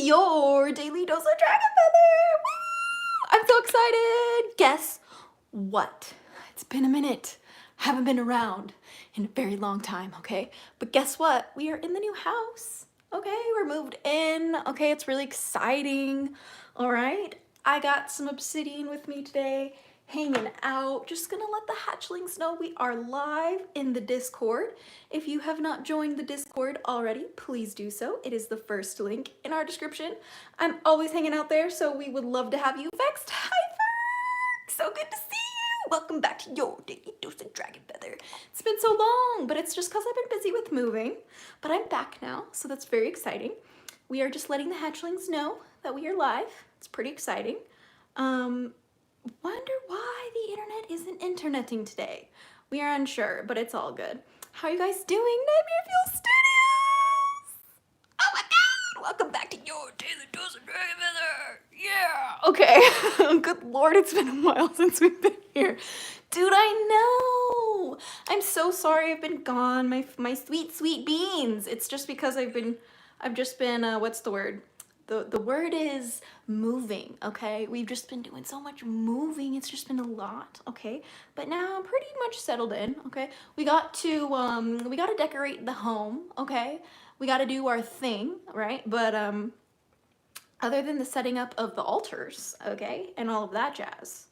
your daily dose of Dragon Feather. I'm so excited. Guess what? It's been a minute. Haven't been around in a very long time, okay? But guess what? We are in the new house, okay? We're moved in, okay? It's really exciting, all right? I got some obsidian with me today, hanging out. Just gonna let the hatchlings know we are live in the Discord. If you have not joined the Discord already, please do so. It is the first link in our description. I'm always hanging out there, so we would love to have you. Vexed, hi Ferg! So good to see you! Welcome back to your daily dose of Dragon Feather. It's been so long, but it's just because I've been busy with moving. But I'm back now, so that's very exciting. We are just letting the hatchlings know that we are live. It's pretty exciting. Wonder why the internet isn't interneting today. We are unsure, but it's all good. How are you guys doing? Nightmare Fuel Studios! Oh my god! Welcome back to your daily dose of Dragon Feather! Yeah! Okay. Good lord, it's been a while since we've been here. Dude, I know! I'm so sorry I've been gone. My sweet, sweet beans. It's just because I've just been, what's the word? The word is moving, okay? We've just been doing so much moving. It's just been a lot, okay? But now I'm pretty much settled in, okay? We got to decorate the home, okay? We got to do our thing, right? But other than the setting up of the altars, okay, and all of that jazz,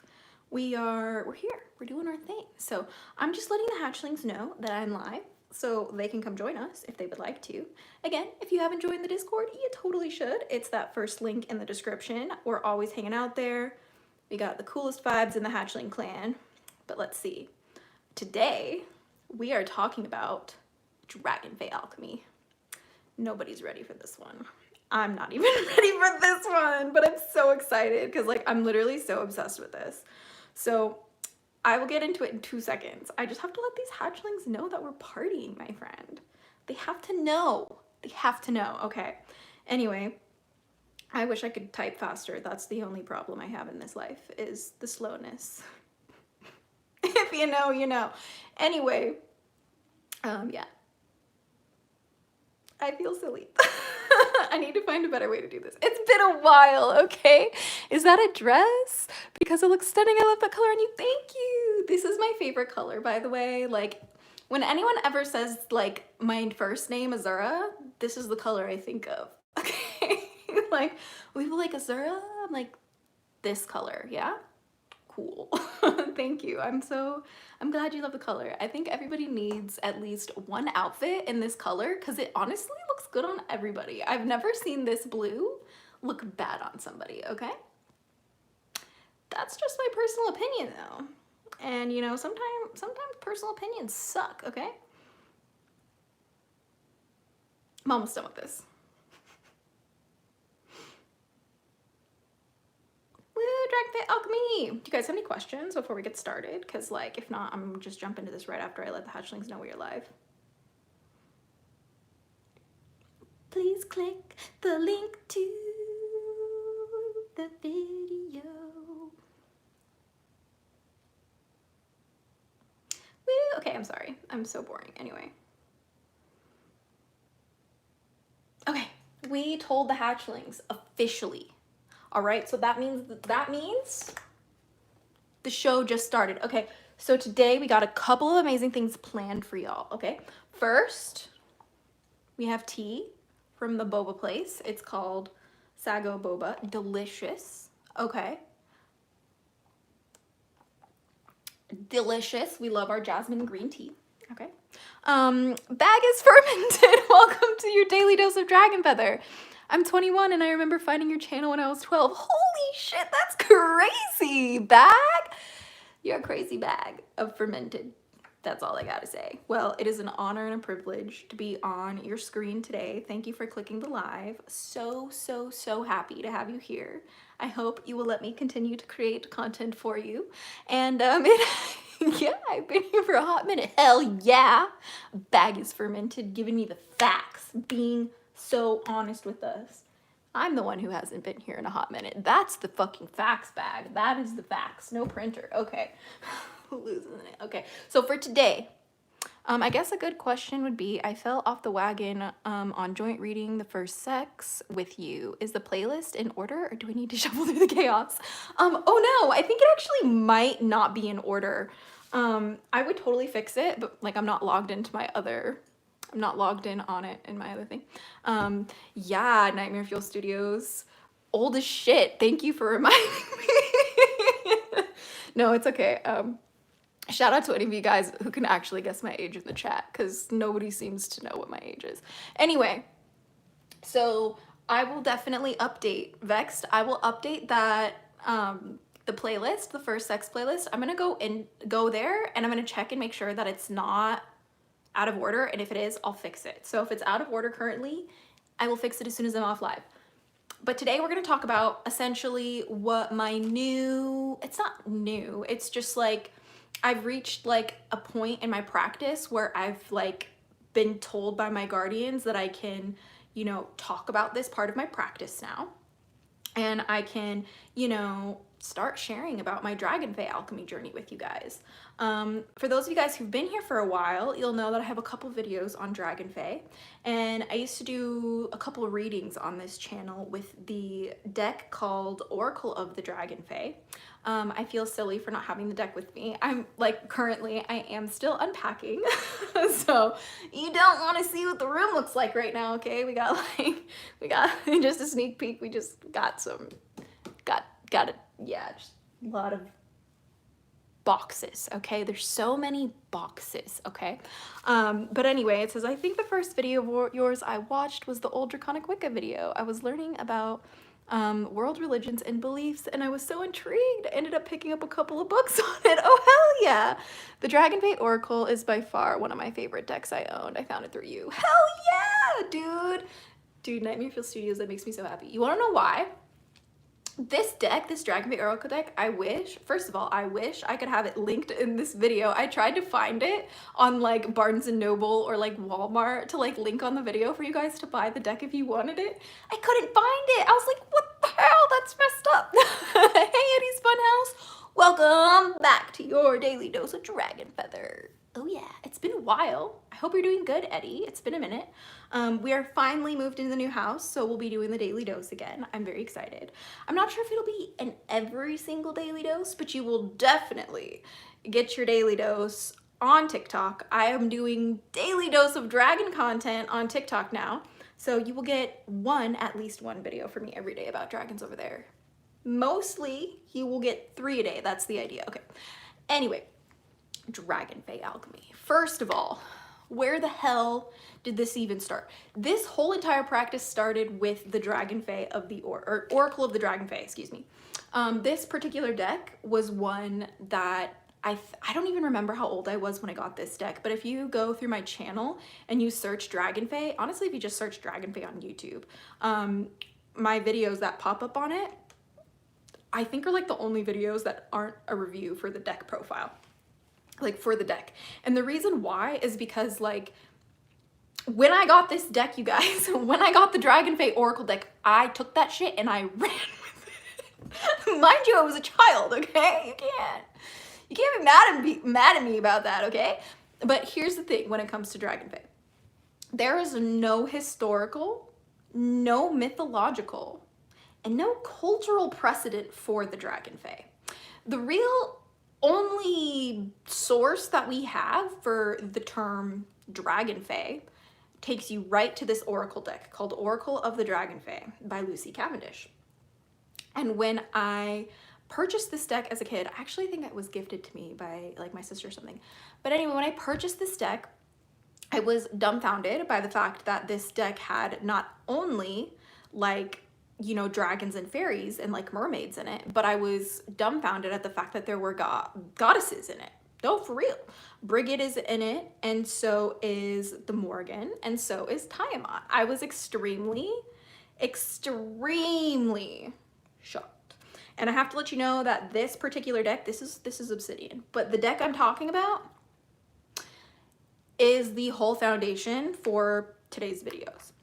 we're here. We're doing our thing. So I'm just letting the hatchlings know that I'm live, so they can come join us if they would like to. Again, if you haven't joined the Discord, you totally should. It's that first link in the description. We're always hanging out there. We got the coolest vibes in the hatchling clan. But let's see. Today, we are talking about DragonFae Alchemy. Nobody's ready for this one. I'm not even ready for this one, but I'm so excited because like I'm literally so obsessed with this. So I will get into it in 2 seconds. I just have to let these hatchlings know that we're partying, my friend. They have to know. They have to know. Okay. Anyway, I wish I could type faster. That's the only problem I have in this life is the slowness. If you know, you know. Anyway, yeah. I feel silly. I need to find a better way to do this. It's been a while, okay? Is that a dress? Because it looks stunning. I love that color on you. Thank you. This is my favorite color, by the way. Like, when anyone ever says, like, my first name, Azura, this is the color I think of, okay? Like, when people like, Azura, I'm like, this color, yeah? Cool. Thank you. I'm glad you love the color. I think everybody needs at least one outfit in this color because it honestly looks good on everybody. I've never seen this blue look bad on somebody, okay? That's just my personal opinion though. And you know, sometimes personal opinions suck, okay? I'm almost done with this. Woo, DragonFae Alchemy! Do you guys have any questions before we get started? Because, like, if not, I'm just jump into this right after I let the hatchlings know we are live. Please click the link to the video. Woo! Okay, I'm sorry. I'm so boring. Anyway. Okay, we told the hatchlings officially. All right, so that means the show just started. Okay, so today we got a couple of amazing things planned for y'all, okay? First, we have tea from the boba place. It's called Sago Boba. Delicious, okay? Delicious. We love our jasmine green tea, okay? Bag is fermented. Welcome to your daily dose of Dragon Feather. I'm 21 and I remember finding your channel when I was 12. Holy shit, that's crazy, Bag. You're a crazy bag of fermented. That's all I gotta say. Well, it is an honor and a privilege to be on your screen today. Thank you for clicking the live. So happy to have you here. I hope you will let me continue to create content for you. And yeah, I've been here for a hot minute. Hell yeah. Bag is fermented, giving me the facts, being so honest with us. I'm the one who hasn't been here in a hot minute. That's the fucking facts, Bag. That is the facts. No printer. Okay. Losing it. Okay. So for today, I guess a good question would be, I fell off the wagon on joint reading the first sex with you. Is the playlist in order or do we need to shuffle through the chaos? Oh no, I think it actually might not be in order. I would totally fix it, but like I'm not logged into my other, I'm not logged in on it in my other thing. Yeah, Nightmare Fuel Studios. Old as shit. Thank you for reminding me. No, it's okay. Shout out to any of you guys who can actually guess my age in the chat, because nobody seems to know what my age is. Anyway, so I will definitely update Vexed. I will update that the playlist, the first sex playlist. I'm gonna go there and I'm gonna check and make sure that it's not out of order, and if it is, I'll fix it. So if it's out of order currently, I will fix it as soon as I'm off live. But today we're gonna talk about essentially what my new, it's not new, it's just like I've reached like a point in my practice where I've like been told by my guardians that I can, you know, talk about this part of my practice now. And I can, you know, start sharing about my DragonFae Alchemy journey with you guys. For those of you guys who've been here for a while, you'll know that I have a couple videos on DragonFae, and I used to do a couple of readings on this channel with the deck called Oracle of the Dragon Fay. I feel silly for not having the deck with me. I'm like, currently I am still unpacking. So you don't want to see what the room looks like right now, okay? We got just a sneak peek. We just got yeah, just a lot of boxes, okay? There's so many boxes, okay? But anyway, it says, I think the first video of yours I watched was the old Draconic Wicca video. I was learning about world religions and beliefs, and I was so intrigued. I ended up picking up a couple of books on it. Oh, hell yeah! The Dragon Fay Oracle is by far one of my favorite decks I owned. I found it through you. Hell yeah, dude! Dude, Nightmare Fuel Studios, that makes me so happy. You wanna know why? This deck, this Dragon Fay Oracle deck, I wish, first of all, I wish I could have it linked in this video. I tried to find it on like Barnes & Noble or like Walmart to like link on the video for you guys to buy the deck if you wanted it. I couldn't find it. I was like, what the hell? That's messed up. Hey, Eddie's Funhouse. Welcome back to your daily dose of Dragon Feather. Oh yeah, it's been a while. I hope you're doing good, Eddie. It's been a minute. We are finally moved into the new house, so we'll be doing the daily dose again. I'm very excited. I'm not sure if it'll be an every single daily dose, but you will definitely get your daily dose on TikTok. I am doing daily dose of dragon content on TikTok now, so you will get at least one video from me every day about dragons over there. Mostly, you will get 3 a day. That's the idea. Okay. Anyway, DragonFae Alchemy. First of all, where the hell did this even start? This whole entire practice started with the DragonFae of the Oracle of the Dragon Fay, excuse me. This particular deck was one that I don't even remember how old I was when I got this deck, but if you go through my channel and you search DragonFae, honestly, if you just search DragonFae on YouTube, my videos that pop up on it, I think are like the only videos that aren't a review for the deck profile. Like for the deck. And the reason why is because like when I got this deck, you guys, when I got the DragonFae Oracle deck, I took that shit and I ran with it. Mind you, I was a child, okay? You can't be mad at me about that, okay? But here's the thing when it comes to DragonFae. There is no historical, no mythological, and no cultural precedent for the DragonFae. The real only source that we have for the term Dragon Fay takes you right to this Oracle deck called Oracle of the Dragon Fay by Lucy Cavendish. And when I purchased this deck as a kid, I actually think it was gifted to me by like my sister or something. But anyway, when I purchased this deck, I was dumbfounded by the fact that this deck had not only like, you know, dragons and fairies and like mermaids in it, but I was dumbfounded at the fact that there were goddesses in it. No, for real. Brigid is in it, and so is the Morgan, and so is Tiamat. I was extremely shocked. And I have to let you know that this particular deck, this is Obsidian, but the deck I'm talking about is the whole foundation for today's videos.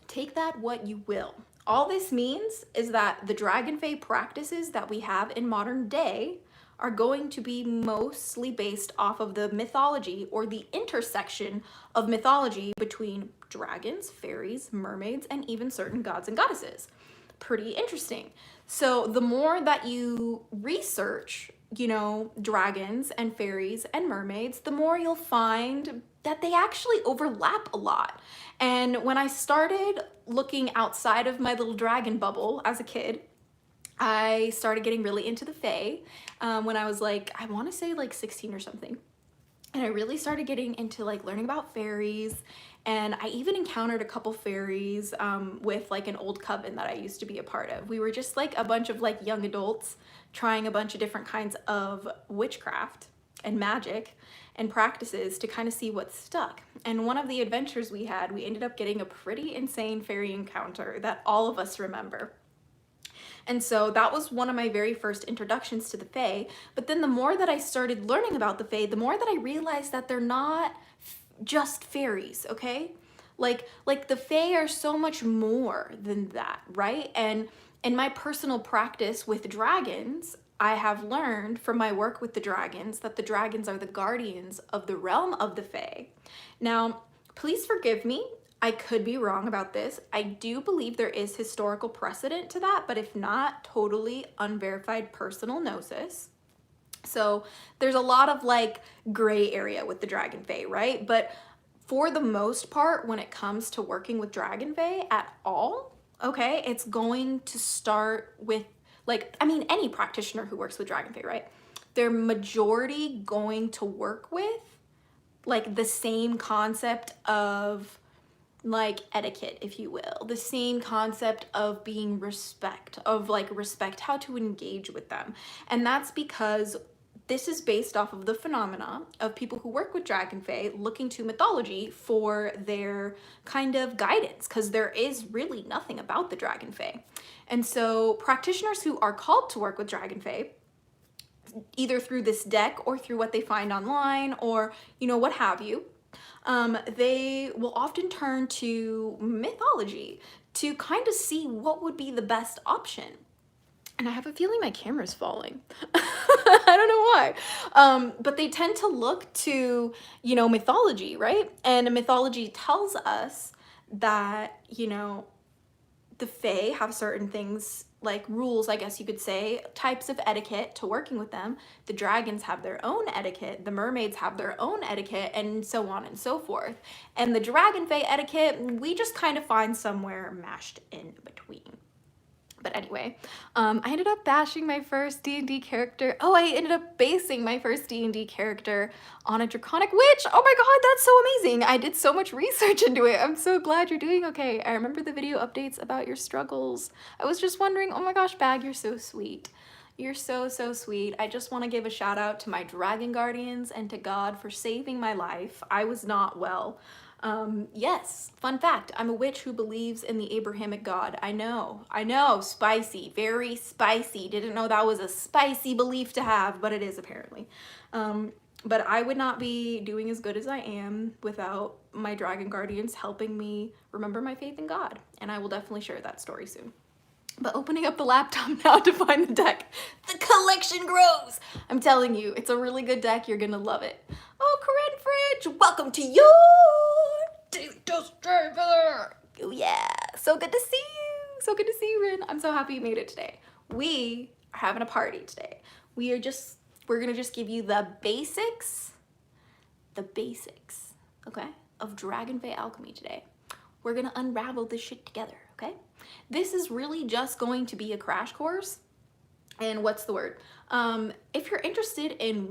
Take that what you will. All this means is that the DragonFae practices that we have in modern day are going to be mostly based off of the mythology or the intersection of mythology between dragons, fairies, mermaids, and even certain gods and goddesses. Pretty interesting. So the more that you research, you know, dragons and fairies and mermaids, the more you'll find that they actually overlap a lot. And when I started looking outside of my little dragon bubble as a kid, I started getting really into the Fae when I was like, I want to say like 16 or something. And I really started getting into like learning about fairies. And I even encountered a couple fairies with like an old coven that I used to be a part of. We were just like a bunch of like young adults trying a bunch of different kinds of witchcraft and magic and practices to kind of see what stuck. And one of the adventures we had, we ended up getting a pretty insane fairy encounter that all of us remember. And so that was one of my very first introductions to the Fae. But then the more that I started learning about the Fae, the more that I realized that they're not just fairies, okay? Like the Fae are so much more than that, right? And in my personal practice with dragons, I have learned from my work with the dragons that the dragons are the guardians of the realm of the Fae. Now, please forgive me. I could be wrong about this. I do believe there is historical precedent to that, but if not, totally unverified personal gnosis. So there's a lot of like gray area with the Dragon Fae, right? But for the most part, when it comes to working with Dragon Fae at all, okay, it's going to start with like, I mean, any practitioner who works with Dragon Fae, right? They're majority going to work with like the same concept of like etiquette, if you will, the same concept of being respect, of like respect, how to engage with them. And that's because this is based off of the phenomena of people who work with Dragon Fae looking to mythology for their kind of guidance, because there is really nothing about the Dragon Fae. And so practitioners who are called to work with Dragon Fae, either through this deck or through what they find online or, you know, what have you, they will often turn to mythology to kind of see what would be the best option. And I have a feeling my camera's falling. I don't know why. But they tend to look to, you know, mythology, right? And mythology tells us that, you know, the Fae have certain things like rules, I guess you could say, types of etiquette to working with them. The dragons have their own etiquette, the mermaids have their own etiquette, and so on and so forth. And the Dragon Fae etiquette, we just kind of find somewhere mashed in between. But anyway, I ended up bashing my first D&D character. Oh, I ended up basing my first D&D character on a draconic witch. Oh my god, that's so amazing. I did so much research into it. I'm so glad you're doing okay. I remember the video updates about your struggles. I was just wondering, oh my gosh, Bag, you're so sweet. You're so, so sweet. I just want to give a shout out to my dragon guardians and to God for saving my life. I was not well. Yes, fun fact, I'm a witch who believes in the Abrahamic God. I know, spicy, very spicy. Didn't know that was a spicy belief to have, but it is apparently. But I would not be doing as good as I am without my dragon guardians helping me remember my faith in God. And I will definitely share that story soon. But opening up the laptop now to find the deck, the collection grows. I'm telling you, it's a really good deck. You're gonna love it. Oh, Corinne Fridge, welcome to your Daily Dose Driver. Oh yeah, so good to see you. So good to see you, Rin. I'm so happy you made it today. We are having a party today. We're gonna just give you the basics, okay, of DragonFae Alchemy today. We're gonna unravel this shit together, okay? This is really just going to be a crash course. And what's the word? If you're interested in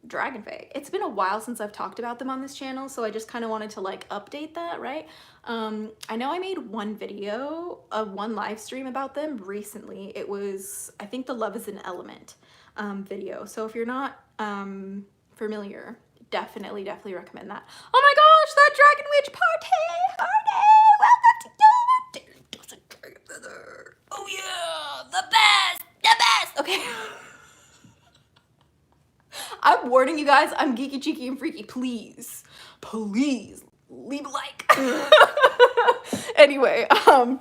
Dragon Fay, it's been a while since I've talked about them on this channel, so I just kind of wanted to like update that, right? I know I made one video, one live stream about them recently. It was, I think, the Love is an Element video. So if you're not familiar, definitely recommend that. Oh my gosh, that Dragon Witch party! Welcome to your Daily Dose of Dragon Feather. Oh yeah, the best! Okay. I'm warning you guys, I'm geeky, cheeky, and freaky. Please leave a like. Anyway, Dragon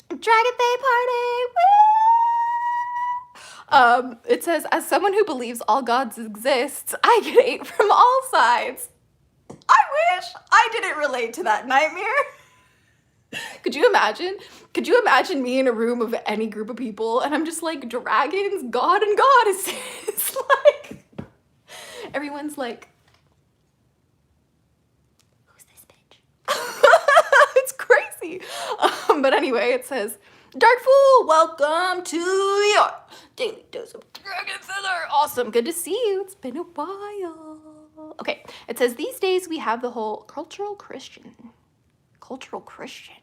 Fay party. It says, as someone who believes all gods exist, I get hate from all sides. I wish I didn't relate to that nightmare. Could you imagine? Could you imagine me in a room of any group of people and I'm just like, dragons, god and goddesses? Like, everyone's like, who's this bitch? It's crazy. But anyway, it says, Dark Fool, welcome to your daily dose of dragon feather. Awesome, good to see you. It's been a while. Okay, it says, these days we have the whole cultural Christian. Cultural Christian?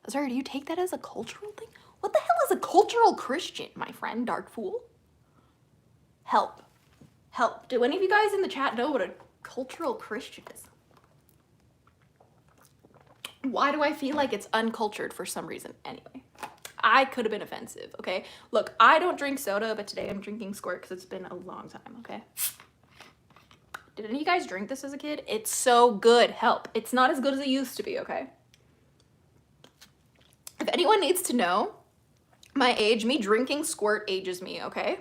Sorry, do you take that as a cultural thing? What the hell is a cultural Christian, my friend, Dark Fool? Help. Help. Do any of you guys in the chat know what a cultural Christian is? Why do I feel like it's uncultured for some reason? Anyway, I could have been offensive, okay? Look, I don't drink soda, but today I'm drinking Squirt because it's been a long time, okay? Did any of you guys drink this as a kid? It's so good. Help. It's not as good as it used to be, okay? If anyone needs to know my age, me drinking Squirt ages me, okay?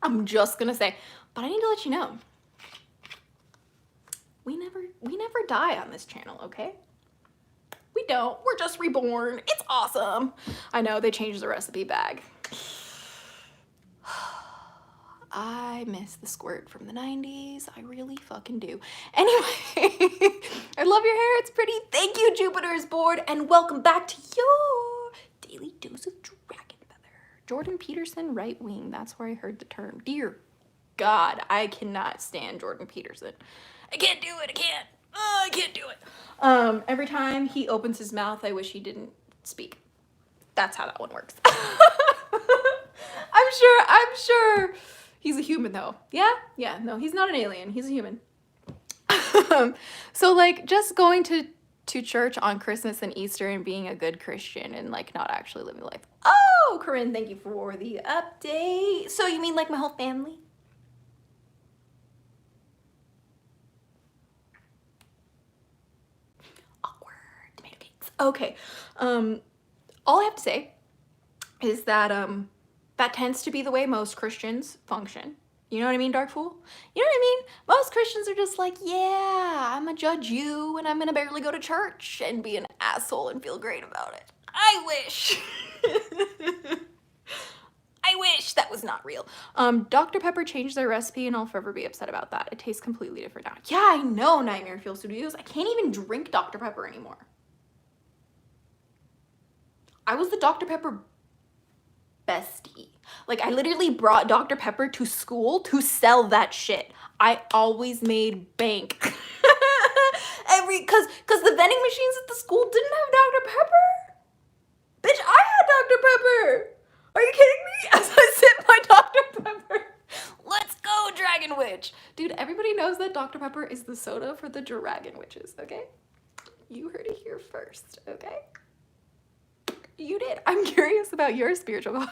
I'm just gonna say, but I need to let you know. We never die on this channel, okay? We don't. We're just reborn. It's awesome. I know they changed the recipe bag. I miss the Squirt from the 90s. I really fucking do. Anyway, I love your hair. It's pretty. Thank you, Jupiter's board, and welcome back to your daily dose of dragon feather. Jordan Peterson, right wing. That's where I heard the term. Dear God, I cannot stand Jordan Peterson. I can't do it. I can't. I can't do it. Every time he opens his mouth, I wish he didn't speak. That's how that one works. I'm sure. He's a human though. Yeah? Yeah, no, he's not an alien. He's a human. So like just going to church on Christmas and Easter and being a good Christian and like not actually living life. Oh, Corinne, thank you for the update. So you mean like my whole family? Awkward tomato cakes. Okay. All I have to say is that that tends to be the way most Christians function. You know what I mean, Dark Fool? You know what I mean? Most Christians are just like, yeah, I'm gonna judge you and I'm gonna barely go to church and be an asshole and feel great about it. I wish. I wish that was not real. Dr. Pepper changed their recipe and I'll forever be upset about that. It tastes completely different now. Yeah, I know, Nightmare Fuel Studios. I can't even drink Dr. Pepper anymore. I was the Dr. Pepper bestie. Like I literally brought Dr. Pepper to school to sell that shit. I always made bank. Cause the vending machines at the school didn't have Dr. Pepper. Bitch, I had Dr. Pepper. Are you kidding me? As I sip my Dr. Pepper. Let's go, Dragon Witch. Dude, everybody knows that Dr. Pepper is the soda for the Dragon Witches, okay? You heard it here first, okay? You did. I'm curious about your spiritual god.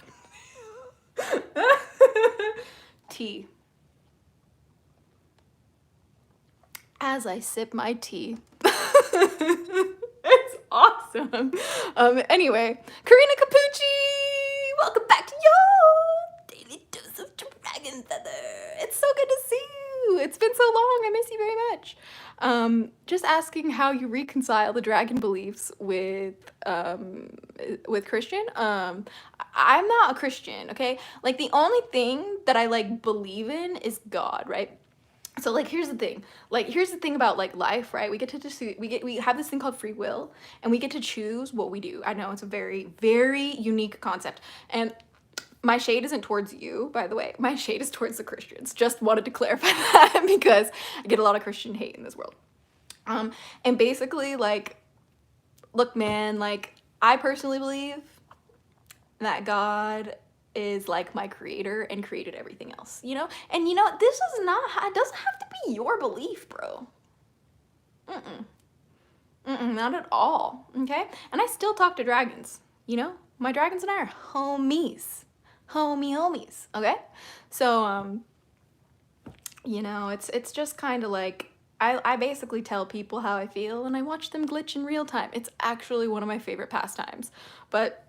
Tea. As I sip my tea. It's awesome. Anyway, Karina Capucci, welcome back to your daily dose of dragon feather. It's so good to see you. It's been so long. I miss you very much. Just asking how you reconcile the dragon beliefs with Christian. I'm not a Christian, okay? Like the only thing that I like believe in is God, right? So like here's the thing. Like here's the thing about like life, right? We get to just we have this thing called free will and we get to choose what we do. I know it's a very, very unique concept. And my shade isn't towards you, by the way. My shade is towards the Christians. Just wanted to clarify that because I get a lot of Christian hate in this world. And basically, like, look, man, like, I personally believe that God is like my creator and created everything else, you know? And you know, this is not, it doesn't have to be your belief, bro. Not at all, okay? And I still talk to dragons, you know? My dragons and I are homies. Homies, okay? So, you know, it's just kind of like, I basically tell people how I feel and I watch them glitch in real time. It's actually one of my favorite pastimes. But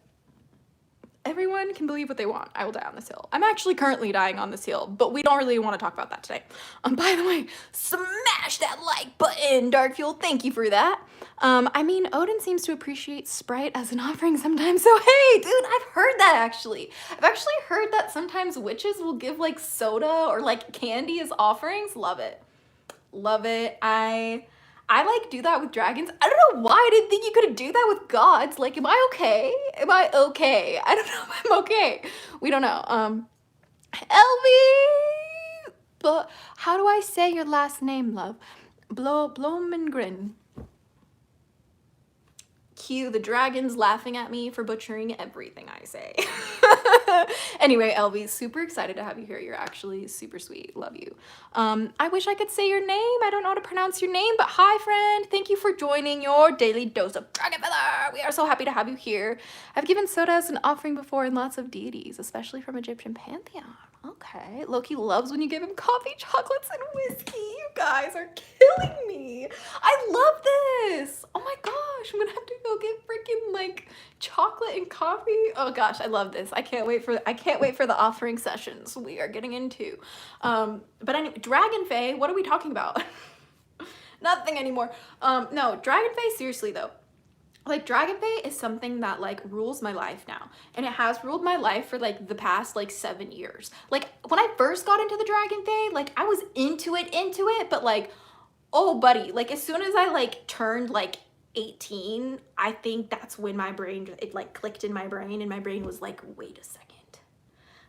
everyone can believe what they want. I will die on this hill. I'm actually currently dying on this hill, but we don't really want to talk about that today. By the way, smash that like button, Dark Fuel. Thank you for that. I mean, Odin seems to appreciate Sprite as an offering sometimes. So hey, dude, I've heard that actually. I've actually heard that sometimes witches will give like soda or like candy as offerings. Love it. Love it. I like do that with dragons. I don't know why I didn't think you could do that with gods. Like, am I okay? Am I okay? I don't know if I'm okay. We don't know. Elvie! But how do I say your last name, love? Blomengren. Cue the dragons laughing at me for butchering everything I say. Anyway, Elvie, super excited to have you here. You're actually super sweet. Love you. I wish I could say your name. I don't know how to pronounce your name, but hi, friend. Thank you for joining your daily dose of Dragon Feather. We are so happy to have you here. I've given soda as an offering before in lots of deities, especially from Egyptian pantheon. Okay. Loki loves when you give him coffee, chocolates, and whiskey. You guys are killing me. I love this. Oh my gosh. I'm gonna have to go get freaking like chocolate and coffee. Oh gosh, I love this. I can't wait for the offering sessions we are getting into. But anyway, Dragon Fay, what are we talking about? Nothing anymore. No, Dragon Fay, seriously though. Like, Dragon Fay is something that, like, rules my life now. And it has ruled my life for, like, the past, like, 7 years. Like, when I first got into the Dragon Fay, like, I was into it, but, like, oh, buddy. Like, as soon as I, like, turned, like, 18, I think that's when my brain, it, like, clicked in my brain, and my brain was like, wait a second.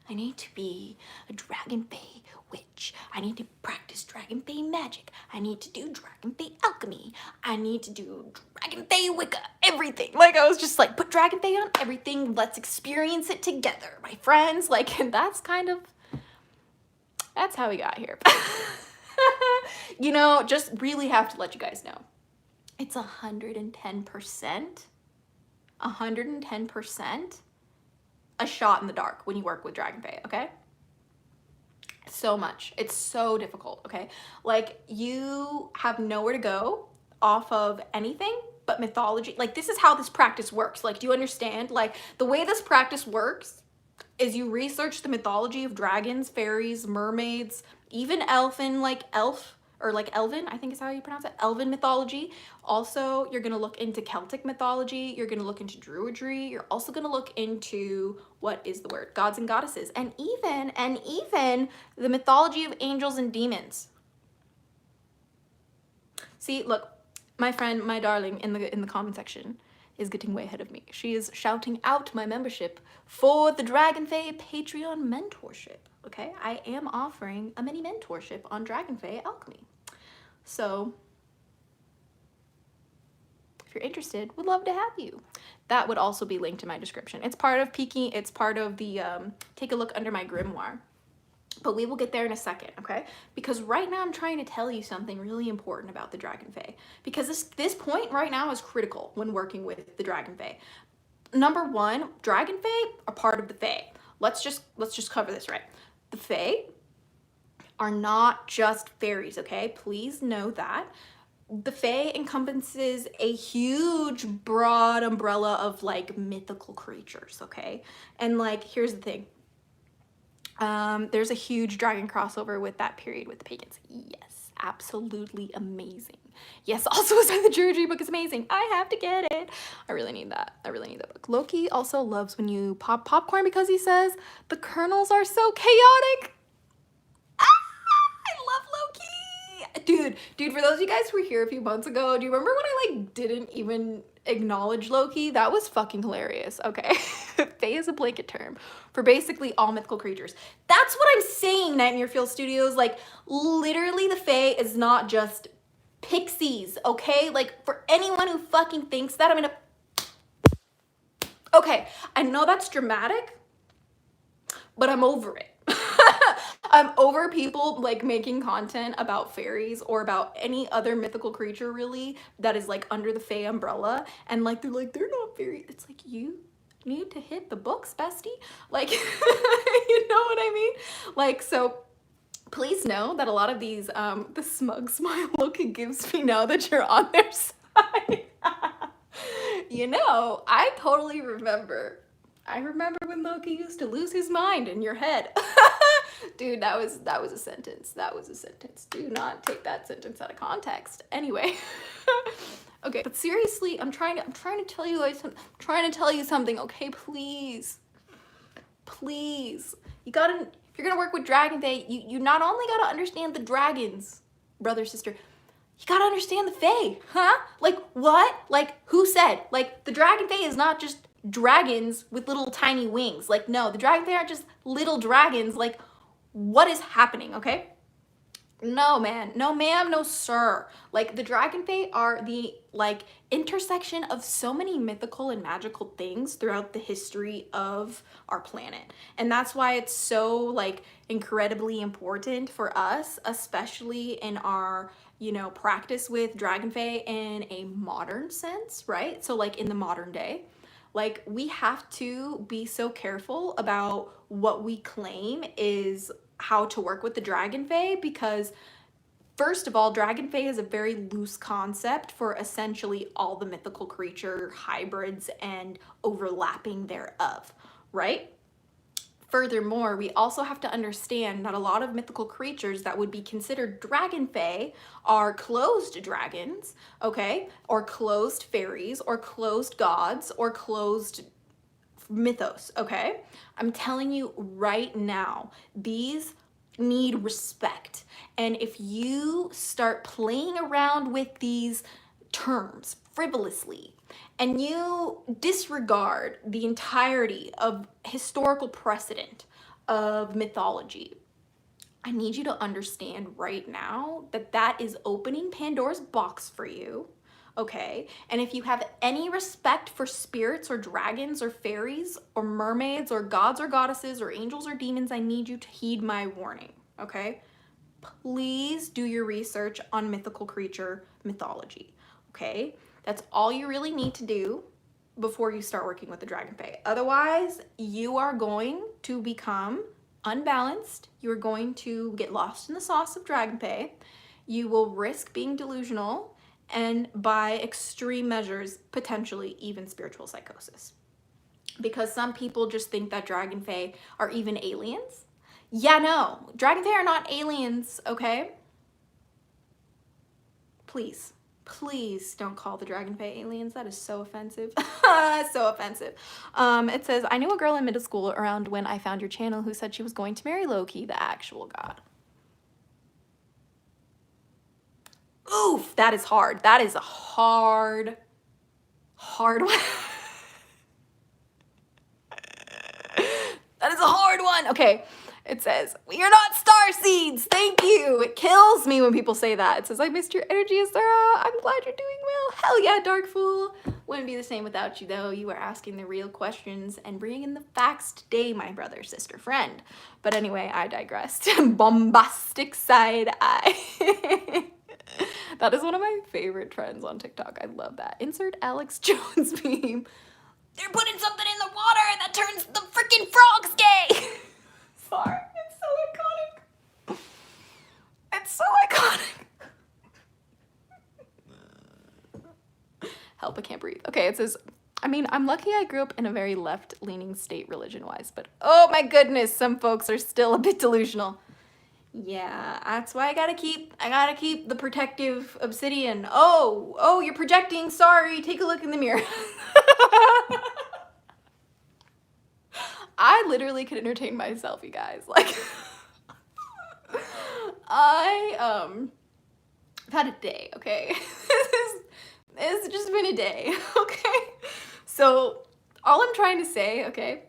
I need to be a Dragon Fay witch. I need to practice Dragon Fay magic. I need to do Dragon Fay Alchemy. I need to do Dragon Fay Wicca. Everything. Like, I was just like, put Dragon Fay on everything. Let's experience it together, my friends. Like, and that's how we got here. You know, just really have to let you guys know. It's 110%. 110%. A shot in the dark when you work with Dragon Fay, okay? So much. It's so difficult, okay? Like, you have nowhere to go off of anything but mythology. Like, this is how this practice works. Like, do you understand? Like, the way this practice works is you research the mythology of dragons, fairies, mermaids, even elfin, like elven, I think is how you pronounce it, elven mythology. Also, you're gonna look into Celtic mythology, you're gonna look into druidry, you're also gonna look into, what is the word, gods and goddesses, and even the mythology of angels and demons. See, look, my friend, my darling in the comment section is getting way ahead of me. She is shouting out my membership for the Dragon Fay Patreon mentorship. Okay, I am offering a mini mentorship on Dragon Fay Alchemy. So if you're interested, would love to have you. That would also be linked in my description. It's part of Peaking, it's part of the, take a look under my grimoire. But we will get there in a second, okay? Because right now I'm trying to tell you something really important about the Dragon Fay. Because this point right now is critical when working with the Dragon Fay. Number one, Dragon Fay are part of the Fay. Let's just cover this right. The Fay are not just fairies, okay? Please know that. The Fay encompasses a huge, broad umbrella of, like, mythical creatures, okay? And, like, here's the thing. There's a huge dragon crossover with that period with the pagans. Yes, absolutely amazing. Yes, also is the Druidry book is amazing. I have to get it. I really need that. I really need that book. Loki also loves when you pop popcorn because he says the kernels are so chaotic. I love Loki. Dude, for those of you guys who were here a few months ago, do you remember when I like didn't even acknowledge Loki? That was fucking hilarious. Okay. Fae is a blanket term for basically all mythical creatures. That's what I'm saying, Nightmare Fuel Studios. Like, literally the Fae is not just pixies, okay? Like, for anyone who fucking thinks that, I'm gonna... Okay, I know that's dramatic, but I'm over it. I'm over people like making content about fairies or about any other mythical creature really that is like under the Fae umbrella, and like they're not fairies. It's like, you need to hit the books, bestie. Like, you know what I mean? Like, so please know that a lot of these the smug smile Loki gives me now that you're on their side. You know, I totally remember I remember when Loki used to lose his mind in your head. Dude, that was a sentence. That was a sentence. Do not take that sentence out of context. Anyway. Okay, but seriously, I'm trying to tell you guys something. I'm trying to tell you something, okay? Please. Please. You gotta, if you're gonna work with Dragon Fay, you not only gotta understand the dragons, brother, sister, you gotta understand the Fae, huh? Like, what? Like, who said? Like, the Dragon Fay is not just dragons with little tiny wings. Like, no, the Dragon Fay aren't just little dragons. Like, what is happening, okay? No, man. No, ma'am. No, sir. Like, the Dragon Fay are the, like, intersection of so many mythical and magical things throughout the history of our planet. And that's why it's so, like, incredibly important for us, especially in our, you know, practice with Dragon Fay in a modern sense, right? So, like, in the modern day. Like, we have to be so careful about what we claim is how to work with the Dragon Fay, because first of all, Dragon Fay is a very loose concept for essentially all the mythical creature hybrids and overlapping thereof, right? Furthermore, we also have to understand that a lot of mythical creatures that would be considered Dragon Fay are closed dragons, okay? Or closed fairies, or closed gods, or closed mythos, okay? I'm telling you right now, these need respect. And if you start playing around with these terms frivolously, and you disregard the entirety of historical precedent of mythology, I need you to understand right now that that is opening Pandora's box for you, okay? And if you have any respect for spirits or dragons or fairies or mermaids or gods or goddesses or angels or demons, I need you to heed my warning, okay? Please do your research on mythical creature mythology, okay? That's all you really need to do before you start working with the Dragon Fay. Otherwise, you are going to become unbalanced. You're going to get lost in the sauce of Dragon Fay. You will risk being delusional, and by extreme measures, potentially even spiritual psychosis. Because some people just think that Dragon Fay are even aliens. Yeah, no, Dragon Fay are not aliens, okay? Please. Please don't call the Dragon Fay aliens. That is so offensive. So offensive. It says, I knew a girl in middle school around when I found your channel who said she was going to marry Loki, the actual god. Oof, that is hard. That is a hard one. That is a hard one. Okay. It says, we are not starseeds. Thank you. It kills me when people say that. It says, I missed your energy, Azura. I'm glad you're doing well. Hell yeah, Dark Fool. Wouldn't be the same without you, though. You are asking the real questions and bringing in the facts today, my brother, sister, friend. But anyway, I digressed. Bombastic side eye. That is one of my favorite trends on TikTok. I love that. Insert Alex Jones meme. They're putting something in the water that turns the freaking frogs gay. Sorry, it's so iconic. It's so iconic. Help, I can't breathe. Okay, it says, I mean, I'm lucky I grew up in a very left-leaning state religion-wise, but oh my goodness, some folks are still a bit delusional. Yeah, that's why I gotta keep the protective obsidian. Oh, you're projecting, sorry, take a look in the mirror. I literally could entertain myself, you guys. Like, I've had a day, okay? It's just been a day, okay? So, all I'm trying to say, okay,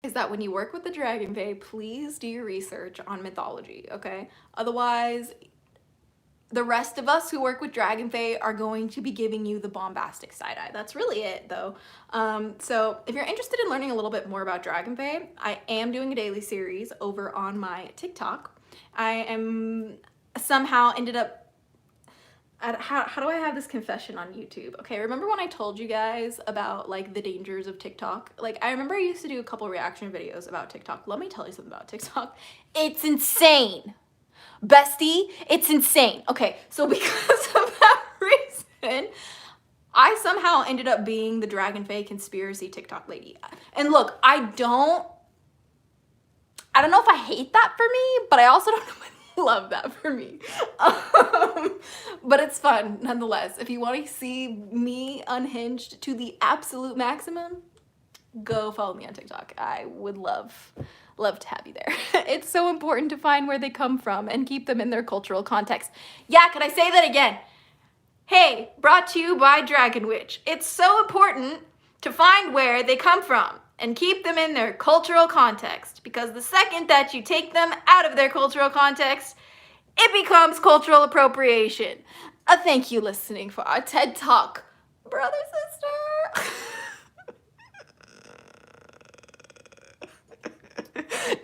is that when you work with the Dragon Fay, please do your research on mythology, okay? Otherwise, the rest of us who work with Dragon Fay are going to be giving you the bombastic side-eye. That's really it, though. So if you're interested in learning a little bit more about Dragon Fay, I am doing a daily series over on my TikTok. I am somehow ended up how do I have this confession on YouTube? Okay, remember when I told you guys about like the dangers of TikTok? Like, I remember I used to do a couple reaction videos about TikTok. Let me tell you something about TikTok. It's insane. Bestie, it's insane. Okay, so because of that reason, I somehow ended up being the DragonFae conspiracy TikTok lady. And look, I don't know if I hate that for me, but I also don't know if I love that for me. But it's fun nonetheless. If you want to see me unhinged to the absolute maximum, go follow me on TikTok. I would love to have you there. It's so important to find where they come from and keep them in their cultural context. Yeah, can I say that again? Hey, brought to you by Dragon Witch. It's so important to find where they come from and keep them in their cultural context, because the second that you take them out of their cultural context, it becomes cultural appropriation. Thank you listening for our TED Talk, brother, sister.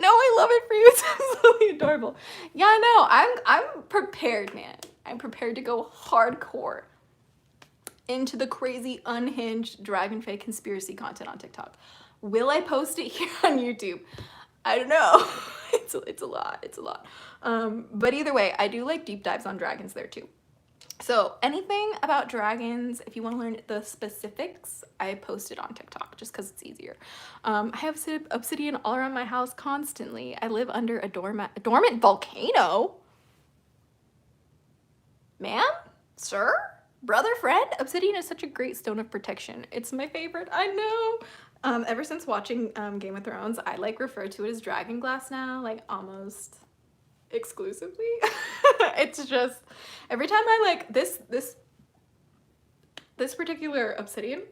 No, I love it for you. It's absolutely adorable. Yeah, no, I'm prepared, man. I'm prepared to go hardcore into the crazy, unhinged DragonFae conspiracy content on TikTok. Will I post it here on YouTube? I don't know. It's a lot. But either way, I do like deep dives on dragons there too. So anything about dragons, if you want to learn the specifics, I post it on TikTok just because it's easier. I have obsidian all around my house constantly. I live under a dormant volcano. Ma'am? Sir? Brother? Friend? Obsidian is such a great stone of protection. It's my favorite. I know. Ever since watching Game of Thrones, I like refer to it as dragon glass now, like almost exclusively. It's just every time I like this particular obsidian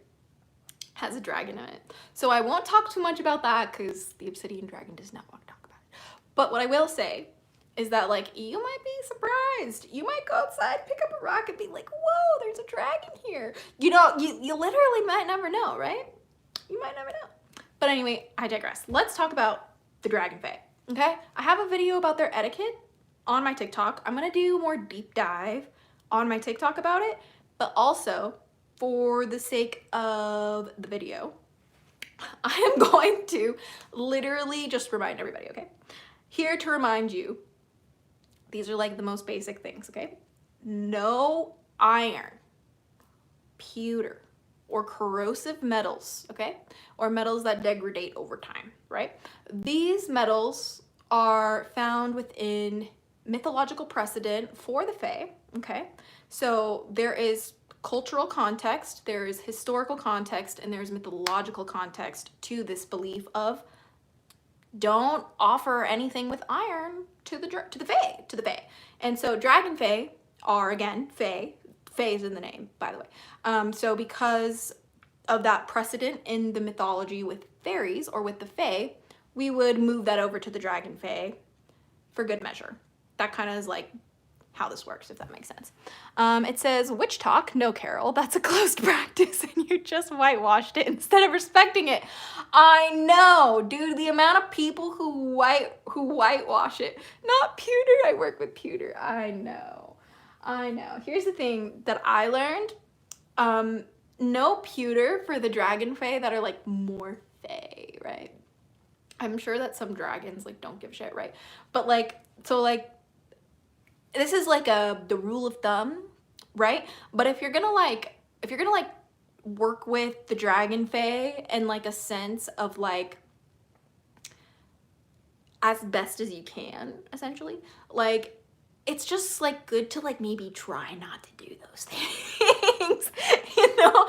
has a dragon in it. So I won't talk too much about that because the obsidian dragon does not want to talk about it. But what I will say is that, like, you might be surprised. You might go outside, pick up a rock and be like, whoa, there's a dragon here. You know, you literally might never know, right? You might never know. But anyway, I digress. Let's talk about the Dragon Fay, okay? I have a video about their etiquette on my TikTok. I'm gonna do more deep dive on my TikTok about it, but also for the sake of the video, I am going to literally just remind everybody, okay? Here to remind you, these are like the most basic things, okay? No iron, pewter, or corrosive metals, okay? Or metals that degrade over time, right? These metals are found within mythological precedent for the Fae, okay? So there is cultural context, there is historical context, and there's mythological context to this belief of don't offer anything with iron to the Fae. And so Dragon Fae are, again, Fae. Fae is in the name, by the way. So because of that precedent in the mythology with fairies or with the Fae, we would move that over to the Dragon Fae for good measure. That kind of is like how this works, if that makes sense. It says, witch talk, no Carol, that's a closed practice and you just whitewashed it instead of respecting it. I know, dude, the amount of people who whitewash it. Not pewter, I work with pewter. I know. Here's the thing that I learned. No pewter for the Dragon Fae that are like more Fae, right? I'm sure that some dragons like don't give a shit, right? But like, so like, this is like the rule of thumb, right? But if you're gonna work with the Dragon Fae and like a sense of like as best as you can, essentially, like it's just like good to like maybe try not to do those things, you know?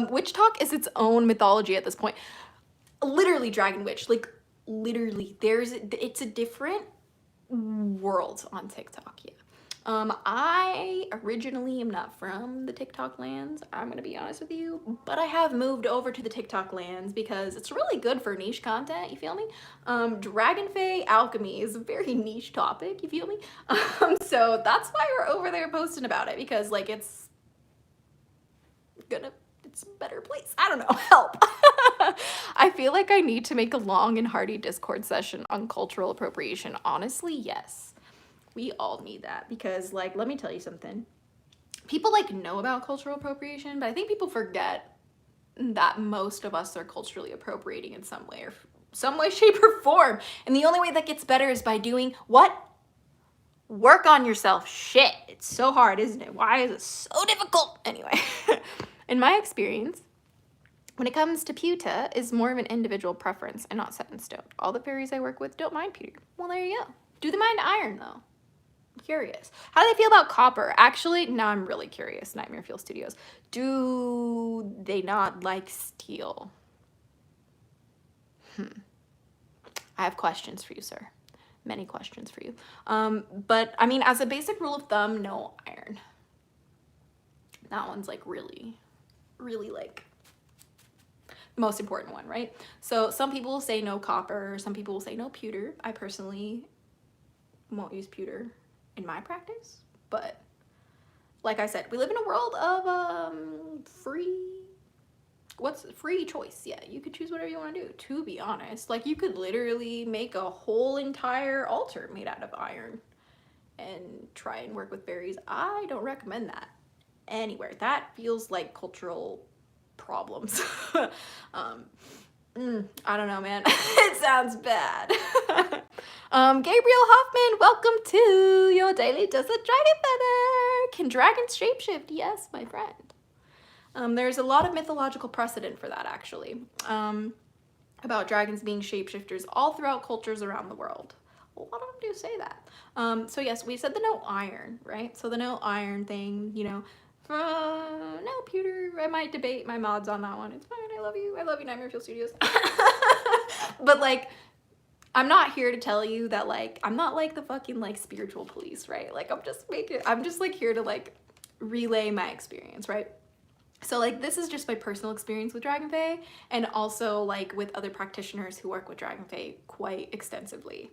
Witch talk is its own mythology at this point. Literally Dragon Witch, like literally it's a different world on TikTok, yeah. I originally am not from the TikTok lands, I'm gonna be honest with you, but I have moved over to the TikTok lands because it's really good for niche content, you feel me? DragonFae Alchemy is a very niche topic, you feel me? So that's why we're over there posting about it, because like it's a better place. I don't know, help. I feel like I need to make a long and hearty Discord session on cultural appropriation. Honestly, yes. We all need that because, like, let me tell you something. People, like, know about cultural appropriation, but I think people forget that most of us are culturally appropriating in some way, shape, or form. And the only way that gets better is by doing what? Work on yourself. Shit. It's so hard, isn't it? Why is it so difficult? Anyway. In my experience, when it comes to pewter, is more of an individual preference and not set in stone. All the fairies I work with don't mind pewter. Well, there you go. Do they mind iron, though? I'm curious. How do they feel about copper? Actually, now I'm really curious, Nightmare Fuel Studios. Do they not like steel? I have questions for you, sir. Many questions for you. But, I mean, as a basic rule of thumb, no iron. That one's, like, really, really, like, most important one, right? So some people will say no copper, some people will say no pewter. I personally won't use pewter in my practice, but like I said, we live in a world of free choice. Yeah, you could choose whatever you want to do, to be honest. Like, you could literally make a whole entire altar made out of iron and try and work with berries. I don't recommend that anywhere. That feels like cultural problems. I don't know, man. It sounds bad. Gabriel Hoffman, welcome to your daily dose of dragon feather. Can dragons shapeshift? Yes, my friend. There's a lot of mythological precedent for that, actually, about dragons being shapeshifters all throughout cultures around the world. A lot of them do say that. So yes, we said the no iron, right? So the no iron thing, you know, no pewter. I might debate my mods on that one. It's fine. I love you, Nightmare Fuel Studios. But like, I'm not here to tell you that, like, I'm not like the fucking like spiritual police, right? Like, I'm just like here to like relay my experience, right? So like, this is just my personal experience with Dragon Fay, and also like with other practitioners who work with Dragon Fay quite extensively.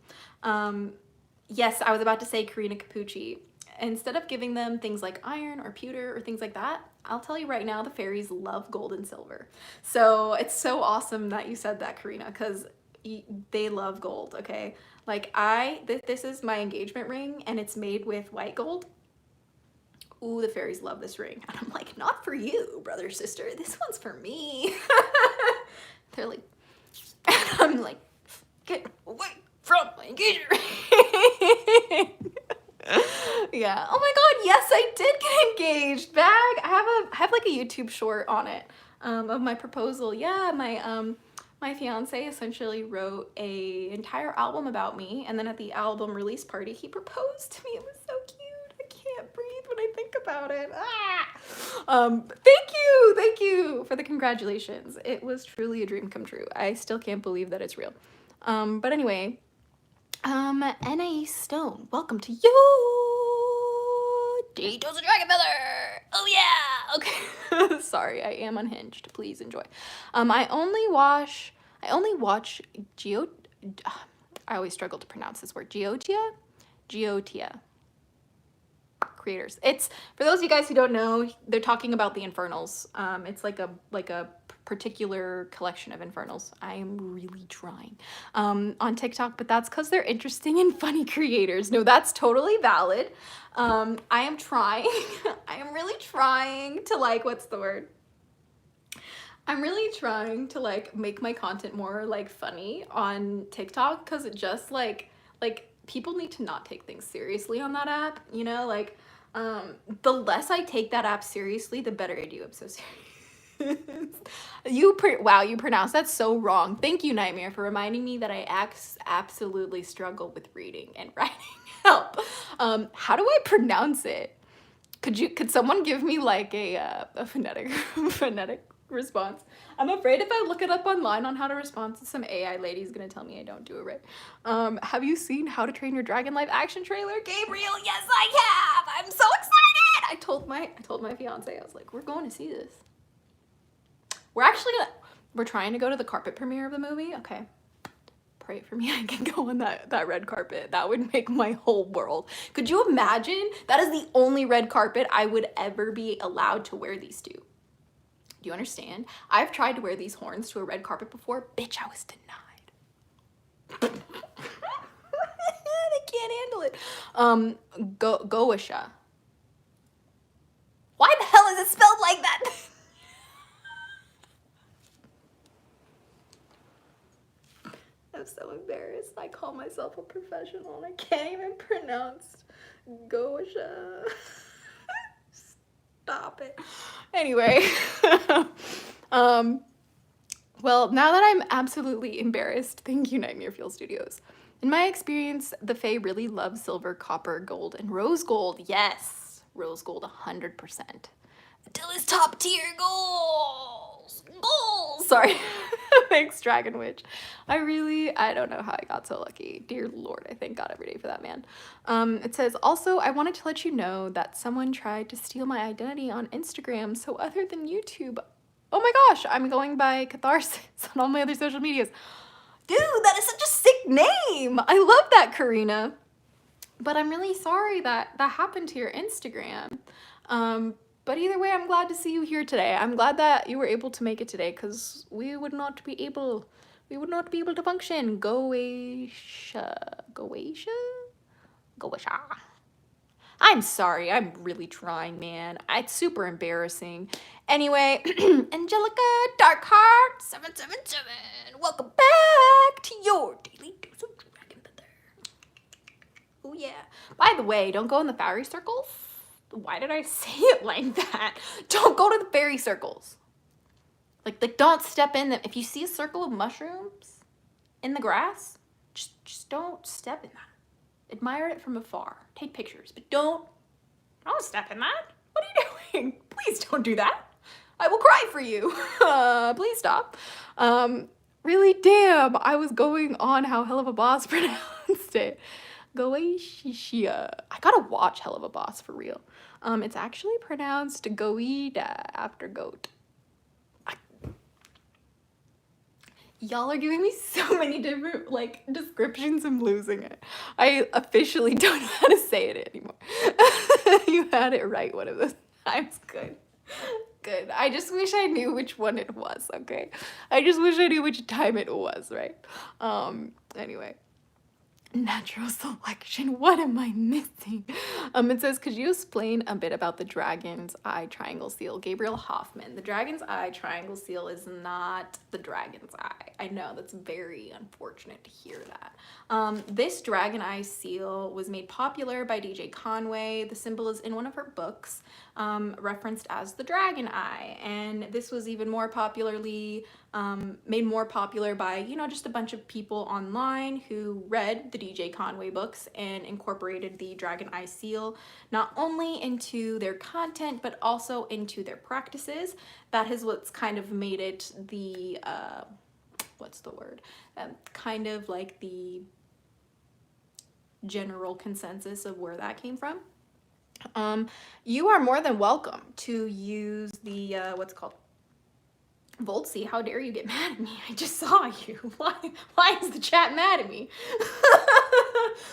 Yes, I was about to say Karina Capucci. Instead of giving them things like iron or pewter or things like that, I'll tell you right now, the fairies love gold and silver. So it's so awesome that you said that, Karina, because they love gold, okay? Like, this is my engagement ring, and it's made with white gold. Ooh, the fairies love this ring. And I'm like, not for you, brother, sister. This one's for me. They're like, I'm like, get away from my engagement ring. Yeah. Oh my god, yes, I did get engaged. Bag. I have like a YouTube short on it of my proposal. Yeah, my fiance essentially wrote a entire album about me, and then at the album release party, he proposed to me. It was so cute. I can't breathe when I think about it. Thank you for the congratulations. It was truly a dream come true. I still can't believe that it's real. But anyway, N.A. Stone, welcome to you. Daily Dose of Dragon Feather. Oh yeah. Okay. Sorry, I am unhinged. Please enjoy. I only watch I always struggle to pronounce this word. Geotia creators. It's, for those of you guys who don't know, they're talking about the Infernals. It's like a particular collection of Infernals. I am really trying on TikTok, but that's because they're interesting and funny creators. No, that's totally valid. I am trying. I am really trying to, like, what's the word? I'm really trying to like make my content more like funny on TikTok, because it just like people need to not take things seriously on that app, you know? Like, the less I take that app seriously, the better I do. I'm so serious. Wow, you pronounced that so wrong. Thank you, Nightmare, for reminding me that I absolutely struggle with reading and writing. Help. How do I pronounce it? Could someone give me like a phonetic response? I'm afraid if I look it up online on how to respond to some AI lady's gonna tell me I don't do it right. Have you seen How to Train Your Dragon live action trailer? Gabriel, yes I have! I'm so excited! I told my fiance, I was like, we're going to see this. We're trying to go to the carpet premiere of the movie. Okay. Pray for me, I can go on that red carpet. That would make my whole world. Could you imagine? That is the only red carpet I would ever be allowed to wear these to. Do you understand? I've tried to wear these horns to a red carpet before. Bitch, I was denied. I can't handle it. Goisha. Why the hell is it spelled like that? I'm so embarrassed. I call myself a professional and I can't even pronounce Goisha. Stop it. Anyway, well, now that I'm absolutely embarrassed, thank you, Nightmare Fuel Studios. In my experience, the Fae really love silver, copper, gold, and rose gold. Yes, rose gold 100%. Until it's top tier goals. Goals! Sorry. Thanks, Dragon Witch. I don't know how I got so lucky. Dear Lord, I thank God every day for that man. It says, also, I wanted to let you know that someone tried to steal my identity on Instagram, so other than YouTube, oh my gosh, I'm going by Catharsis on all my other social medias. Dude, that is such a sick name. I love that, Karina. But I'm really sorry that that happened to your Instagram. But either way, I'm glad to see you here today. I'm glad that you were able to make it today, because we would not be able to function. Goetia. I'm sorry, I'm really trying, man. It's super embarrassing. Anyway, Angelica Darkheart 777. Welcome back to your daily dose of Dragon Feather. Oh yeah. By the way, don't go in the fairy circles. Why did I say it like that? Don't go to the fairy circles. Like don't step in them. If you see a circle of mushrooms in the grass, just don't step in that. Admire it from afar. Take pictures, but don't step in that. What are you doing? Please don't do that. I will cry for you. Please stop. Really, damn, I was going on how Hell of a Boss pronounced it. Goetia. I gotta watch Hell of a Boss for real. It's actually pronounced Goida after goat. Y'all are giving me so many different like descriptions. I'm losing it. I officially don't know how to say it anymore. You had it right one of those times. Good. Good. I just wish I knew which one it was, okay? I just wish I knew which time it was, right? Anyway. Natural selection. What am I missing? It says, could you explain a bit about the dragon's eye triangle seal? Gabriel Hoffman. The dragon's eye triangle seal is not the dragon's eye. I know, that's very unfortunate to hear that. This dragon eye seal was made popular by DJ Conway. The symbol is in one of her books, referenced as the dragon eye. And this was even more popularly made more popular by, you know, just a bunch of people online who read the DJ Conway books and incorporated the dragon eye seal not only into their content but also into their practices. That is what's kind of made it the what's the word, kind of like the general consensus of where that came from. You are more than welcome to use the what's called Voltsy. How dare you get mad at me? I just saw you. Why is the chat mad at me?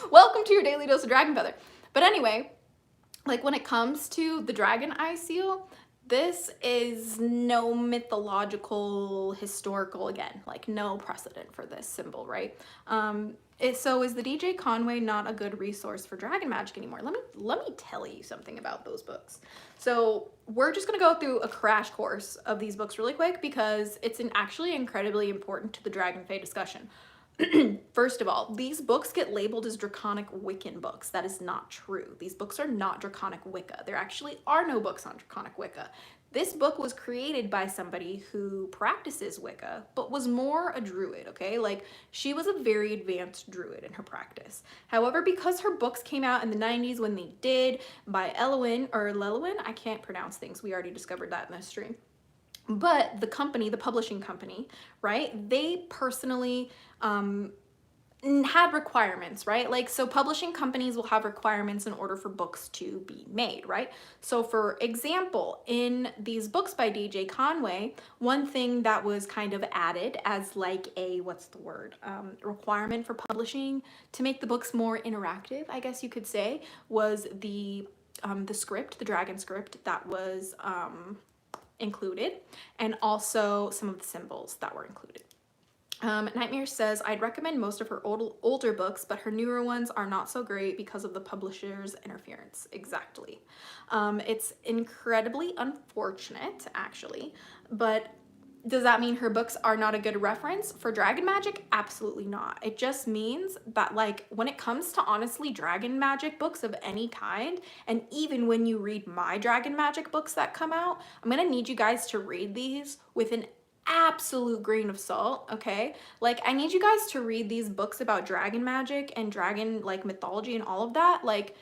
Welcome to your daily dose of Dragon Feather. But anyway, like when it comes to the dragon eye seal, this is no mythological, historical, again, like no precedent for this symbol, right? So is the DJ Conway not a good resource for dragon magic anymore? Let me tell you something about those books. So we're just gonna go through a crash course of these books really quick because it's actually incredibly important to the Dragon Fay discussion. First of all, these books get labeled as Draconic Wiccan books. That is not true. These books are not Draconic Wicca. There actually are no books on Draconic Wicca. This book was created by somebody who practices Wicca, but was more a druid, okay? Like, she was a very advanced druid in her practice. However, because her books came out in the 90s when they did, by Lelwyn, I can't pronounce things. We already discovered that in this stream. But the company, the publishing company, right, they personally had requirements, right? Like, so publishing companies will have requirements in order for books to be made, right? So for example, in these books by DJ Conway, one thing that was kind of added as like a, what's the word, requirement for publishing to make the books more interactive, I guess you could say, was the script, the dragon script that was included, and also some of the symbols that were included. Nightmare says, I'd recommend most of her older books, but her newer ones are not so great because of the publisher's interference. Exactly. It's incredibly unfortunate, actually, but Does that mean her books are not a good reference for dragon magic? Absolutely not. It just means that, like, when it comes to honestly dragon magic books of any kind, and even when you read my dragon magic books that come out, I'm gonna need you guys to read these with an absolute grain of salt, okay? Like, I need you guys to read these books about dragon magic and dragon, like, mythology and all of that, like,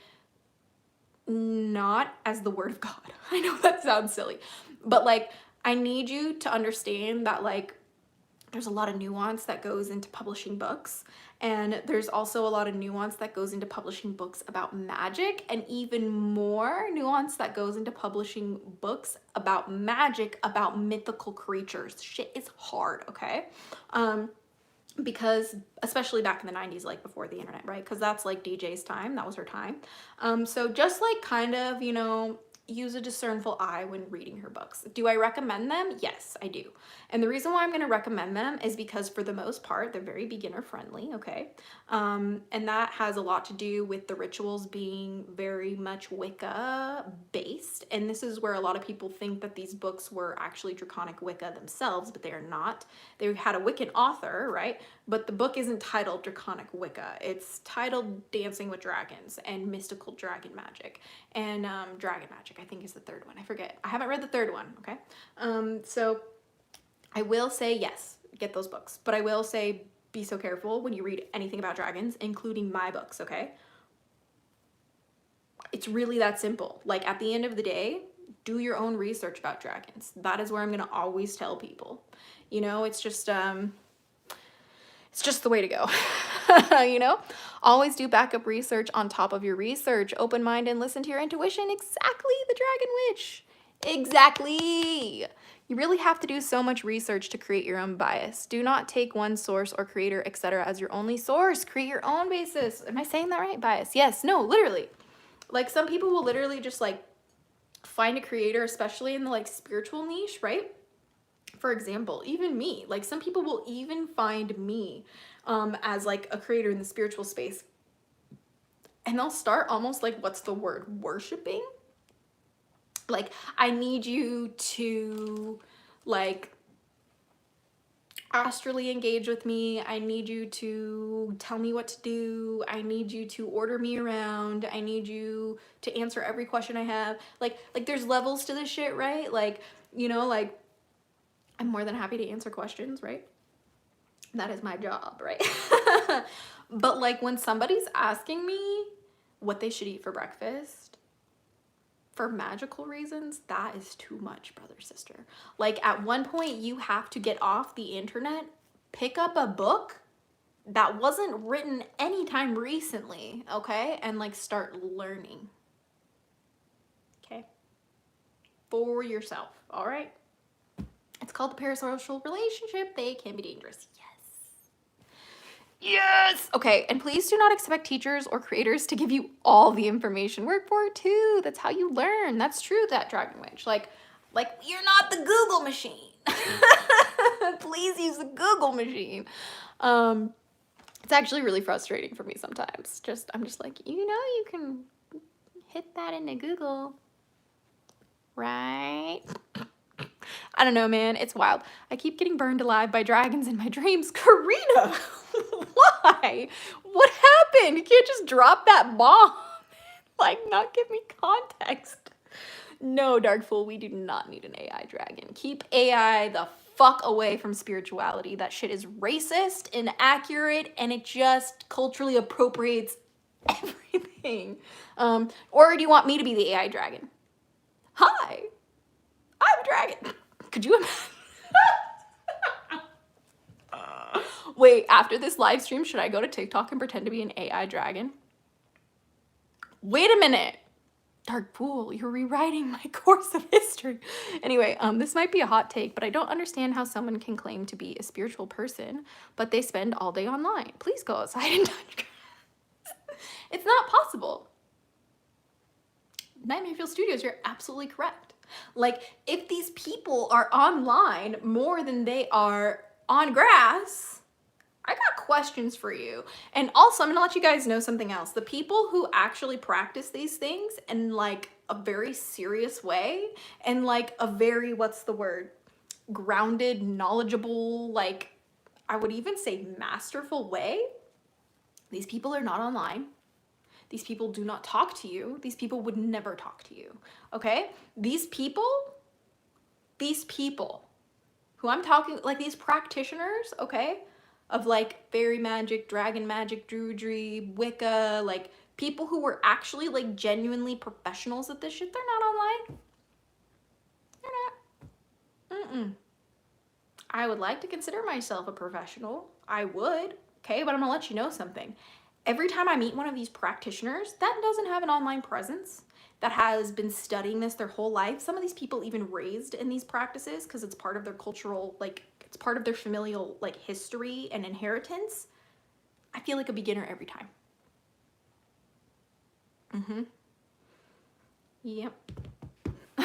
not as the word of God. I know that sounds silly, but like, I need you to understand that, like, there's a lot of nuance that goes into publishing books, and there's also a lot of nuance that goes into publishing books about magic, and even more nuance that goes into publishing books about magic, about mythical creatures. Shit is hard, okay? Because especially back in the 90s, like before the internet, right? Because that's like DJ's time, that was her time. So just like kind of, you know, use a discernful eye when reading her books. Do I recommend them? Yes, I do. And the reason why I'm going to recommend them is because for the most part, they're very beginner friendly, okay? And that has a lot to do with the rituals being very much Wicca based. And this is where a lot of people think that these books were actually Draconic Wicca themselves, but they are not. They had a Wiccan author, right? But the book isn't titled Draconic Wicca. It's titled Dancing with Dragons and Mystical Dragon Magic. And Dragon Magic, I think, is the third one. I forget. I haven't read the third one, okay? So I will say yes, get those books. But I will say be so careful when you read anything about dragons, including my books, okay? It's really that simple. Like, at the end of the day, do your own research about dragons. That is where I'm gonna always tell people. You know, it's just the way to go. You know, always do backup research on top of your research. Open mind and listen to your intuition. Exactly, the Dragon Witch. Exactly. You really have to do so much research to create your own bias. Do not take one source or creator, etc. as your only source. Create your own basis. Am I saying that right? Bias. Yes. No, literally. Like, some people will literally just like find a creator, especially in the like spiritual niche, right? For example, even me, like, some people will even find me as like a creator in the spiritual space, and they'll start almost like, what's the word, worshiping. Like, I need you to like astrally engage with me. I need you to tell me what to do. I need you to order me around. I need you to answer every question I have. Like there's levels to this shit, right? Like, you know, like, I'm more than happy to answer questions, right? That is my job, right? But like, when somebody's asking me what they should eat for breakfast for magical reasons, that is too much, brother, sister. Like, at one point, you have to get off the internet, pick up a book that wasn't written anytime recently, okay? And like, start learning, okay? For yourself, all right? It's called the parasocial relationship. They can be dangerous. Yes. Okay, and please do not expect teachers or creators to give you all the information. Work for it too. That's how you learn. That's true, that Dragon Witch. Like you're not the Google machine. Please use the Google machine. It's actually really frustrating for me sometimes. I'm just like, you know, you can hit that into Google, right? I don't know, man. It's wild. I keep getting burned alive by dragons in my dreams. Karina, why? What happened? You can't just drop that bomb. Like, not give me context. No, Dark Fool, we do not need an AI dragon. Keep AI the fuck away from spirituality. That shit is racist, inaccurate, and it just culturally appropriates everything. Or do you want me to be the AI dragon? Hi, I'm a dragon. Could you imagine? Wait, after this live stream, should I go to TikTok and pretend to be an AI dragon? Wait a minute. Dark Fool, you're rewriting my course of history. Anyway, this might be a hot take, but I don't understand how someone can claim to be a spiritual person, but they spend all day online. Please go outside and touch grass. It's not possible. Nightmare Fuel Studios, you're absolutely correct. Like, if these people are online more than they are on grass, I got questions for you. And also, I'm gonna let you guys know something else. The people who actually practice these things in like a very serious way, and like a very, what's the word? grounded, knowledgeable, like I would even say masterful way, these people are not online. These people do not talk to you. These people would never talk to you, okay? These people who I'm talking, like these practitioners, okay, of like fairy magic, dragon magic, druidry, Wicca, like people who were actually like genuinely professionals at this shit, they're not online. They're not. Mm-mm. I would like to consider myself a professional. I would, okay, but I'm gonna let you know something. Every time I meet one of these practitioners that doesn't have an online presence, that has been studying this their whole life, some of these people even raised in these practices because it's part of their cultural, like, it's part of their familial, like, history and inheritance, I feel like a beginner every time. Yep.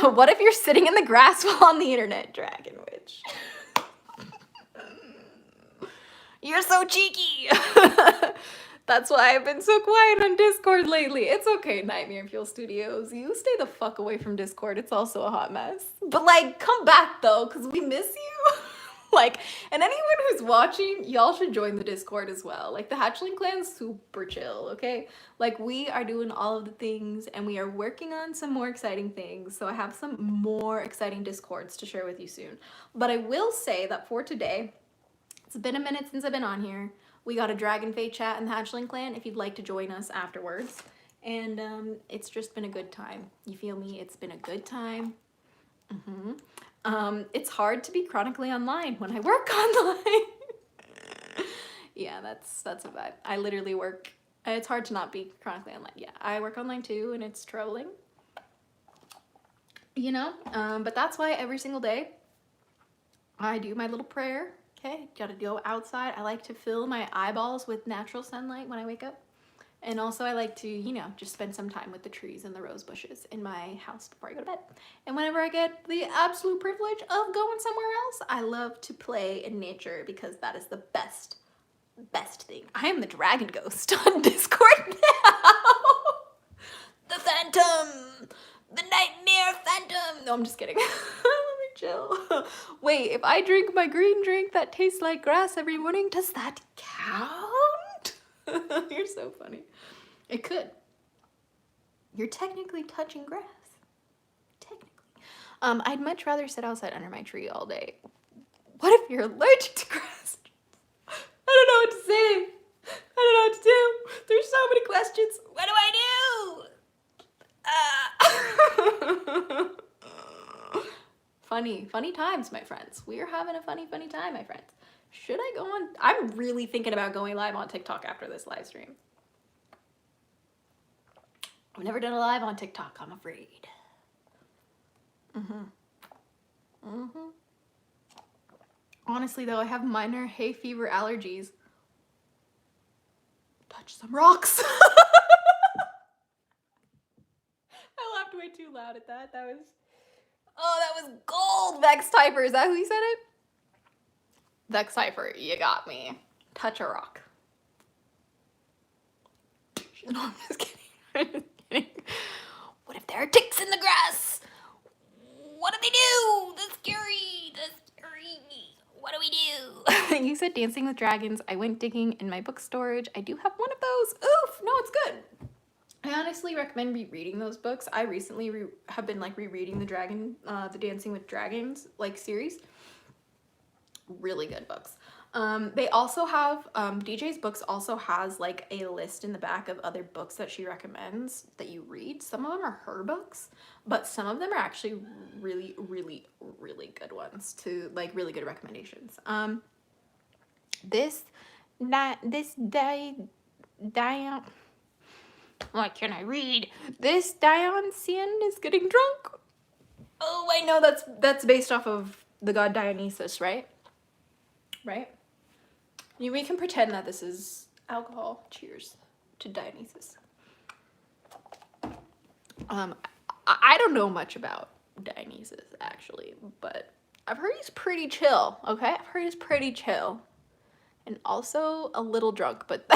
What if you're sitting in the grass while on the internet, Dragon Witch? You're so cheeky. That's why I've been so quiet on Discord lately. It's okay, Nightmare Fuel Studios. You stay the fuck away from Discord. It's also a hot mess. But like, come back though, because we miss you. Like, and anyone who's watching, y'all should join the Discord as well. Like, the Hatchling Clan's super chill, okay? Like, we are doing all of the things, and we are working on some more exciting things. So I have some more exciting Discords to share with you soon. But I will say that for today, it's been a minute since I've been on here. We got a DragonFae chat in the Hatchling Clan if you'd like to join us afterwards. And it's just been a good time. You feel me? It's been a good time. It's hard to be chronically online when I work online. Yeah, that's a vibe. I literally work. It's hard to not be chronically online. Yeah, I work online too, and it's troubling. You know? But that's why every single day I do my little prayer. Okay, gotta go outside. I like to fill my eyeballs with natural sunlight when I wake up. And also I like to, you know, just spend some time with the trees and the rose bushes in my house before I go to bed. And whenever I get the absolute privilege of going somewhere else, I love to play in nature because that is the best thing. I am the dragon ghost on Discord now. The phantom, the nightmare phantom. No, I'm just kidding. Let me chill. Wait, if I drink my green drink that tastes like grass every morning, does that count? You're so funny. It could. You're technically touching grass. Technically. I'd much rather sit outside under my tree all day. What if you're allergic to grass? I don't know what to say. I don't know what to do. There's so many questions. What do I do? Funny times, my friends. We're having a funny time, my friends. Should I go on? I'm really thinking about going live on TikTok after this live stream. I've never done a live on TikTok, I'm afraid. Honestly though, I have minor hay fever allergies. Touch some rocks. I laughed way too loud at that. That was gold. Vex Typer, is that who you said it? Vex Typer, you got me. Touch a rock. No, I'm just kidding. I'm just kidding. What if there are ticks in the grass? What do they do? That's scary. That's scary. What do we do? You said Dancing with Dragons. I went digging in my book storage. I do have one of those. Oof. No, it's good. I honestly recommend rereading those books. I recently have been like rereading the Dancing with Dragons like series. Really good books. They also have, DJ's books also has like a list in the back of other books that she recommends that you read. Some of them are her books, but some of them are actually really, really, really good ones to like really good recommendations. What can I read? This Dionysian is getting drunk. Oh, I know that's based off of the god Dionysus, right? Right? We can pretend that this is alcohol. Cheers to Dionysus. I don't know much about Dionysus, actually, but I've heard he's pretty chill, okay? I've heard he's pretty chill. And also a little drunk, but...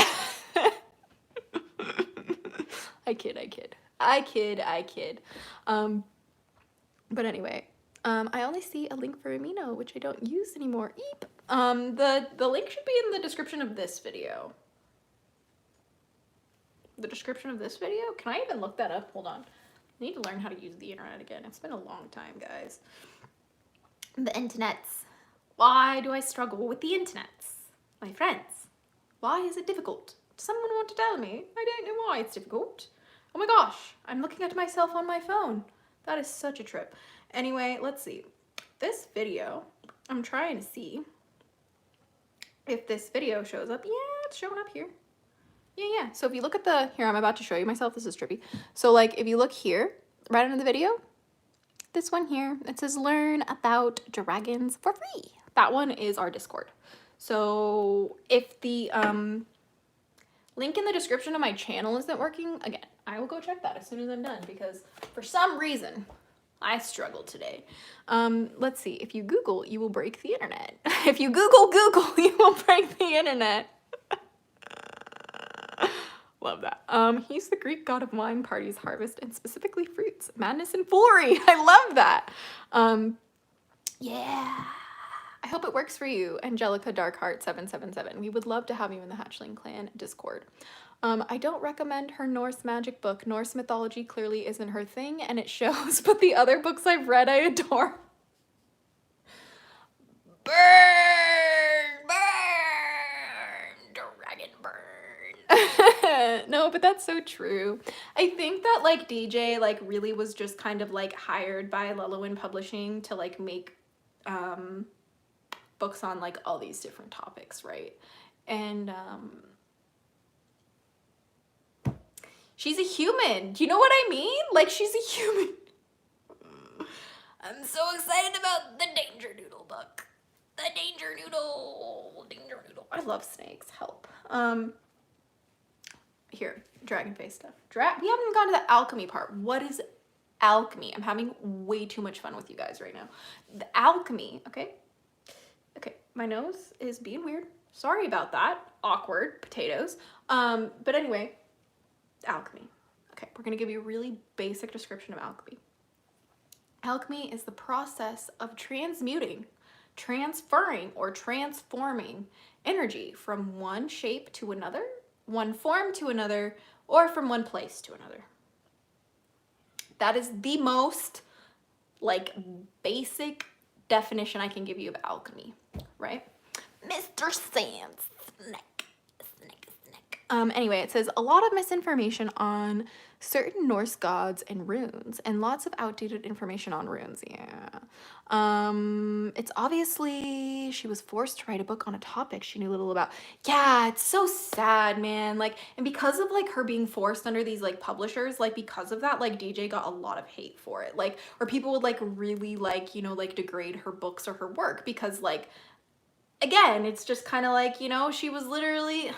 I kid. But anyway, I only see a link for Amino, which I don't use anymore. Eep. The link should be in the description of this video. The description of this video? Can I even look that up? Hold on. I need to learn how to use the internet again. It's been a long time, guys. The internets. Why do I struggle with the internets? My friends. Why is it difficult? Does someone want to tell me? I don't know why it's difficult. Oh my gosh, I'm looking at myself on my phone. That is such a trip. Anyway, let's see. This video, I'm trying to see if this video shows up. Yeah, it's showing up here. Yeah. So if you look at the, here, I'm about to show you myself. This is trippy. So like, if you look here, right under the video, this one here, it says learn about dragons for free. That one is our Discord. So if the link in the description of my channel isn't working, again, I will go check that as soon as I'm done, because for some reason, I struggled today. Let's see. If you Google, you will break the internet. If you Google, you will break the internet. Love that. He's the Greek god of wine, parties, harvest, and specifically fruits, madness, and foolery. I love that. Yeah. I hope it works for you, Angelica Darkheart 777. We would love to have you in the Hatchling Clan Discord. I don't recommend her Norse magic book. Norse mythology clearly isn't her thing, and it shows, but the other books I've read I adore. Burn! Dragon burn! No, but that's so true. I think that like DJ like really was just kind of like hired by Lelowin Publishing to like make books on like all these different topics, right? And she's a human. Do you know what I mean? Like, she's a human. I'm so excited about the Danger Noodle book. The Danger Noodle. Danger Noodle. I love snakes. Help. Here, DragonFae stuff. We haven't gone to the alchemy part. What is alchemy? I'm having way too much fun with you guys right now. The alchemy, okay? Okay, my nose is being weird. Sorry about that. Awkward potatoes. But anyway, alchemy. Okay, we're gonna give you a really basic description of alchemy. Alchemy is the process of transmuting, transferring, or transforming energy from one shape to another, one form to another, or from one place to another. That is the most like basic definition I can give you of alchemy, right? Mr. Sands, snack. Anyway, it says a lot of misinformation on certain Norse gods and runes, and lots of outdated information on runes. Yeah. It's obviously she was forced to write a book on a topic she knew little about. Yeah, it's so sad, man. Like, and because of like her being forced under these like publishers, like because of that, like DJ got a lot of hate for it. Like, or people would like really like, you know, like degrade her books or her work because like, again, it's just kind of like, you know, she was literally,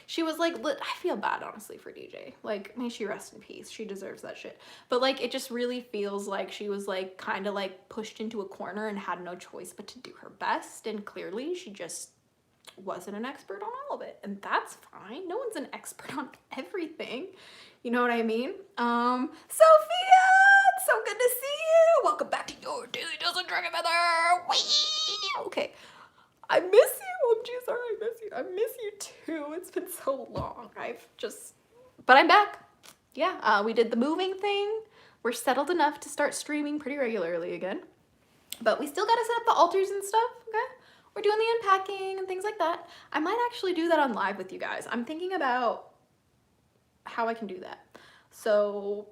she was like, I feel bad honestly for DJ. Like, may she rest in peace. She deserves that shit. But like, it just really feels like she was like kind of like pushed into a corner and had no choice but to do her best. And clearly she just wasn't an expert on all of it. And that's fine. No one's an expert on everything. You know what I mean? Sophia, it's so good to see you. Welcome back to your Daily Dose of Dragon Feather. Whee! Okay. I miss you. I'm just sorry I miss you. I miss you too. It's been so long. But I'm back. Yeah, we did the moving thing. We're settled enough to start streaming pretty regularly again. But we still gotta set up the altars and stuff, okay? We're doing the unpacking and things like that. I might actually do that on live with you guys. I'm thinking about how I can do that. So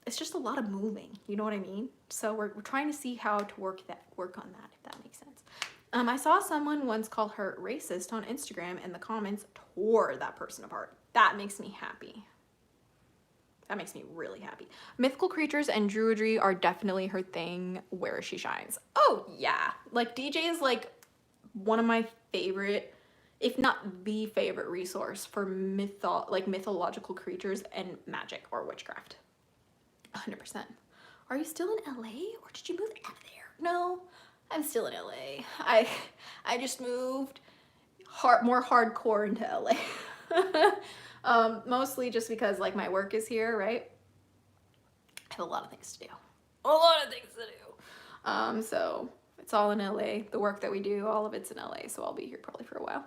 it's just a lot of moving, you know what I mean? So we're trying to see how to work on that, if that makes sense. I saw someone once call her racist on Instagram and the comments tore that person apart. That makes me happy. That makes me really happy. Mythical creatures and druidry are definitely her thing where she shines. Oh yeah, like DJ is like one of my favorite, if not the favorite resource for mythological creatures and magic or witchcraft. 100%. Are you still in LA or did you move out of there? No. I'm still in LA. I just moved more hardcore into LA. Mostly just because like my work is here, right? I have a lot of things to do. a lot of things to do. So it's all in LA. The work that we do, all of it's in LA. So I'll be here probably for a while.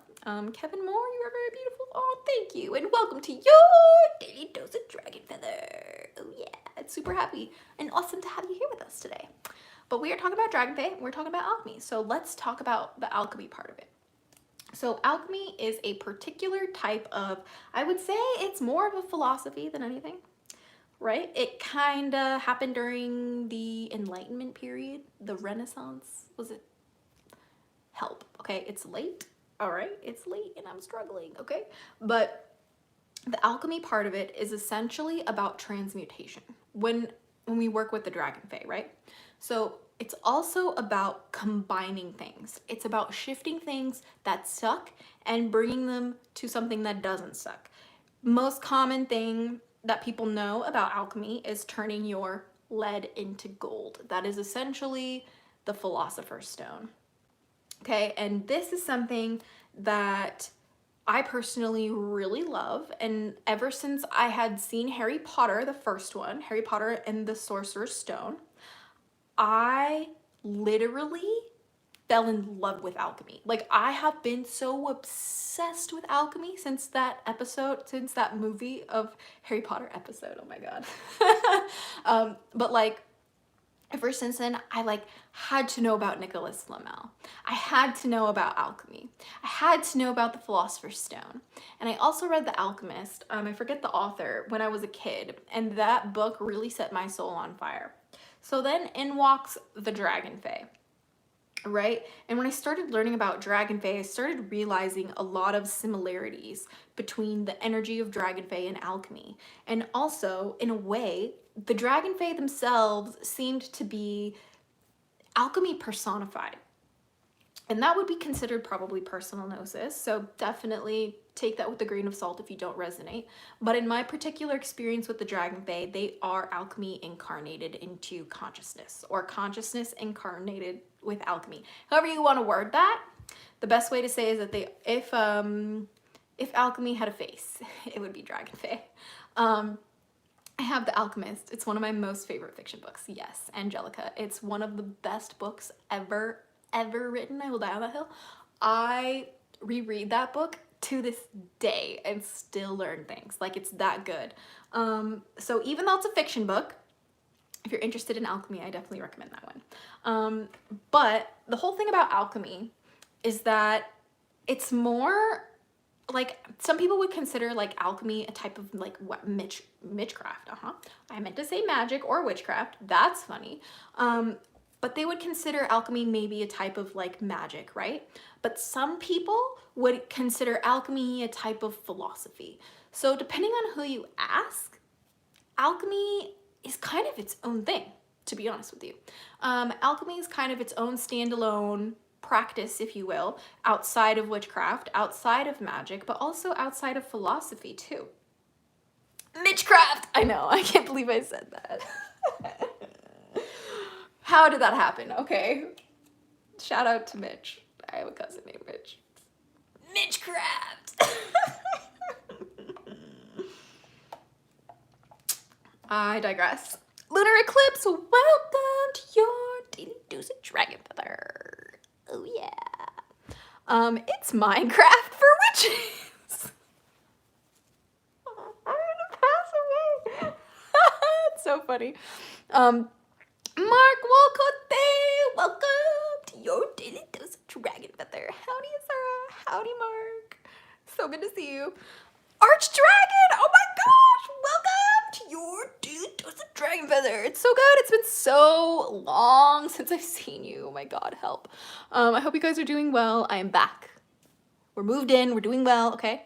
Kevin Moore, you are very beautiful. Oh, thank you. And welcome to your daily dose of Dragon Feather. Oh yeah, it's super happy and awesome to have you here with us today. But we are talking about Dragon Fay. We're talking about alchemy. So let's talk about the alchemy part of it. So alchemy is a particular type of, I would say it's more of a philosophy than anything, right? It kind of happened during the Enlightenment period, the Renaissance. Was it? Help, okay? It's late, all right? It's late and I'm struggling, okay? But the alchemy part of it is essentially about transmutation when we work with the Dragon Fay, right? So it's also about combining things. It's about shifting things that suck and bringing them to something that doesn't suck. Most common thing that people know about alchemy is turning your lead into gold. That is essentially the Philosopher's Stone. Okay, and this is something that I personally really love, and ever since I had seen Harry Potter, the first one, Harry Potter and the Sorcerer's Stone, I literally fell in love with alchemy. Like, I have been so obsessed with alchemy since that episode, since that movie of Harry Potter episode. Oh my god. But like, ever since then, I like had to know about Nicholas Flamel. I had to know about alchemy. I had to know about the Philosopher's Stone. And I also read The Alchemist, I forget the author, when I was a kid. And that book really set my soul on fire. So then in walks the Dragon Fay, right? And when I started learning about Dragon Fay, I started realizing a lot of similarities between the energy of Dragon Fay and alchemy. And also, in a way, the Dragon Fay themselves seemed to be alchemy personified. And that would be considered probably personal gnosis. So definitely take that with a grain of salt if you don't resonate. But in my particular experience with the Dragon Fay, they are alchemy incarnated into consciousness, or consciousness incarnated with alchemy. However you want to word that, the best way to say is that they, if alchemy had a face, it would be Dragon Fay. I have The Alchemist. It's one of my most favorite fiction books. Yes, Angelica. It's one of the best books ever written. I will die on that hill. I reread that book to this day and still learn things. Like, it's that good. So even though it's a fiction book, if you're interested in alchemy, I definitely recommend that one. But the whole thing about alchemy is that it's more like, some people would consider like alchemy a type of like what, witchcraft. I meant to say magic or witchcraft. That's funny. But they would consider alchemy maybe a type of like magic, right? But some people would consider alchemy a type of philosophy. So depending on who you ask, alchemy is kind of its own thing, to be honest with you. Alchemy is kind of its own standalone practice, if you will, outside of witchcraft, outside of magic, but also outside of philosophy too. Mitchcraft! I know, I can't believe I said that. How did that happen? Okay. Shout out to Mitch. I have a cousin named Mitch. Mitchcraft! I digress. Lunar eclipse, welcome to your daily dose of Dragon Feather. Oh yeah. It's Minecraft for witches. I'm gonna pass away. It's so funny. Mark Walcote, welcome to your daily dose of Dragon Feather. Howdy, Sarah. Howdy, Mark. So good to see you. Archdragon! Oh my gosh! Welcome to your daily dose of Dragon Feather. It's so good. It's been so long since I've seen you. Oh my god, help. I hope you guys are doing well. I am back. We're moved in. We're doing well, okay?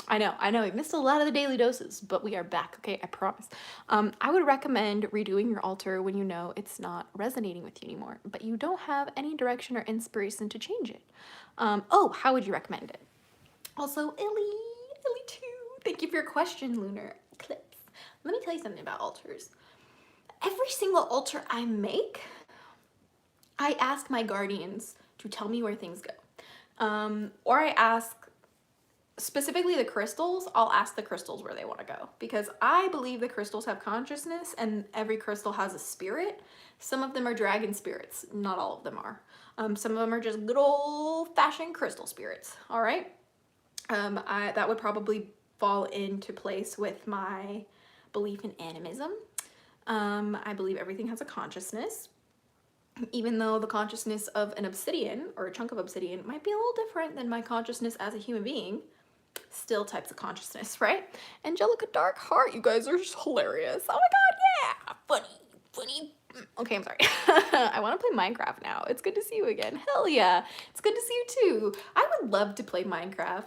I know. We've missed a lot of the daily doses, but we are back, okay? I promise. I would recommend redoing your altar when you know it's not resonating with you anymore, but you don't have any direction or inspiration to change it. Oh, how would you recommend it? Also, Illy too. Thank you for your question, Lunar Eclipse. Let me tell you something about altars. Every single altar I make, I ask my guardians to tell me where things go. Or I ask specifically the crystals, I'll ask the crystals where they want to go, because I believe the crystals have consciousness and every crystal has a spirit. Some of them are dragon spirits, not all of them are. Some of them are just good old-fashioned crystal spirits, all right? That would probably fall into place with my belief in animism. I believe everything has a consciousness, even though the consciousness of an obsidian or a chunk of obsidian might be a little different than my consciousness as a human being. Still types of consciousness, right? Angelica Dark Heart, you guys are just hilarious. Oh my god, yeah! Funny. Okay, I'm sorry. I want to play Minecraft now. It's good to see you again. Hell yeah. It's good to see you too. I would love to play Minecraft.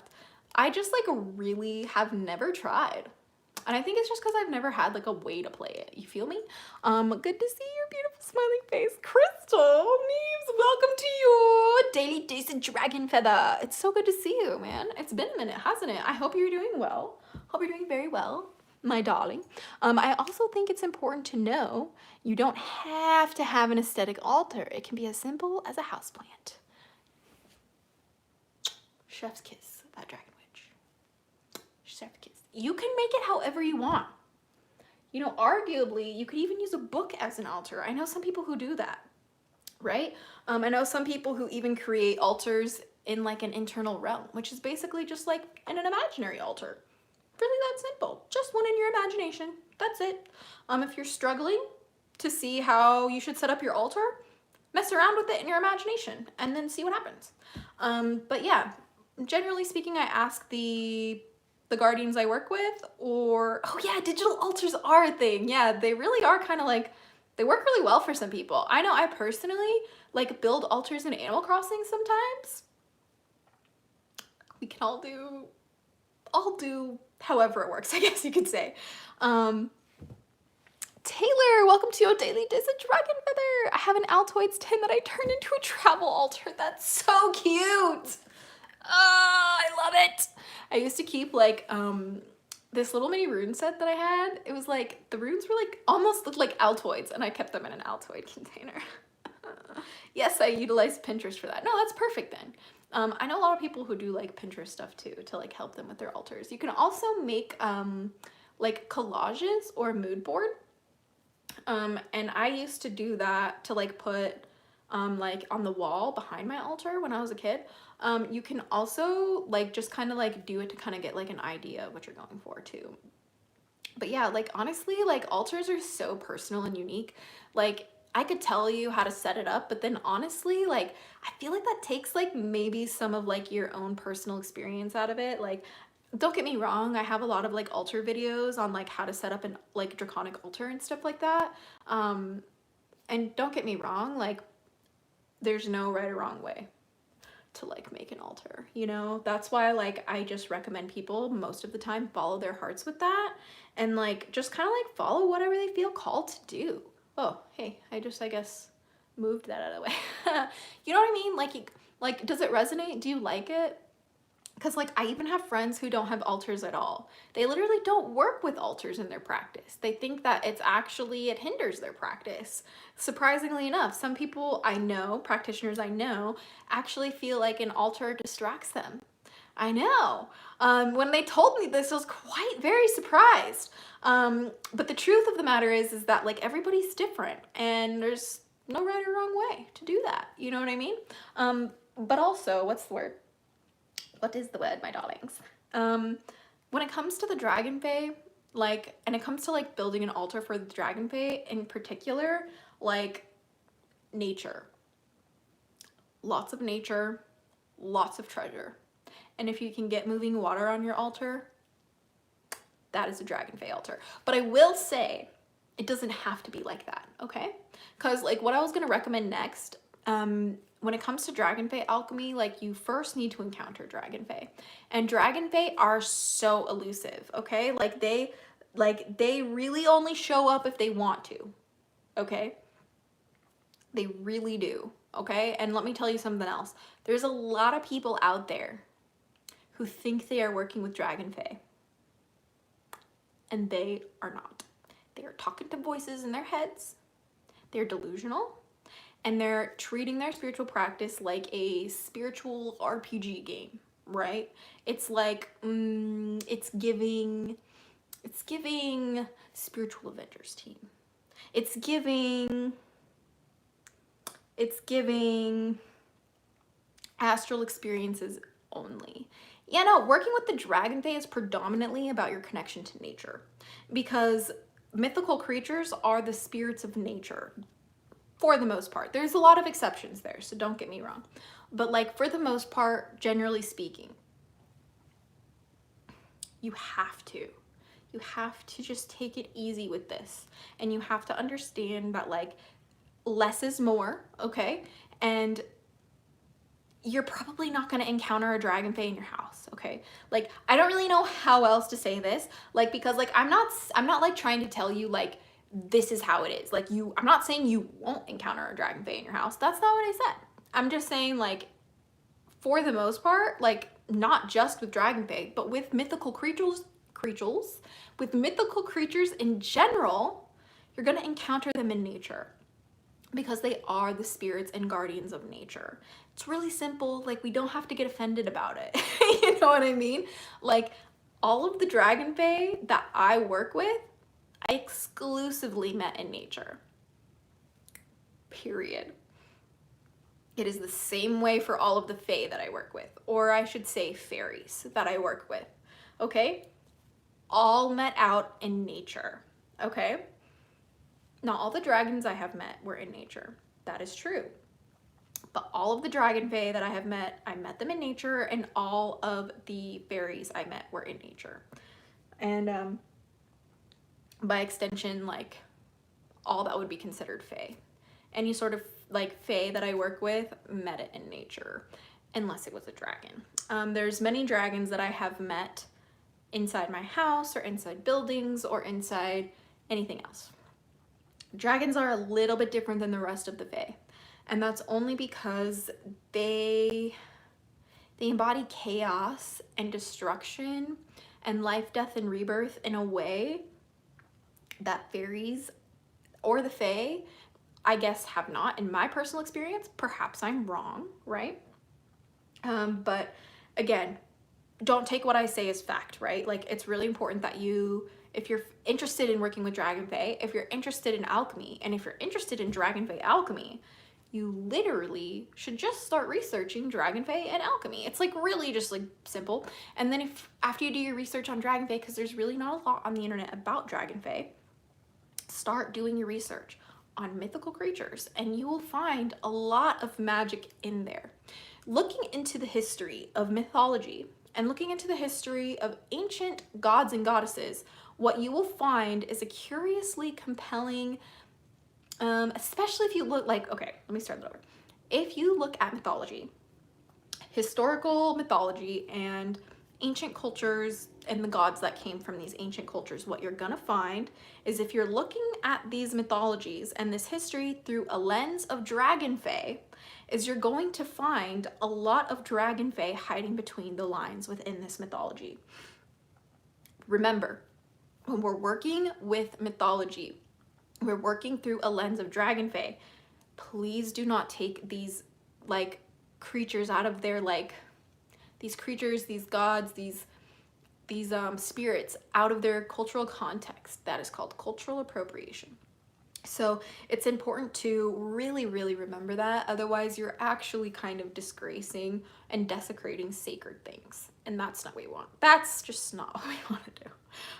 I just like really have never tried. And I think it's just because I've never had like a way to play it. You feel me? Good to see your beautiful smiling face. Crystal, Neves, welcome to your daily dose of dragon feather. It's so good to see you, man. It's been a minute, hasn't it? I hope you're doing well. Hope you're doing very well, my darling. I also think it's important to know you don't have to have an aesthetic altar. It can be as simple as a houseplant. Chef's kiss, that dragon witch. Chef's kiss. You can make it however you want. You know, arguably, you could even use a book as an altar. I know some people who do that, right? I know some people who even create altars in like an internal realm, which is basically just like an imaginary altar. Really that simple. Just one in your imagination. That's it. If you're struggling to see how you should set up your altar, mess around with it in your imagination and then see what happens. But yeah, generally speaking, I ask the guardians I work with, or, oh yeah, digital altars are a thing. Yeah, they really are kind of like, they work really well for some people. I know I personally like build altars in Animal Crossing sometimes. We can all do however it works, I guess you could say. Taylor, welcome to your daily dose of dragon feather. I have an Altoids tin that I turned into a travel altar. That's so cute. Oh, I love it. I used to keep like this little mini rune set that I had. It was like the runes were like almost looked like Altoids, and I kept them in an Altoid container. Yes, I utilized Pinterest for that. No, that's perfect then. I know a lot of people who do like Pinterest stuff too to like help them with their altars. You can also make like collages or a mood board. And I used to do that to like put like on the wall behind my altar when I was a kid. You can also like just kind of like do it to kind of get like an idea of what you're going for too. But yeah, like honestly, like altars are so personal and unique. Like I could tell you how to set it up, but then honestly, like I feel like that takes like maybe some of like your own personal experience out of it. Like don't get me wrong, I have a lot of like altar videos on like how to set up an like draconic altar and stuff like that. And don't get me wrong, like there's no right or wrong way to like make an altar, you know? That's why like I just recommend people most of the time follow their hearts with that and like just kind of like follow whatever they feel called to do. Oh, hey, I guess moved that out of the way. You know what I mean? Like does it resonate? Do you like it? Because like I even have friends who don't have altars at all. They literally don't work with altars in their practice. They think that it hinders their practice. Surprisingly enough, some people I know, practitioners I know, actually feel like an altar distracts them. I know. When they told me this, I was quite very surprised. But the truth of the matter is that like everybody's different and there's no right or wrong way to do that. You know what I mean? But also, what's the word? What is the word, my darlings? When it comes to the Dragon Fay, like, and it comes to like building an altar for the Dragon Fay in particular, like nature. Lots of nature, lots of treasure. And if you can get moving water on your altar, that is a Dragon Fay altar. But I will say, it doesn't have to be like that, okay? Because like what I was gonna recommend next, when it comes to DragonFae Alchemy, like you first need to encounter DragonFae. And DragonFae are so elusive, okay? Like they really only show up if they want to, okay? They really do, okay? And let me tell you something else. There's a lot of people out there who think they are working with DragonFae, and they are not. They are talking to voices in their heads. They're delusional. And they're treating their spiritual practice like a spiritual RPG game. right? It's like, it's giving spiritual Avengers team. It's giving astral experiences only. Yeah, no, working with the Dragon Fay is predominantly about your connection to nature, because mythical creatures are the spirits of nature for the most part. There's a lot of exceptions there, so don't get me wrong. But like for the most part, generally speaking, you have to just take it easy with this. And you have to understand that like less is more, okay? And you're probably not going to encounter a Dragon Fay in your house, okay? Like, I don't really know how else to say this, like, because like I'm not like trying to tell you like this is how it is. Like I'm not saying you won't encounter a Dragon Fay in your house. That's not what I said. I'm just saying like for the most part, like not just with Dragon Fay, but with mythical creatures, with mythical creatures in general, you're going to encounter them in nature, because they are the spirits and guardians of nature. It's really simple. Like, we don't have to get offended about it. You know what I mean? Like, all of the Dragon Fae that I work with, I exclusively met in nature. Period. It is the same way for all of the Fae that I work with, or I should say fairies that I work with, okay? All met out in nature, okay? Not all the dragons I have met were in nature. That is true. But all of the Dragon Fae that I met them in nature, and all of the fairies I met were in nature. And by extension, like, all that would be considered Fae. Any sort of, like, Fae that I work with met it in nature, unless it was a dragon. There's many dragons that I have met inside my house, or inside buildings, or inside anything else. Dragons are a little bit different than the rest of the Fae, and that's only because they embody chaos and destruction and life, death, and rebirth in a way that fairies or the Fae, I guess, have not, in my personal experience. Perhaps I'm wrong, right? But again, don't take what I say as fact, right? Like, it's really important that you, if you're interested in working with Dragon Fay, if you're interested in alchemy, and if you're interested in DragonFae Alchemy, you literally should just start researching DragonFae and alchemy. It's like really just like simple. And then if after you do your research on DragonFae, because there's really not a lot on the internet about DragonFae, start doing your research on mythical creatures, and you will find a lot of magic in there. Looking into the history of mythology and looking into the history of ancient gods and goddesses, what you will find is a curiously compelling, especially if you look like, okay, let me start that over. If you look at mythology, historical mythology and ancient cultures and the gods that came from these ancient cultures, what you're gonna find is, if you're looking at these mythologies and this history through a lens of Dragon Fae, is you're going to find a lot of Dragon Fae hiding between the lines within this mythology. Remember, when we're working with mythology, we're working through a lens of Dragon Fae. Please do not take these like creatures out of their, like, these creatures, these gods, these spirits out of their cultural context. That is called cultural appropriation. So it's important to really, really remember that. Otherwise, you're actually kind of disgracing and desecrating sacred things. And that's not what we want. That's just not what we want to do.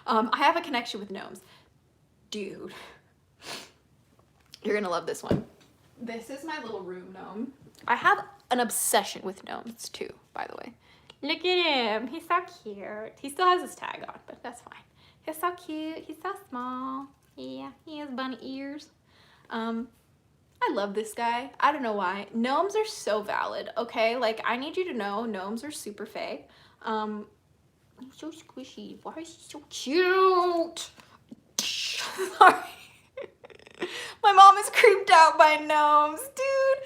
I have a connection with gnomes. Dude, you're gonna love this one. This is my little room gnome. I have an obsession with gnomes too, by the way. Look at him, he's so cute. He still has his tag on, but that's fine. He's so cute, he's so small. Yeah, he has bunny ears. I love this guy. I don't know why. Gnomes are so valid, okay? Like, I need you to know gnomes are super Fae. He's so squishy. Why is he so cute? Sorry. My mom is creeped out by gnomes, dude.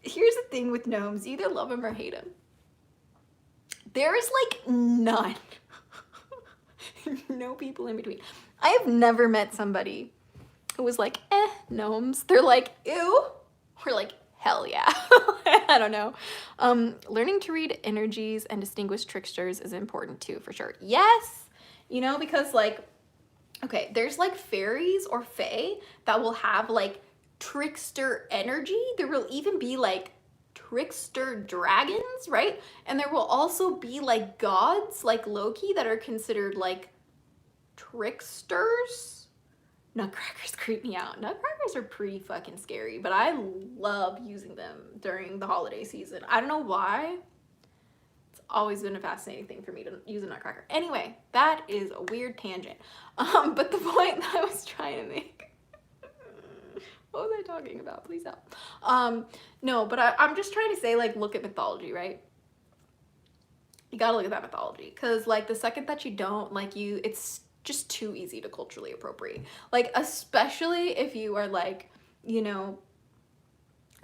Here's the thing with gnomes. You either love them or hate them. There is like none. No people in between. I have never met somebody who was like, gnomes. They're like, ew, or like, hell yeah. I don't know. Learning to read energies and distinguish tricksters is important too, for sure. Yes, you know, because like, okay, there's like fairies or fae that will have like trickster energy. There will even be like trickster dragons, right? And there will also be like gods like Loki that are considered like tricksters. Nutcrackers creep me out. Nutcrackers are pretty fucking scary, but I love using them during the holiday season. I don't know why. It's always been a fascinating thing for me to use a nutcracker. Anyway, that is a weird tangent. But the point that I was trying to make, what was I talking about? Please help. No, but I'm just trying to say, like, look at mythology, right? You gotta look at that mythology, because like the second that you don't, like, it's just too easy to culturally appropriate. Like, especially if you are like, you know,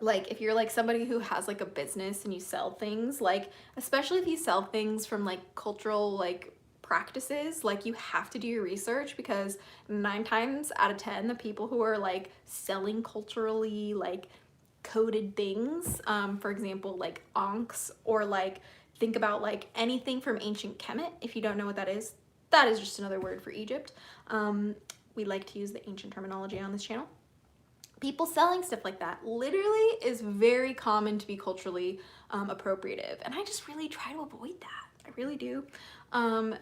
like if you're like somebody who has like a business and you sell things, like especially if you sell things from like cultural like practices, like you have to do your research, because 9 times out of 10 the people who are like selling culturally like coded things, for example like ankhs, or like think about like anything from ancient Kemet. If you don't know what that is just another word for Egypt. We like to use the ancient terminology on this channel. People selling stuff like that literally is very common to be culturally appropriative, and I just really try to avoid that. I really do.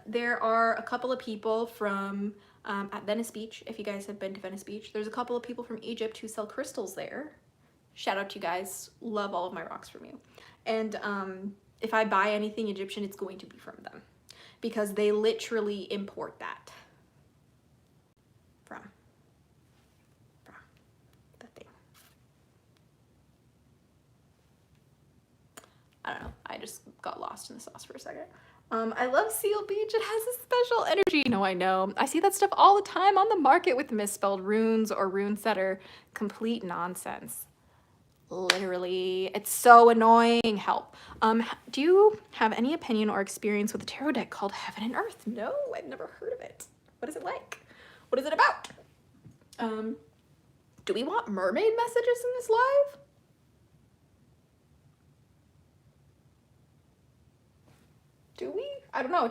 There are a couple of people from at Venice Beach. If you guys have been to Venice Beach, there's a couple of people from Egypt who sell crystals there. Shout out to you guys. Love all of my rocks from you. And if I buy anything Egyptian, it's going to be from them, because they literally import that from the thing. I don't know. I just got lost in the sauce for a second. I love Seal Beach. It has a special energy. No, I know. I see that stuff all the time on the market with misspelled runes or runes that are complete nonsense. Literally, it's so annoying. Help. Do you have any opinion or experience with a tarot deck called Heaven and Earth? No, I've never heard of it. What is it like? What is it about? Do we want mermaid messages in this live? Do we? I don't know. I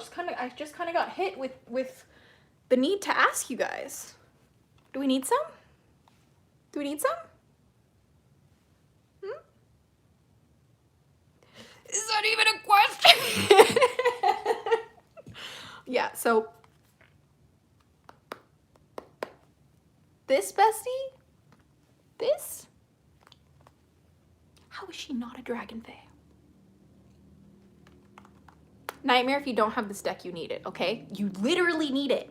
just kind of got hit with the need to ask you guys. Do we need some? Do we need some? Is that even a question? Yeah, so this bestie, this, how is she not a Dragon Fay? Nightmare, if you don't have this deck, you need it, okay? You literally need it.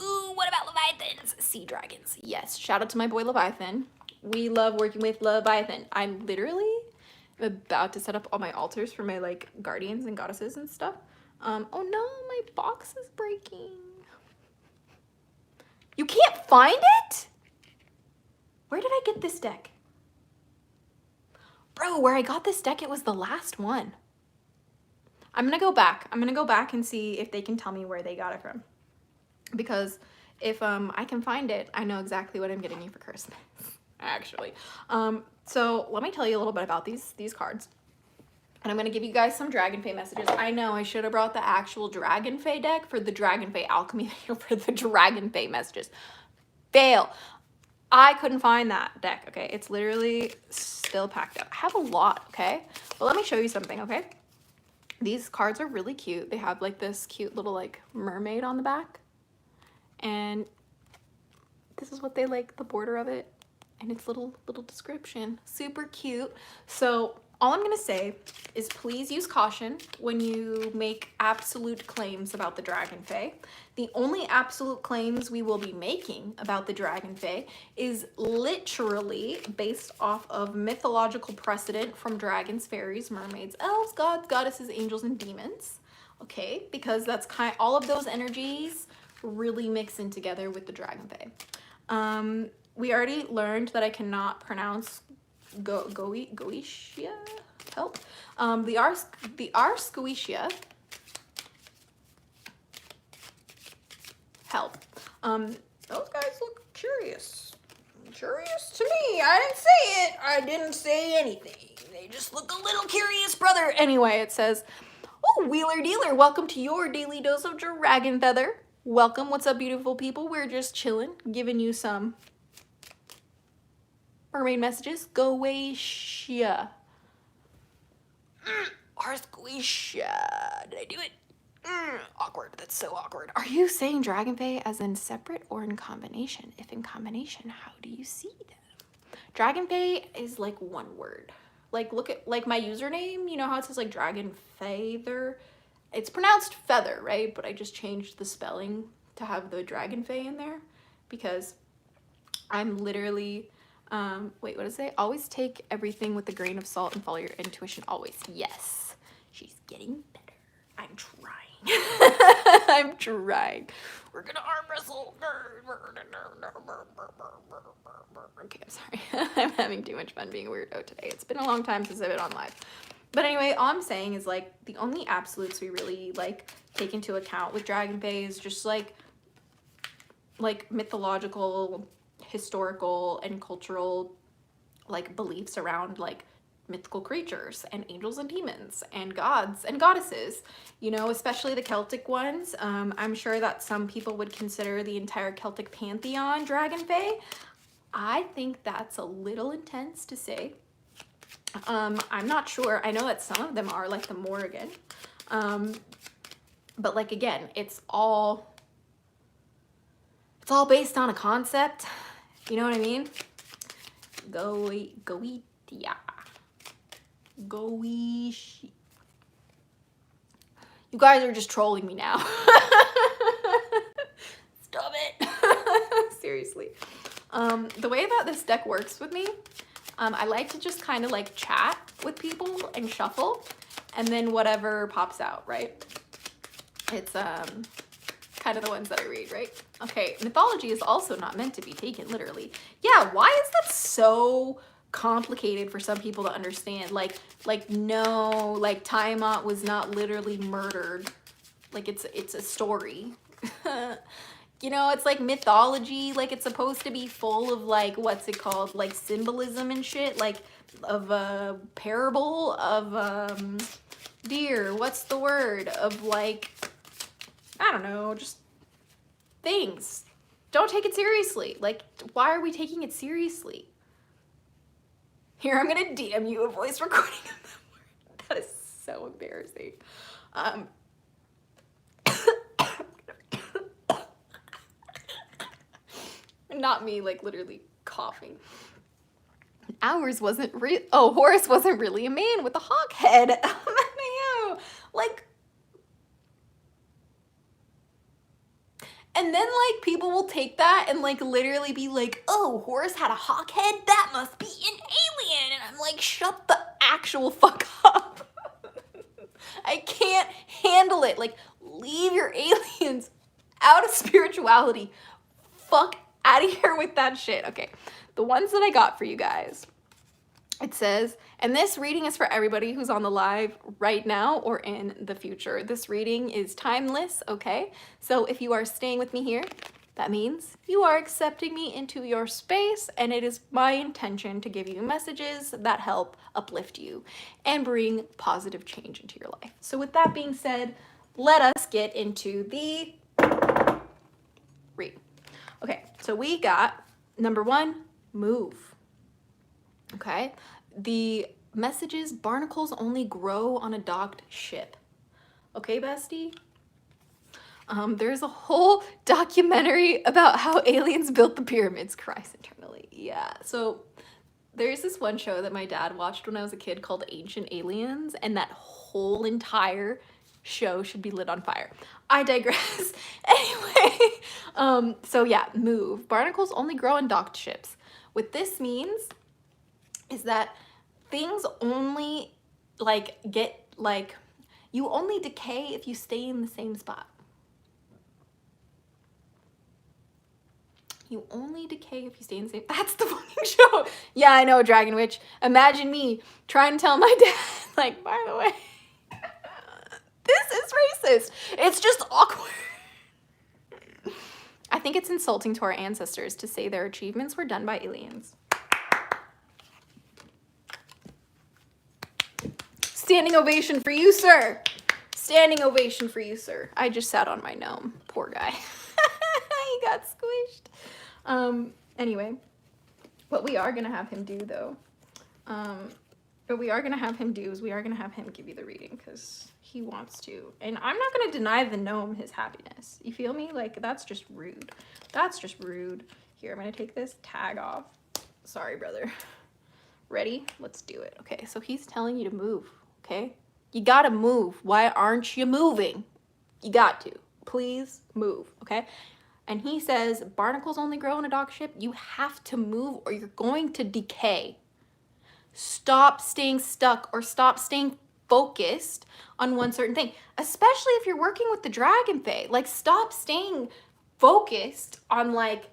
Ooh, what about Leviathans? Sea dragons. Yes, shout out to my boy Leviathan. We love working with Leviathan. I literally am about to set up all my altars for my like guardians and goddesses and stuff. Oh no, my box is breaking. You can't find it? Where did I get this deck? Bro, where I got this deck, it was the last one. I'm gonna go back. I'm gonna go back and see if they can tell me where they got it from. Because if I can find it, I know exactly what I'm getting you for Christmas, actually. So let me tell you a little bit about these cards. And I'm gonna give you guys some DragonFae messages. I know I should have brought the actual DragonFae deck for the DragonFae Alchemy video for the DragonFae messages. Fail. I couldn't find that deck, okay? It's literally still packed up. I have a lot, okay? But let me show you something, okay? These cards are really cute. They have like this cute little like mermaid on the back. And this is what they like, the border of it. And its little description. Super cute. So all I'm gonna say is please use caution when you make absolute claims about the Dragon Fay. The only absolute claims we will be making about the Dragon Fay is literally based off of mythological precedent from dragons, fairies, mermaids, elves, gods, goddesses, angels, and demons. Okay, because that's all of those energies really mix in together with the Dragon Fay. We already learned that I cannot pronounce Goetia. Help. The R Squeetia. Help. Those guys look curious. Curious to me. I didn't say it. I didn't say anything. They just look a little curious, brother. Anyway, it says, oh, Wheeler Dealer, welcome to your daily dose of Dragon Feather. Welcome. What's up, beautiful people? We're just chilling, giving you some mermaid messages. Goetia. Arsquisha. Did I do it? Awkward. That's so awkward. Are you saying DragonFae as in separate or in combination? If in combination, how do you see them? DragonFae is like one word. Like, look at like my username. You know how it says like Dragon Feather? It's pronounced feather, right? But I just changed the spelling to have the DragonFae in there because I'm literally, wait, what does it say? Always take everything with a grain of salt and follow your intuition always. Yes, she's getting better. I'm trying. I'm trying. We're gonna arm wrestle. Okay, I'm sorry. I'm having too much fun being a weirdo today. It's been a long time since I've been on live. But anyway, all I'm saying is like the only absolutes we really like take into account with DragonFae is just like mythological, historical, and cultural like beliefs around like mythical creatures and angels and demons and gods and goddesses, you know, especially the Celtic ones. I'm sure that some people would consider the entire Celtic pantheon DragonFae. I think that's a little intense to say. I'm not sure. I know that some of them are like the Morrigan. But like, again, it's all based on a concept. You know what I mean? Goetia. Goishi. You guys are just trolling me now. Stop it. Seriously. The way that this deck works with me, I like to just kind of like chat with people and shuffle, and then whatever pops out, right? It's kind of the ones that I read, right? Okay, mythology is also not meant to be taken literally. Yeah, why is that so complicated for some people to understand? Like no, like Tiamat was not literally murdered. Like it's a story. You know, it's like mythology, like it's supposed to be full of like, what's it called? Like symbolism and shit, like of a parable of dear, what's the word? Of like, I don't know, just things. Don't take it seriously. Like, why are we taking it seriously? Here, I'm gonna DM you a voice recording of that word. That is so embarrassing. Not me, like literally coughing. Horus wasn't really a man with a hawk head. Like, and then like people will take that and like literally be like, oh, Horus had a hawk head? That must be an alien. And I'm like, shut the actual fuck up. I can't handle it. Like, leave your aliens out of spirituality. Fuck out of here with that shit. Okay, the ones that I got for you guys, it says, and this reading is for everybody who's on the live right now or in the future. This reading is timeless, okay? So if you are staying with me here, that means you are accepting me into your space, and it is my intention to give you messages that help uplift you and bring positive change into your life. So with that being said, let us get into the read. Okay, so we got number 1, move. Okay, the message is barnacles only grow on a docked ship. Okay, bestie? There's a whole documentary about how aliens built the pyramids. Cries internally. Yeah, so there's this one show that my dad watched when I was a kid called Ancient Aliens, and that whole entire show should be lit on fire. I digress. Anyway, so yeah, move. Barnacles only grow on docked ships. What this means is that things only like get like, you only decay if you stay in the same spot. You only decay if you stay in the same, that's the fucking show. Yeah, I know, Dragon Witch. Imagine me trying to tell my dad, like, by the way, this is racist. It's just awkward. I think it's insulting to our ancestors to say their achievements were done by aliens. Standing ovation for you, sir. Standing ovation for you, sir. I just sat on my gnome. Poor guy. He got squished. Anyway, what we are going to have him do, though, what we are going to have him do is we are going to have him give you the reading because he wants to. And I'm not going to deny the gnome his happiness. You feel me? Like, that's just rude. That's just rude. Here, I'm going to take this tag off. Sorry, brother. Ready? Let's do it. Okay, so he's telling you to move, okay? You got to move. Why aren't you moving? You got to. Please move, okay? And he says, barnacles only grow in a dock ship. You have to move or you're going to decay. Stop staying stuck or stop staying focused on one certain thing, especially if you're working with the Dragon Fay. Like, stop staying focused on, like,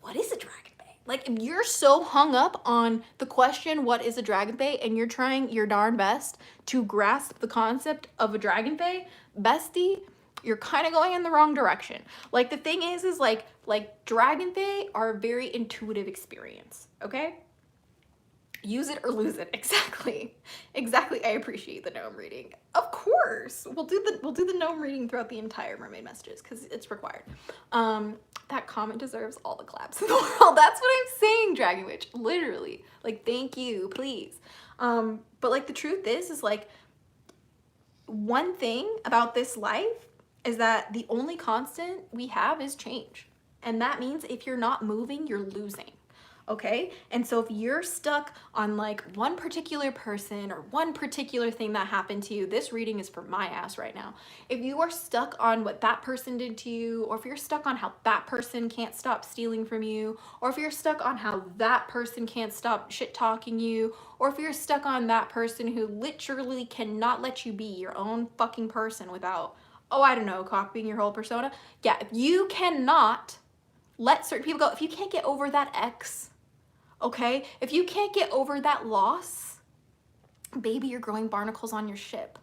what is a Dragon Fay? Like, if you're so hung up on the question, what is a Dragon Fay, and you're trying your darn best to grasp the concept of a Dragon Fay, bestie, you're kind of going in the wrong direction. Like, the thing is like Dragon Fay are a very intuitive experience, okay? Use it or lose it. Exactly. I appreciate the gnome reading. Of course. We'll do the gnome reading throughout the entire Mermaid Messages because it's required. That comment deserves all the claps in the world. That's what I'm saying, Dragon Witch. Literally. Like, thank you, please. But like, the truth is like, one thing about this life is that the only constant we have is change. And that means if you're not moving, you're losing. Okay? And so if you're stuck on like one particular person or one particular thing that happened to you, this reading is for my ass right now. If you are stuck on what that person did to you, or if you're stuck on how that person can't stop stealing from you, or if you're stuck on how that person can't stop shit talking you, or if you're stuck on that person who literally cannot let you be your own fucking person without, oh, I don't know, copying your whole persona. Yeah, if you cannot let certain people go, if you can't get over that ex, okay? If you can't get over that loss, baby, you're growing barnacles on your ship,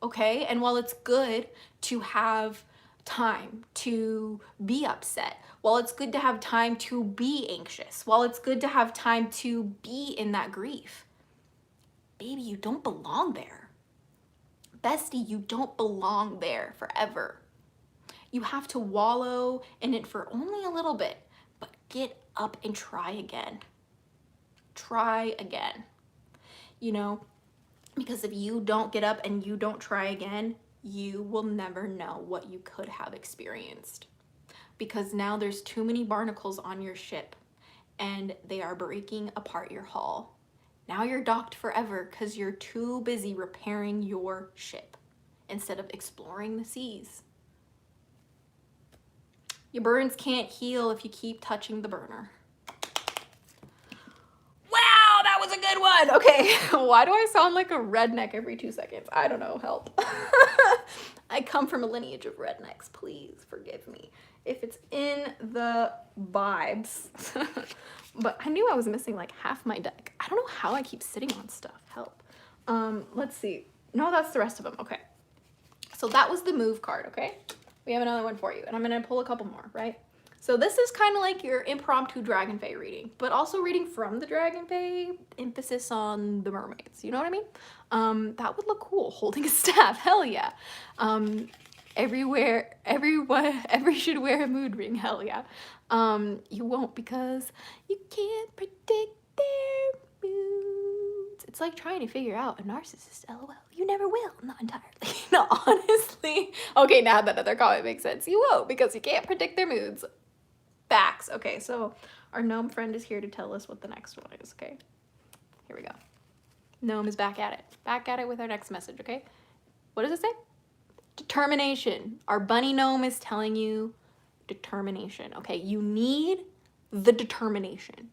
okay? And while it's good to have time to be upset, while it's good to have time to be anxious, while it's good to have time to be in that grief, baby, you don't belong there. Bestie, you don't belong there forever. You have to wallow in it for only a little bit, but get up and try again. Try again. You know, because if you don't get up and you don't try again, you will never know what you could have experienced. Because now there's too many barnacles on your ship and they are breaking apart your hull. Now you're docked forever because you're too busy repairing your ship instead of exploring the seas. Your burns can't heal if you keep touching the burner. Wow, that was a good one. Okay, why do I sound like a redneck every 2 seconds? I don't know, help. I come from a lineage of rednecks. Please forgive me if it's in the vibes. But I knew I was missing like half my deck. I don't know how I keep sitting on stuff. Help. Let's see. No, that's the rest of them. Okay. So that was the move card, okay? We have another one for you, and I'm going to pull a couple more, right? So this is kind of like your impromptu Dragon Fay reading, but also reading from the Dragon Fay, emphasis on the mermaids. You know what I mean? That would look cool, holding a staff. Hell yeah. Everywhere should wear a mood ring. Hell yeah. You won't because you can't predict their moods. It's like trying to figure out a narcissist. LOL. You never will. Not entirely. No, honestly. Okay, now that other comment makes sense. You won't because you can't predict their moods. Facts. Okay, so our gnome friend is here to tell us what the next one is, okay? Here we go. Gnome is back at it. Back at it with our next message, okay? What does it say? Determination. Our bunny gnome is telling you determination, okay? You need the determination.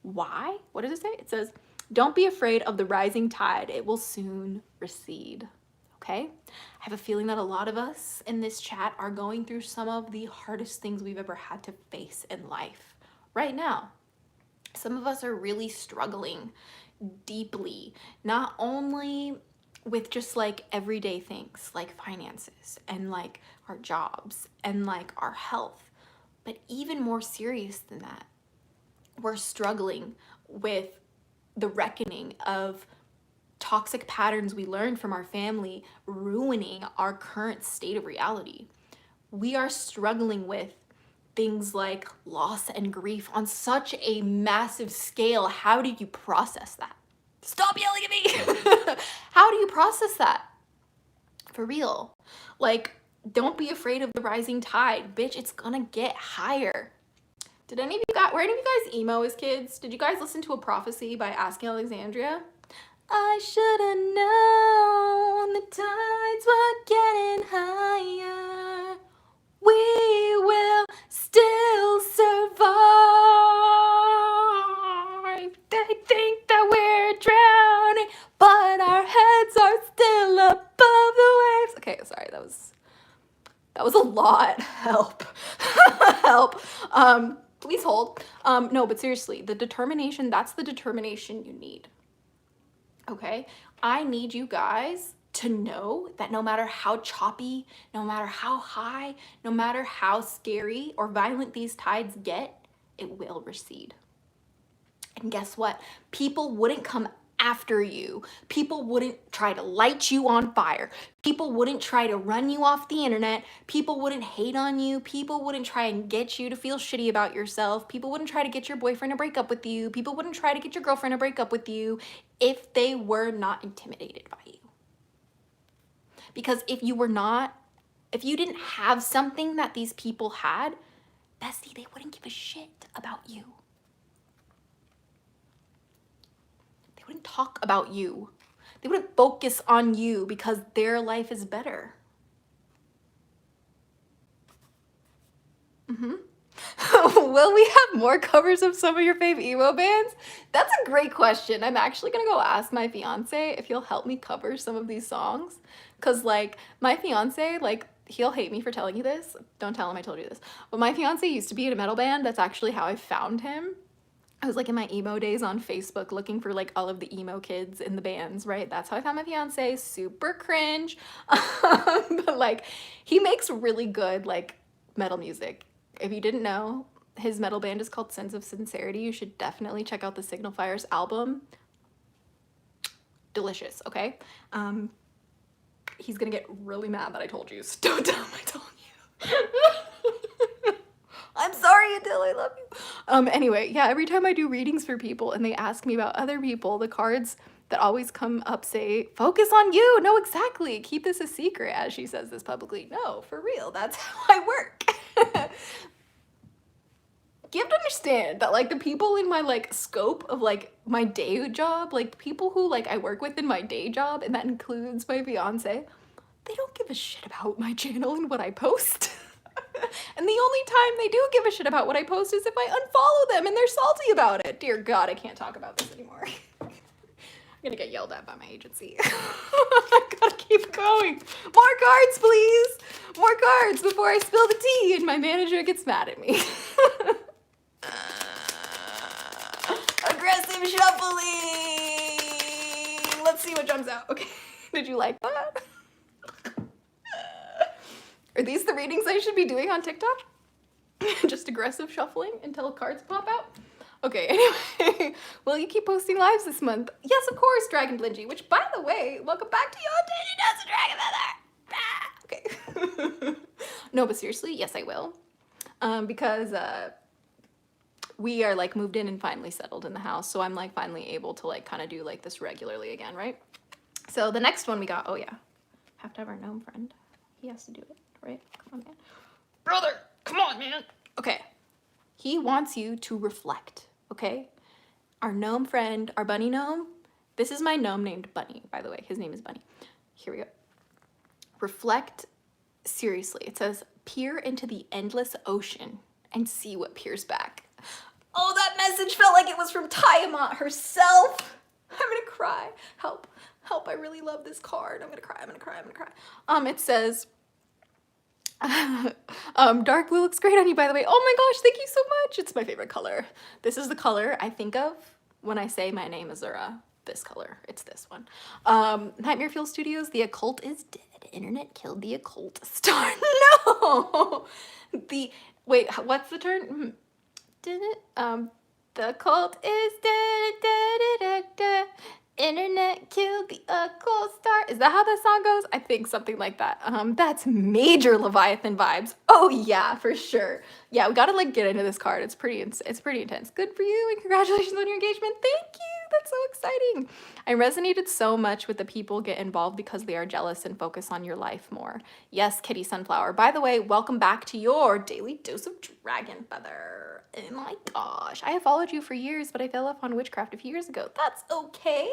Why? What does it say? It says, don't be afraid of the rising tide. It will soon recede, okay? I have a feeling that a lot of us in this chat are going through some of the hardest things we've ever had to face in life right now. Some of us are really struggling deeply, not only with just like everyday things like finances and like our jobs and like our health, But even more serious than that, we're struggling with the reckoning of toxic patterns we learned from our family ruining our current state of reality. We are struggling with things like loss and grief on such a massive scale. How do you process that? Stop yelling at me! How do you process that? For real. Like, don't be afraid of the rising tide. Bitch, it's gonna get higher. Were any of you guys emo as kids? Did you guys listen to A Prophecy by Asking Alexandria? I should have known the tides were getting higher. We will still survive. They think that we're drowning, but our heads are still above the waves. Okay, sorry, that was a lot. Help. Help. Please hold. No, but seriously, that's the determination you need. Okay? I need you guys to know that no matter how choppy, no matter how high, no matter how scary or violent these tides get, it will recede. And guess what? People wouldn't come after you. People wouldn't try to light you on fire. People wouldn't try to run you off the internet. People wouldn't hate on you. People wouldn't try and get you to feel shitty about yourself. People wouldn't try to get your boyfriend to break up with you. People wouldn't try to get your girlfriend to break up with you if they were not intimidated by you. Because if you didn't have something that these people had, bestie, they wouldn't give a shit about you. They wouldn't talk about you. They wouldn't focus on you because their life is better. Will we have more covers of some of your fave emo bands? That's a great question. I'm actually gonna go ask my fiance if he'll help me cover some of these songs. Cause like my fiance, like he'll hate me for telling you this. Don't tell him I told you this. But my fiance used to be in a metal band. That's actually how I found him. I was like in my emo days on Facebook looking for like all of the emo kids in the bands, right? That's how I found my fiance. Super cringe. But like he makes really good like metal music. If you didn't know, his metal band is called Sense of Sincerity. You should definitely check out the Signal Fires album. Delicious, okay? He's gonna get really mad that I told you, so don't tell him I told you. I'm sorry, Adele, I love you. Anyway, yeah, every time I do readings for people and they ask me about other people, the cards that always come up say, focus on you. No, exactly. Keep this a secret, as she says this publicly. No, for real, that's how I work. You have to understand that like the people in my like scope of like my day job, like people who like I work with in my day job, and that includes my fiance, they don't give a shit about my channel and what I post. And the only time they do give a shit about what I post is if I unfollow them and they're salty about it. Dear God, I can't talk about this anymore. I'm gonna get yelled at by my agency. I gotta keep going. More cards, please. More cards before I spill the tea and my manager gets mad at me. Aggressive shuffling. Let's see what jumps out. Okay, did you like that? Are these the readings I should be doing on TikTok? Just aggressive shuffling until cards pop out? Okay, anyway, will you keep posting lives this month? Yes, of course, Dragon Blingy, which, by the way, welcome back to your Daily Dose of Dragon Mother. Okay. No, but seriously, yes, I will. Because we are, like, moved in and finally settled in the house, so I'm, like, finally able to, like, kind of do, like, this regularly again, right? So the next one we got, oh, yeah, have to have our gnome friend. He has to do it, right? Come on, man. Brother, come on, man. Okay. He wants you to reflect, okay? Our gnome friend, our bunny gnome, this is my gnome named Bunny, by the way. His name is Bunny. Here we go. Reflect seriously. It says, peer into the endless ocean and see what peers back. Oh, that message felt like it was from Tiamat herself. I'm gonna cry. Help. Help, I really love this card. I'm gonna cry, I'm gonna cry, I'm gonna cry. It says, dark blue looks great on you, by the way. Oh my gosh, thank you so much. It's my favorite color. This is the color I think of when I say my name is Zura. This color, it's this one. Nightmare Fuel Studios, the occult is dead. Internet killed the occult star. No! Wait, what's the turn? The cult is dead. Internet killed the occult star. Is that how that song goes? I think something like that. That's major Leviathan vibes. Oh yeah, for sure. Yeah, we gotta like get into this card. It's pretty intense. Good for you and congratulations on your engagement. Thank you. That's so exciting. I resonated so much with the people get involved because they are jealous and focus on your life more. Yes, Kitty Sunflower. By the way, welcome back to your daily dose of dragon feather. Oh my gosh, I have followed you for years, but I fell off on witchcraft a few years ago. That's okay.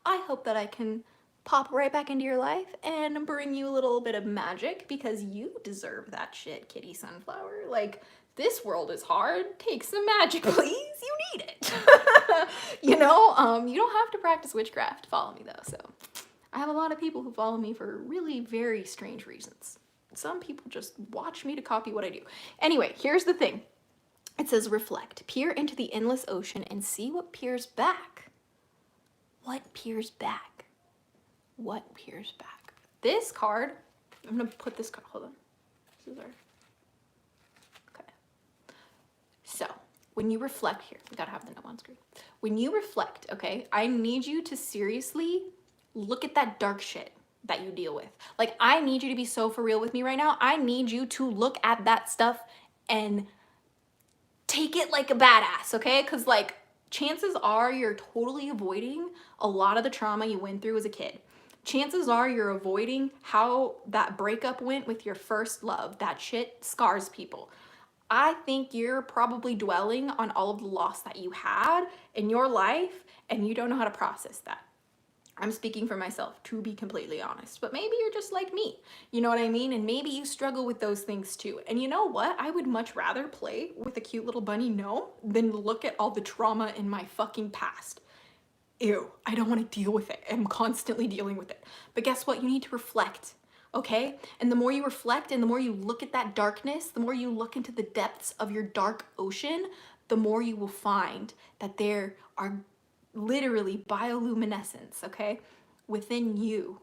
I hope that I can pop right back into your life and bring you a little bit of magic because you deserve that shit, Kitty Sunflower. Like, this world is hard. Take some magic, please. You need it. You know, you don't have to practice witchcraft to follow me though. So I have a lot of people who follow me for really very strange reasons. Some people just watch me to copy what I do. Anyway, here's the thing. It says reflect, peer into the endless ocean and see what peers back. What peers back? What peers back? This card, I'm gonna put this card, hold on. This is our, okay. So when you reflect here, we gotta have the note on screen. When you reflect, okay, I need you to seriously look at that dark shit that you deal with. Like, I need you to be so for real with me right now. I need you to look at that stuff and take it like a badass, okay? Because like, chances are you're totally avoiding a lot of the trauma you went through as a kid. Chances are you're avoiding how that breakup went with your first love. That shit scars people. I think you're probably dwelling on all of the loss that you had in your life and you don't know how to process that. I'm speaking for myself, to be completely honest, but maybe you're just like me, you know what I mean? And maybe you struggle with those things too. And you know what? I would much rather play with a cute little bunny gnome than look at all the trauma in my fucking past. Ew, I don't want to deal with it. I'm constantly dealing with it. But guess what? You need to reflect, okay? And the more you reflect and the more you look at that darkness, the more you look into the depths of your dark ocean, the more you will find that there are literally bioluminescence, okay? Within you,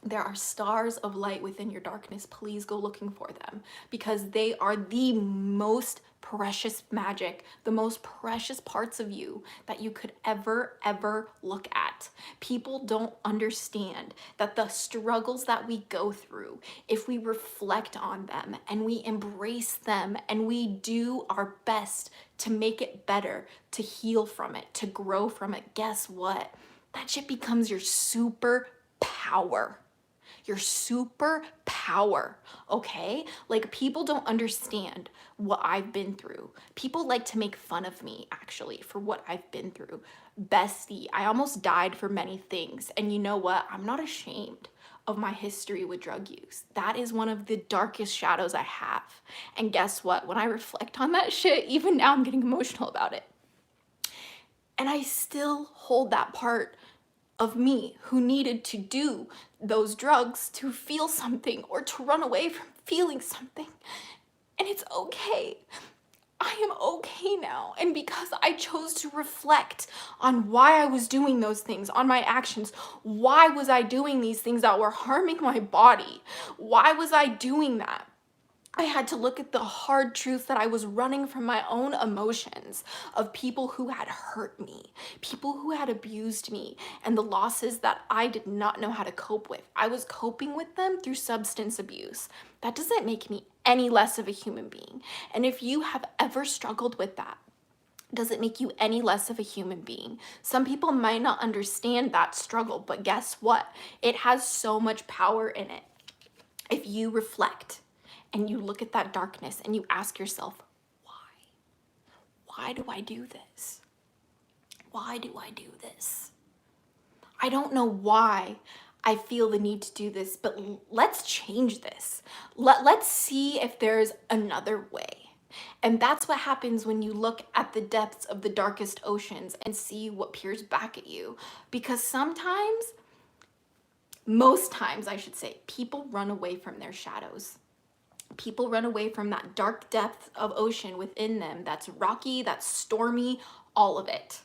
there are stars of light within your darkness. Please go looking for them because they are the most precious magic, the most precious parts of you that you could ever look at. People don't understand that the struggles that we go through, if we reflect on them and we embrace them and we do our best to make it better, to heal from it, to grow from it, guess what? That shit becomes your superpower. Your superpower, okay? Like, people don't understand what I've been through. People like to make fun of me, actually, for what I've been through. Bestie, I almost died for many things. And you know what? I'm not ashamed of my history with drug use. That is one of the darkest shadows I have. And guess what? When I reflect on that shit, even now I'm getting emotional about it. And I still hold that part of me who needed to do those drugs to feel something or to run away from feeling something. And it's okay. I am okay now. And because I chose to reflect on why I was doing those things, on my actions, why was I doing these things that were harming my body? Why was I doing that? I had to look at the hard truth that I was running from my own emotions of people who had hurt me, people who had abused me, and the losses that I did not know how to cope with. I was coping with them through substance abuse. That doesn't make me any less of a human being. And if you have ever struggled with that, does it make you any less of a human being? Some people might not understand that struggle, but guess what? It has so much power in it. If you reflect, and you look at that darkness and you ask yourself, why? Why do I do this? Why do I do this? I don't know why I feel the need to do this, but let's change this. Let's see if there's another way. And that's what happens when you look at the depths of the darkest oceans and see what peers back at you. Because sometimes, most times I should say, people run away from their shadows. People run away from that dark depth of ocean within them that's rocky, that's stormy, all of it.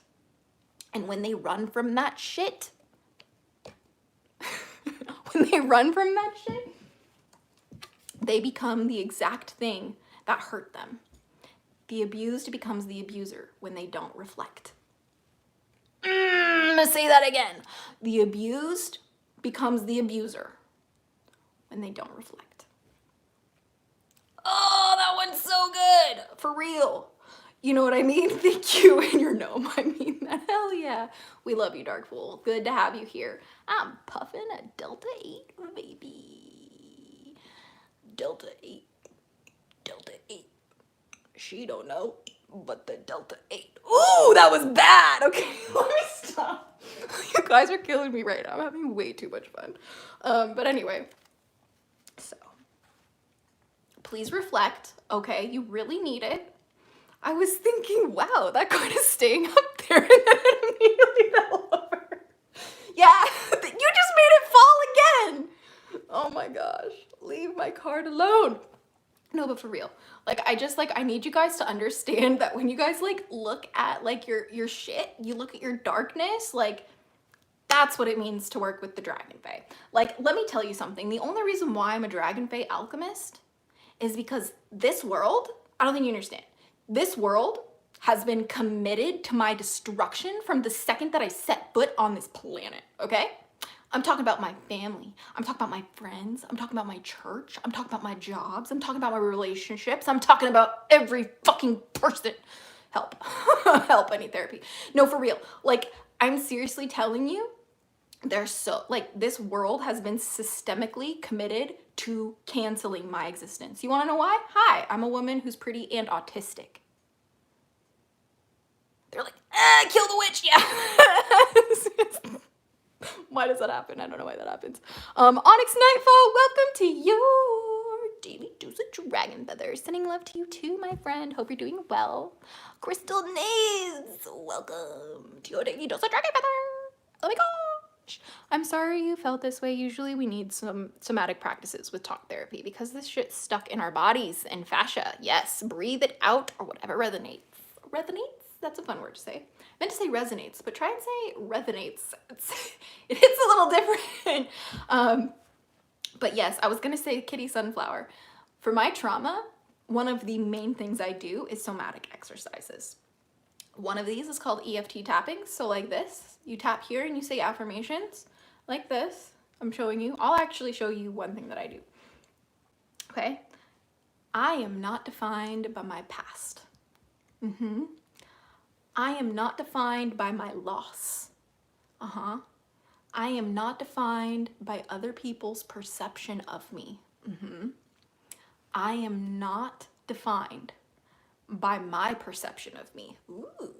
And when they run from that shit, they become the exact thing that hurt them. The abused becomes the abuser when they don't reflect. I'm gonna say that again. The abused becomes the abuser when they don't reflect. Oh, that one's so good. For real. You know what I mean? Thank you and your gnome. I mean that. Hell yeah. We love you, Dark Fool. Good to have you here. I'm puffing a Delta 8, baby. Delta 8. Delta 8. She don't know, but the Delta 8. Ooh, that was bad. Okay, let me stop. You guys are killing me right now. I'm having way too much fun. But anyway, so please reflect. Okay, you really need it. I was thinking, wow, that card is staying up there, and then it immediately fell over. Yeah, you just made it fall again. Oh my gosh, leave my card alone. No, but for real, like, I need you guys to understand that when you guys, like, look at, like, your shit, you look at your darkness, like, that's what it means to work with the Dragon Fay. Like, let me tell you something. The only reason why I'm a DragonFae Alchemist is because this world, I don't think you understand, this world has been committed to my destruction from the second that I set foot on this planet, okay? I'm talking about my family. I'm talking about my friends. I'm talking about my church. I'm talking about my jobs. I'm talking about my relationships. I'm talking about every fucking person. Help. Help, I need therapy. No, for real. Like, I'm seriously telling you, this world has been systemically committed to canceling my existence. You wanna know why? Hi, I'm a woman who's pretty and autistic. They're like, kill the witch, yeah. Why does that happen? I don't know why that happens. Onyx Nightfall, welcome to your daily dose of dragon feathers. Sending love to you too, my friend. Hope you're doing well. Crystal Nays, welcome to your daily dose of dragon feathers. Oh my gosh. I'm sorry you felt this way. Usually we need some somatic practices with talk therapy because this shit's stuck in our bodies and fascia. Yes, breathe it out or whatever resonates. Resonates? That's a fun word to say. I meant to say resonates, but try and say resonates. It hits a little different. But yes, I was gonna say kitty sunflower. For my trauma, one of the main things I do is somatic exercises. One of these is called EFT tapping. So like this, you tap here and you say affirmations like this. I'm showing you. I'll actually show you one thing that I do. Okay. I am not defined by my past. I am not defined by my loss. I am not defined by other people's perception of me. I am not defined by my perception of me. Ooh,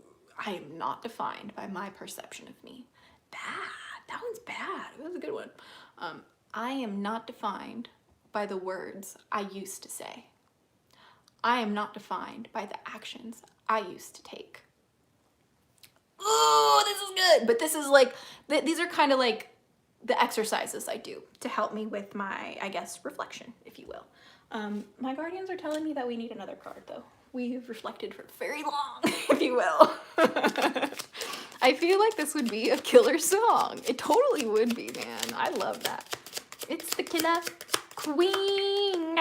I am not defined by my perception of me. Bad. That one's bad. That was a good one. I am not defined by the words I used to say. I am not defined by the actions I used to take. Ooh, this is good. But this is like, these are kind of like the exercises I do to help me with my, I guess, reflection, if you will. My guardians are telling me that we need another card though. We've reflected for very long, if you will. I feel like this would be a killer song. It totally would be, man. I love that. It's the killer queen.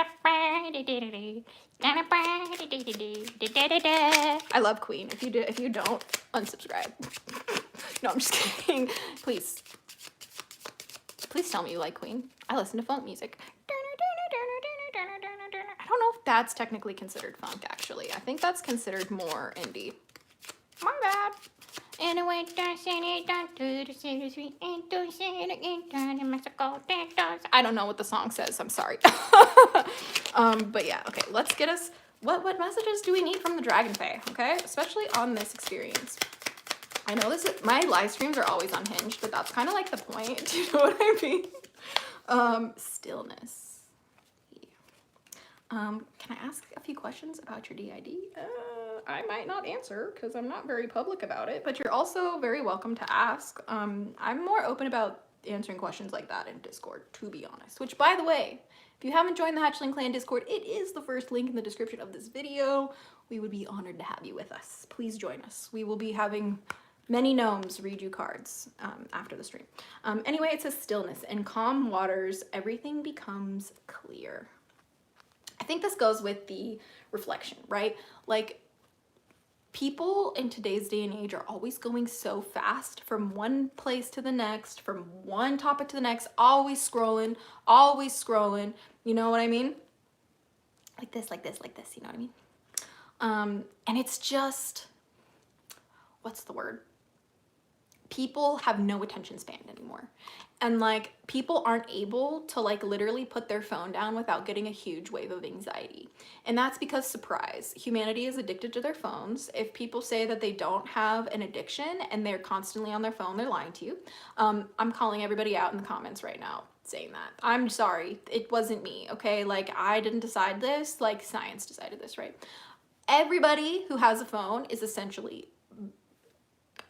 I love Queen. If you don't, unsubscribe. No, I'm just kidding. Please tell me you like Queen. I listen to funk music. I don't know if that's technically considered funk, actually. I think that's considered more indie. My bad. Anyway, I don't know what the song says. I'm sorry. But yeah, okay. Let's get us. What messages do we need from the Dragon Fay? Okay, especially on this experience. I know my live streams are always unhinged, but that's kind of like the point. Do you know what I mean? Stillness. Can I ask a few questions about your DID? I might not answer because I'm not very public about it, but you're also very welcome to ask. I'm more open about answering questions like that in Discord, to be honest. Which, by the way, if you haven't joined the Hatchling Clan Discord, it is the first link in the description of this video. We would be honored to have you with us. Please join us. We will be having many gnomes read you cards after the stream. Anyway, it says stillness. In calm waters, everything becomes clear. I think this goes with the reflection, right? Like, people in today's day and age are always going so fast from one place to the next, from one topic to the next, always scrolling, you know what I mean? Like this, you know what I mean? And it's just, what's the word? People have no attention span anymore. And like, people aren't able to like literally put their phone down without getting a huge wave of anxiety. And that's because, surprise, humanity is addicted to their phones. If people say that they don't have an addiction and they're constantly on their phone, they're lying to you. I'm calling everybody out in the comments right now saying that. I'm sorry, it wasn't me, okay? Like, I didn't decide this, like science decided this, right? Everybody who has a phone is essentially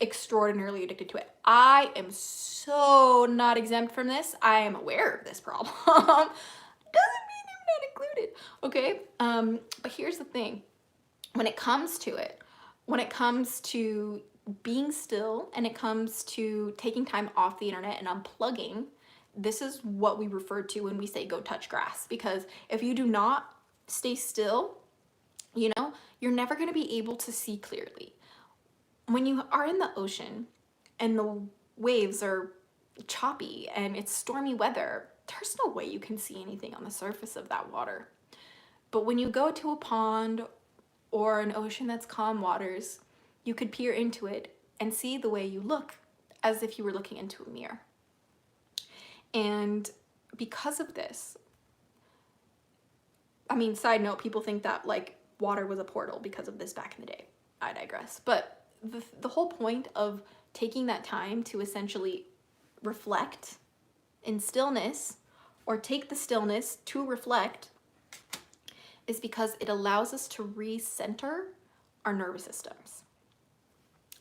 extraordinarily addicted to it. I am so not exempt from this. I am aware of this problem. Doesn't mean I'm not included, okay? But here's the thing. When it comes to it, when it comes to being still and it comes to taking time off the internet and unplugging, this is what we refer to when we say go touch grass. Because if you do not stay still, you know, you're never going to be able to see clearly. When you are in the ocean and the waves are choppy and it's stormy weather, there's no way you can see anything on the surface of that water. But when you go to a pond or an ocean that's calm waters, you could peer into it and see the way you look as if you were looking into a mirror. And because of this, I mean, side note, people think that like water was a portal because of this back in the day. I digress. But the whole point of taking that time to essentially reflect in stillness, or take the stillness to reflect, is because it allows us to recenter our nervous systems.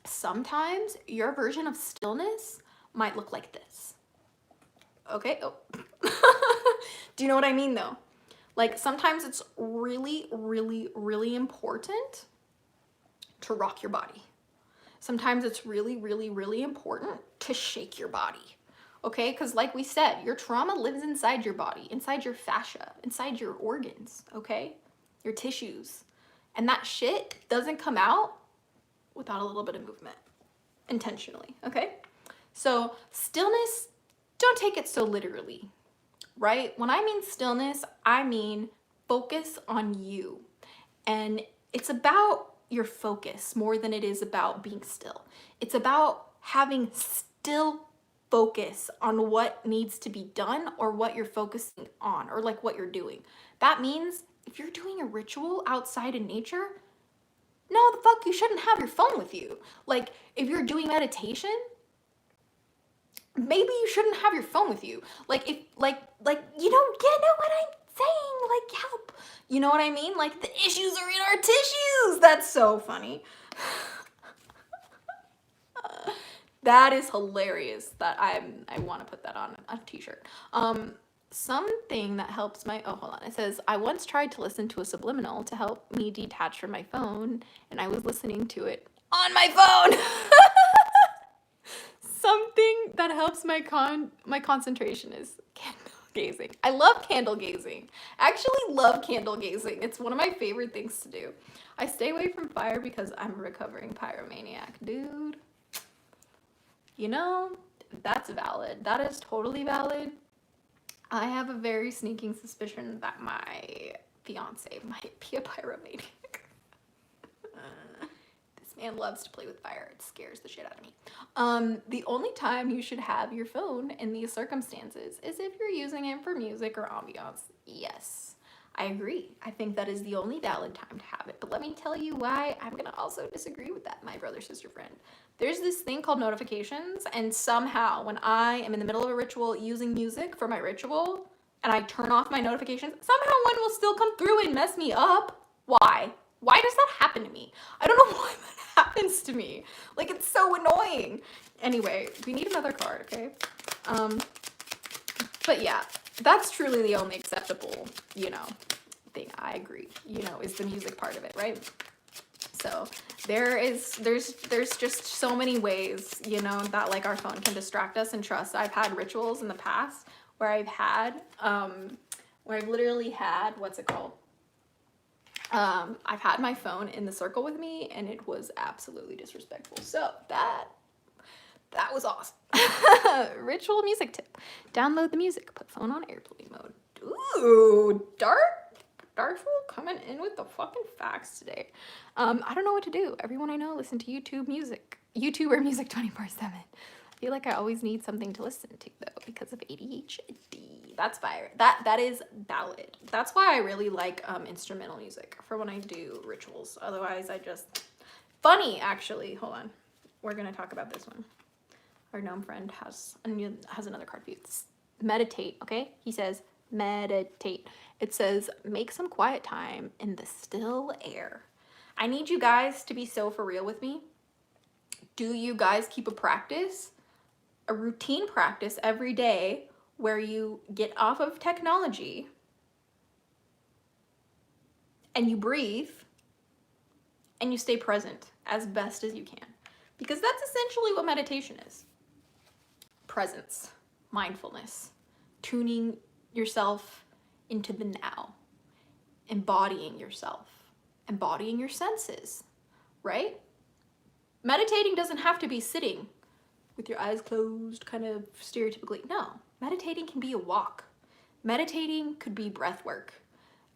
Sometimes your version of stillness might look like this. Okay? Oh. Do you know what I mean though? Like, sometimes it's really, really, really important to rock your body. Sometimes it's really, really, really important to shake your body, okay? Because like we said, your trauma lives inside your body, inside your fascia, inside your organs, okay? Your tissues. And that shit doesn't come out without a little bit of movement, intentionally, okay? So stillness, don't take it so literally, right? When I mean stillness, I mean focus on you. And it's about your focus more than it is about being still. It's about having still focus on what needs to be done or what you're focusing on, or like what you're doing. That means if you're doing a ritual outside in nature, no, the fuck, you shouldn't have your phone with you. Like, if you're doing meditation, maybe you shouldn't have your phone with you. Like, if, like, you don't get know what I'm saying, like, help. You know what I mean? Like, the issues are in our tissues. That's so funny. That is hilarious that I want to put that on a t-shirt. Something that helps my, oh, hold on. It says, I once tried to listen to a subliminal to help me detach from my phone, and I was listening to it on my phone. Something that helps my concentration is candle gazing. I love candle gazing. I actually love candle gazing. It's one of my favorite things to do. I stay away from fire because I'm a recovering pyromaniac, dude. You know, that's valid. That is totally valid. I have a very sneaking suspicion that my fiance might be a pyromaniac. This man loves to play with fire. It scares the shit out of me. The only time you should have your phone in these circumstances is if you're using it for music or ambiance. Yes, I agree. I think that is the only valid time to have it. But let me tell you why I'm gonna also disagree with that, my brother, sister, friend. There's this thing called notifications, and somehow when I am in the middle of a ritual using music for my ritual and I turn off my notifications, somehow one will still come through and mess me up. Why? Why does that happen to me? I don't know why that happens to me. Like, it's so annoying. Anyway, we need another card, okay? But yeah, that's truly the only acceptable, you know, thing. I agree, you know, is the music part of it, right? So there's just so many ways, you know, that like our phone can distract us. And trust, I've had rituals in the past where I've had, where I've literally had, what's it called? I've had my phone in the circle with me and it was absolutely disrespectful. So that was awesome. Ritual music tip. Download the music, put phone on airplane mode. Ooh, Darkful coming in with the fucking facts today. I don't know what to do. Everyone I know listen to YouTuber music 24/7. I feel like I always need something to listen to though because of ADHD. That's fire. That is valid. That's why I really like instrumental music for when I do rituals. Otherwise, I just funny actually. Hold on, we're gonna talk about this one. Our gnome friend has another card for you. It's meditate. Okay, he says meditate. It says make some quiet time in the still air. I need you guys to be so for real with me. Do you guys keep a routine practice every day where you get off of technology and you breathe and you stay present as best as you can? Because that's essentially what meditation is. Presence, mindfulness, tuning yourself into the now, embodying yourself, embodying your senses, right? Meditating doesn't have to be sitting with your eyes closed, kind of stereotypically. No, meditating can be a walk. Meditating could be breath work.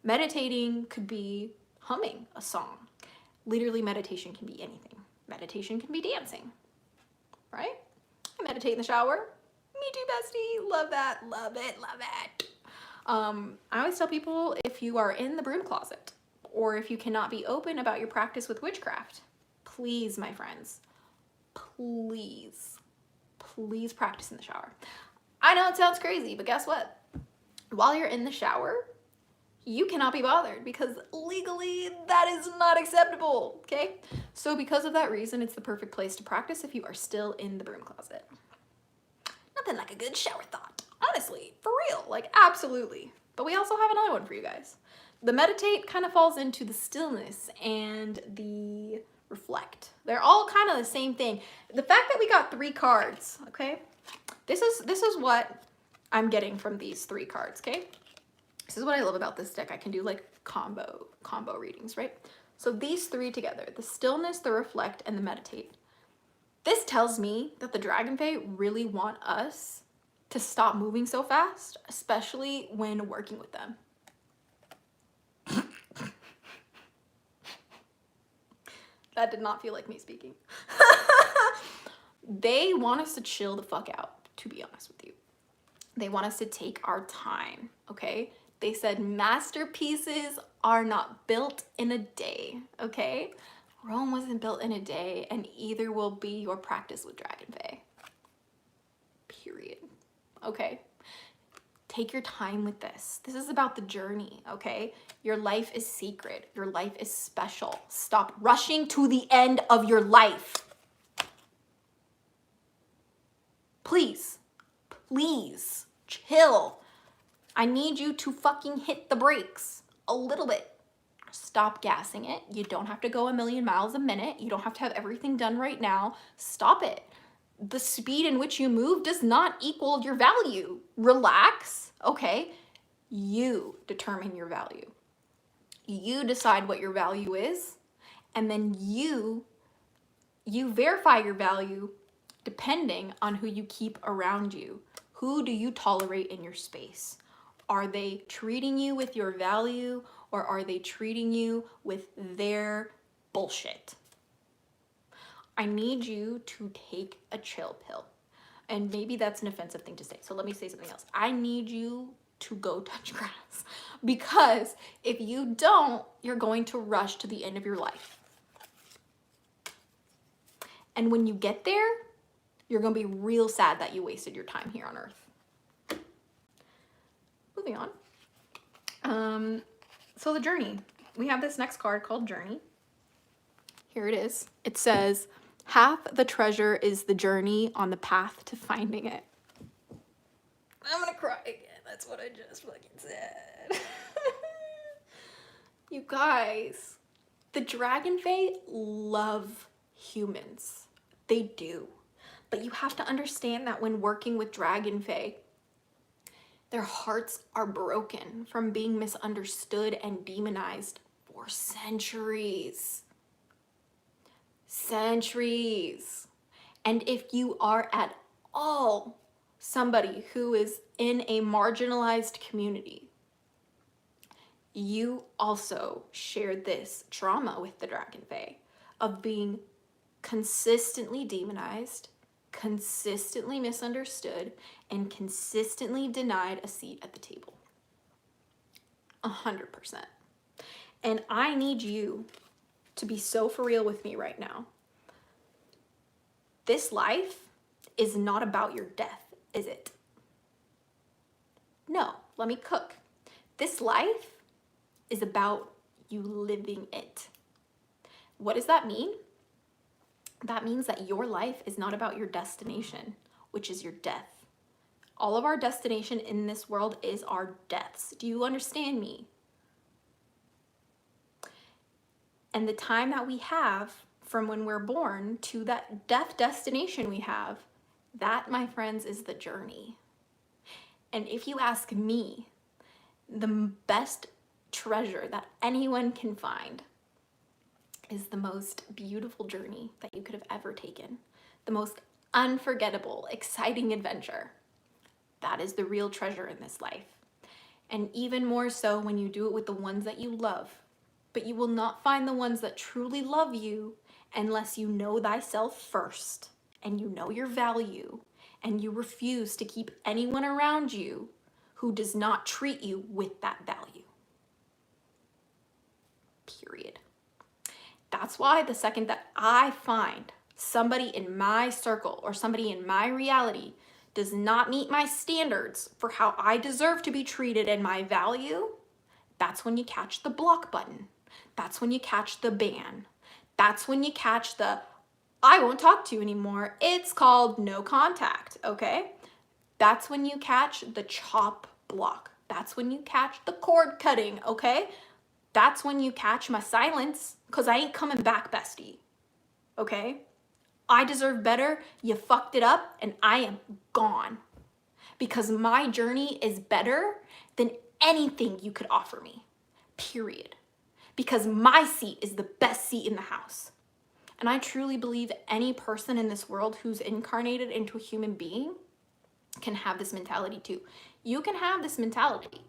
Meditating could be humming a song. Literally, meditation can be anything. Meditation can be dancing, right? I meditate in the shower. Me too, bestie. Love that. Love it. Love it. I always tell people, if you are in the broom closet or if you cannot be open about your practice with witchcraft, please, my friends, please practice in the shower. I know it sounds crazy, but guess what? While you're in the shower, you cannot be bothered because legally that is not acceptable, okay? So because of that reason, it's the perfect place to practice if you are still in the broom closet. Nothing like a good shower thought, honestly, for real, like absolutely. But we also have another one for you guys. The meditate kind of falls into the stillness and the reflect. They're all kind of the same thing. The fact that we got 3 cards, okay? This is what I'm getting from these 3 cards, okay? This is what I love about this deck. I can do like combo readings, right? So these 3 together, the stillness, the reflect, and the meditate. This tells me that the Dragon Fay really want us to stop moving so fast, especially when working with them. That did not feel like me speaking. They want us to chill the fuck out, to be honest with you. They want us to take our time, okay? They said masterpieces are not built in a day, okay? Rome wasn't built in a day, and either will be your practice with Dragon Fay. Period. Okay? Take your time with this. This is about the journey, okay? Your life is sacred. Your life is special. Stop rushing to the end of your life. Please, please, chill. I need you to fucking hit the brakes a little bit. Stop gassing it. You don't have to go 1,000,000 miles a minute. You don't have to have everything done right now. Stop it. The speed in which you move does not equal your value. Relax, okay? You determine your value. You decide what your value is, and then you verify your value depending on who you keep around you. Who do you tolerate in your space? Are they treating you with your value, or are they treating you with their bullshit? I need you to take a chill pill. And maybe that's an offensive thing to say, so let me say something else. I need you to go touch grass, because if you don't, you're going to rush to the end of your life. And when you get there, you're going to be real sad that you wasted your time here on Earth. Moving on. So the journey. We have this next card called Journey. Here it is. It says, half the treasure is the journey on the path to finding it. I'm gonna cry again. That's what I just fucking said. You guys, the Dragon Fay love humans. They do. But you have to understand that when working with Dragon Fay, their hearts are broken from being misunderstood and demonized for centuries. Centuries. And if you are at all somebody who is in a marginalized community, you also shared this trauma with the Dragon Fay of being consistently demonized, consistently misunderstood, and consistently denied a seat at the table. 100%. And I need you to be so for real with me right now. This life is not about your death, is it? No, let me cook. This life is about you living it. What does that mean? That means that your life is not about your destination, which is your death. All of our destination in this world is our deaths. Do you understand me? And the time that we have from when we're born to that death destination we have, that, my friends, is the journey. And if you ask me, the best treasure that anyone can find is the most beautiful journey that you could have ever taken. The most unforgettable, exciting adventure. That is the real treasure in this life. And even more so when you do it with the ones that you love. But you will not find the ones that truly love you unless you know thyself first, and you know your value, and you refuse to keep anyone around you who does not treat you with that value. Period. That's why the second that I find somebody in my circle or somebody in my reality does not meet my standards for how I deserve to be treated and my value, that's when you catch the block button. That's when you catch the ban. That's when you catch the, I won't talk to you anymore. It's called no contact, okay? That's when you catch the chop block. That's when you catch the cord cutting, okay? That's when you catch my silence, because I ain't coming back, bestie, okay? I deserve better, you fucked it up, and I am gone. Because my journey is better than anything you could offer me, period. Because my seat is the best seat in the house. And I truly believe any person in this world who's incarnated into a human being can have this mentality too. You can have this mentality.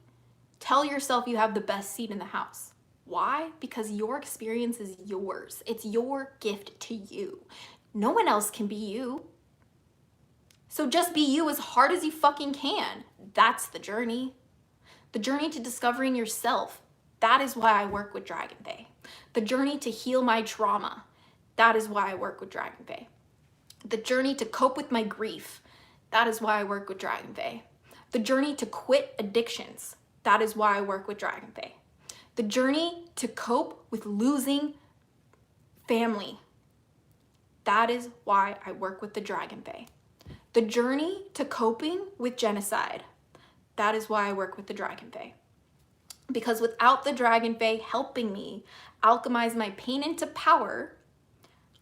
Tell yourself you have the best seat in the house. Why? Because your experience is yours. It's your gift to you. No one else can be you. So just be you as hard as you fucking can. That's the journey. The journey to discovering yourself. That is why I work with Dragon Fay. The journey to heal my trauma. That is why I work with Dragon Fay. The journey to cope with my grief. That is why I work with Dragon Fay. The journey to quit addictions. That is why I work with Dragon Fay. The journey to cope with losing family. That is why I work with the Dragon Fay. The journey to coping with genocide. That is why I work with the Dragon Fay. Because without the Dragon Fay helping me alchemize my pain into power,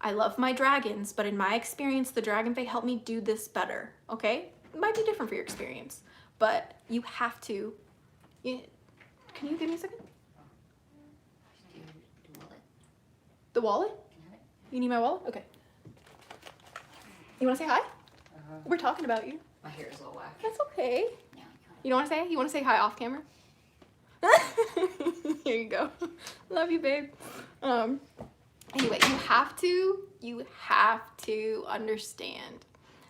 I love my dragons, but in my experience, the Dragon Fay helped me do this better, okay? It might be different for your experience, but you have to. Can you give me a second? The wallet? You need my wallet? Okay. You want to say hi? We're talking about you. My hair is a little whack. That's okay. Yeah, You don't want to say? You want to say hi off camera? Here you go. Love you, babe. Anyway, you have to understand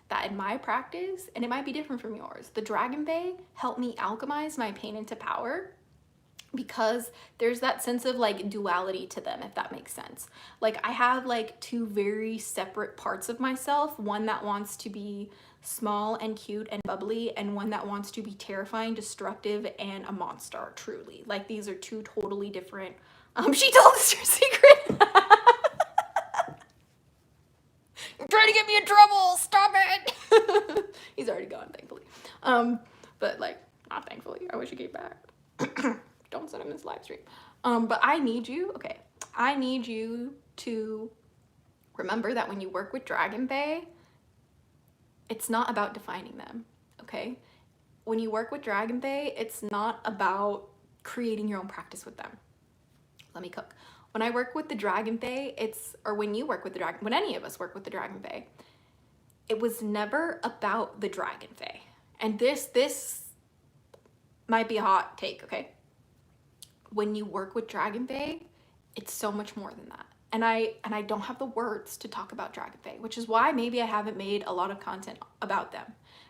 that in my practice, and it might be different from yours, the Dragon Fay helped me alchemize my pain into power, because there's that sense of like duality to them, if that makes sense. Like I have like two very separate parts of myself, one that wants to be small and cute and bubbly, and one that wants to be terrifying, destructive, and a monster, truly. Like these are two totally different. She told us your secret. You're trying to get me in trouble. Stop it. He's already gone, thankfully. But like, not thankfully. I wish he came back. Don't send him this live stream. But I need you, okay. I need you to remember that when you work with Dragon Fay, it's not about defining them, okay? When you work with Dragon Fay, it's not about creating your own practice with them. let me cook. When I work with the Dragon Fay, or when you work with the Dragon, when any of us work with the Dragon Fay, it was never about the Dragon Fay. And this might be a hot take, okay? When you work with Dragon Fay, it's so much more than that. And I don't have the words to talk about Dragon Fay, which is why maybe I haven't made a lot of content about them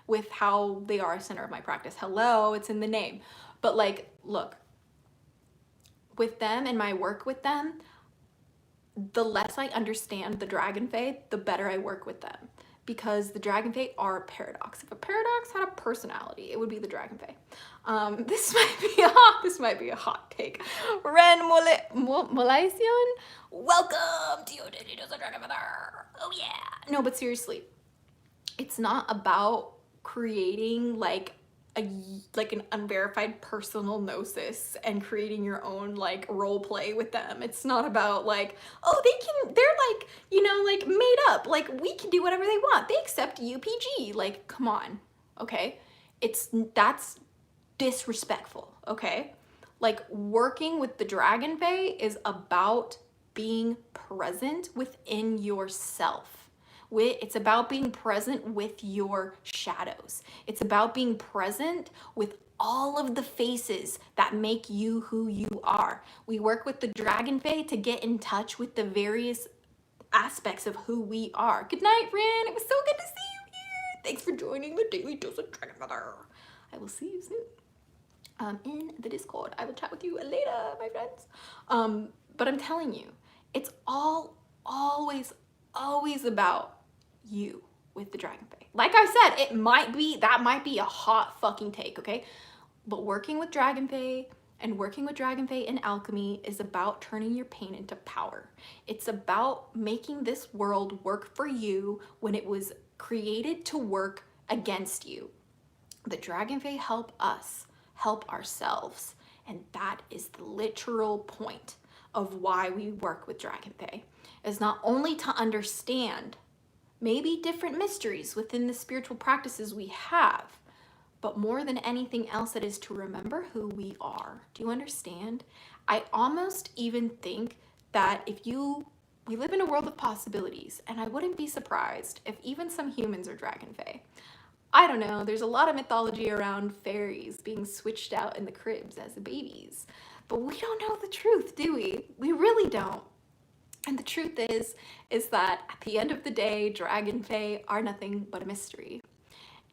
with how they are a center of my practice. Hello, it's in the name. But like, look, with them and my work with them, the less I understand the Dragon Fay, the better I work with them. Because the Dragon Fay are a paradox. If a paradox had a personality, it would be the Dragon Fay. This might be a hot take. Ren Molaison, welcome to your Daily Dose of Dragon Mother. Oh yeah. No, but seriously, it's not about creating like an unverified personal gnosis and creating your own like role play with them. It's not about like, oh, they're like, you know, like made up, like we can do whatever they want, they accept UPG. Like, come on, okay? That's disrespectful, okay? Like, working with the Dragon Fay is about being present within yourself. It's about being present with your shadows. It's about being present with all of the faces that make you who you are. We work with the Dragon Fay to get in touch with the various aspects of who we are. Good night, Rin. It was so good to see you here. Thanks for joining the Daily Dose of Dragon Mother. I will see you soon in the Discord. I will chat with you later, my friends. But I'm telling you, it's always about you with the Dragon Fay. Like I said, that might be a hot fucking take, okay? But working with Dragon Fay and working with Dragon Fay in alchemy is about turning your pain into power. It's about making this world work for you when it was created to work against you. The Dragon Fay help us help ourselves, and that is the literal point of why we work with Dragon Fay, is not only to understand maybe different mysteries within the spiritual practices we have, but more than anything else, it is to remember who we are. Do you understand? I almost even think that we live in a world of possibilities, and I wouldn't be surprised if even some humans are Dragon Fay. I don't know, there's a lot of mythology around fairies being switched out in the cribs as babies, but we don't know the truth, do we? We really don't. And the truth is that at the end of the day, Dragon Fay are nothing but a mystery.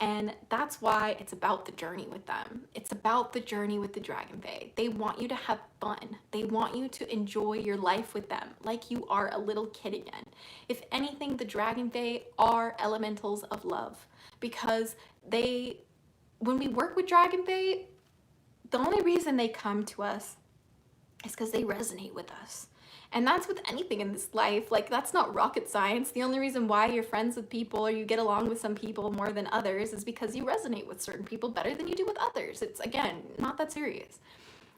And that's why it's about the journey with them. It's about the journey with the Dragon Fay. They want you to have fun. They want you to enjoy your life with them like you are a little kid again. If anything, the Dragon Fay are elementals of love, because when we work with Dragon Fay, the only reason they come to us is because they resonate with us. And that's with anything in this life. Like, that's not rocket science. The only reason why you're friends with people or you get along with some people more than others is because you resonate with certain people better than you do with others. It's, again, not that serious.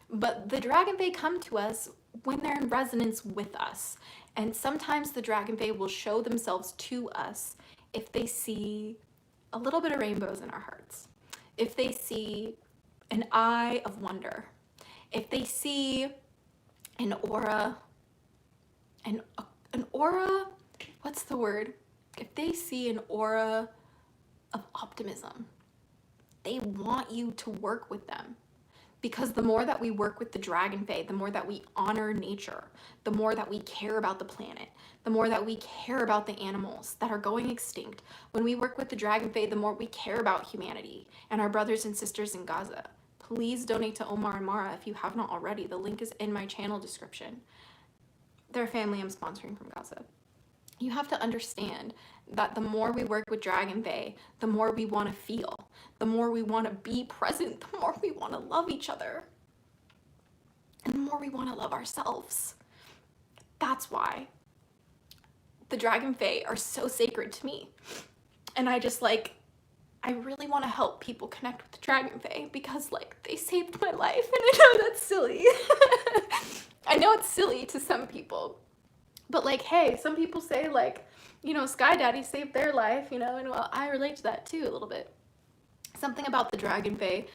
But the Dragon Fay come to us when they're in resonance with us. And sometimes the Dragon Fay will show themselves to us if they see a little bit of rainbows in our hearts. If they see an eye of wonder. If they see an aura, an aura, what's the word? If they see an aura of optimism, they want you to work with them. Because the more that we work with the Dragon Fay, the more that we honor nature, the more that we care about the planet, the more that we care about the animals that are going extinct. When we work with the Dragon Fay, the more we care about humanity and our brothers and sisters in Gaza. Please donate to Omar and Mara if you have not already. The link is in my channel description. They're a family I'm sponsoring from Gaza. You have to understand that the more we work with Dragon Fay, the more we want to feel, the more we want to be present, the more we want to love each other, and the more we want to love ourselves. That's why the Dragon Fay are so sacred to me. And I really want to help people connect with the Dragon Fay because, like, they saved my life, and I know that's silly. I know it's silly to some people, but like, hey, some people say, like, you know, Sky Daddy saved their life, you know, and well, I relate to that too a little bit. Something about the Dragon Fay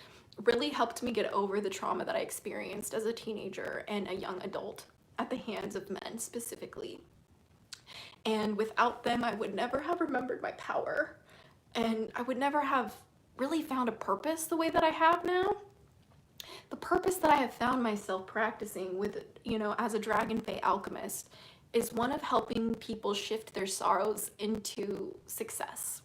really helped me get over the trauma that I experienced as a teenager and a young adult. at the hands of men specifically. And without them, I would never have remembered my power. And I would never have really found a purpose the way that I have now. The purpose that I have found myself practicing with, you know, as a DragonFae alchemist is one of helping people shift their sorrows into success.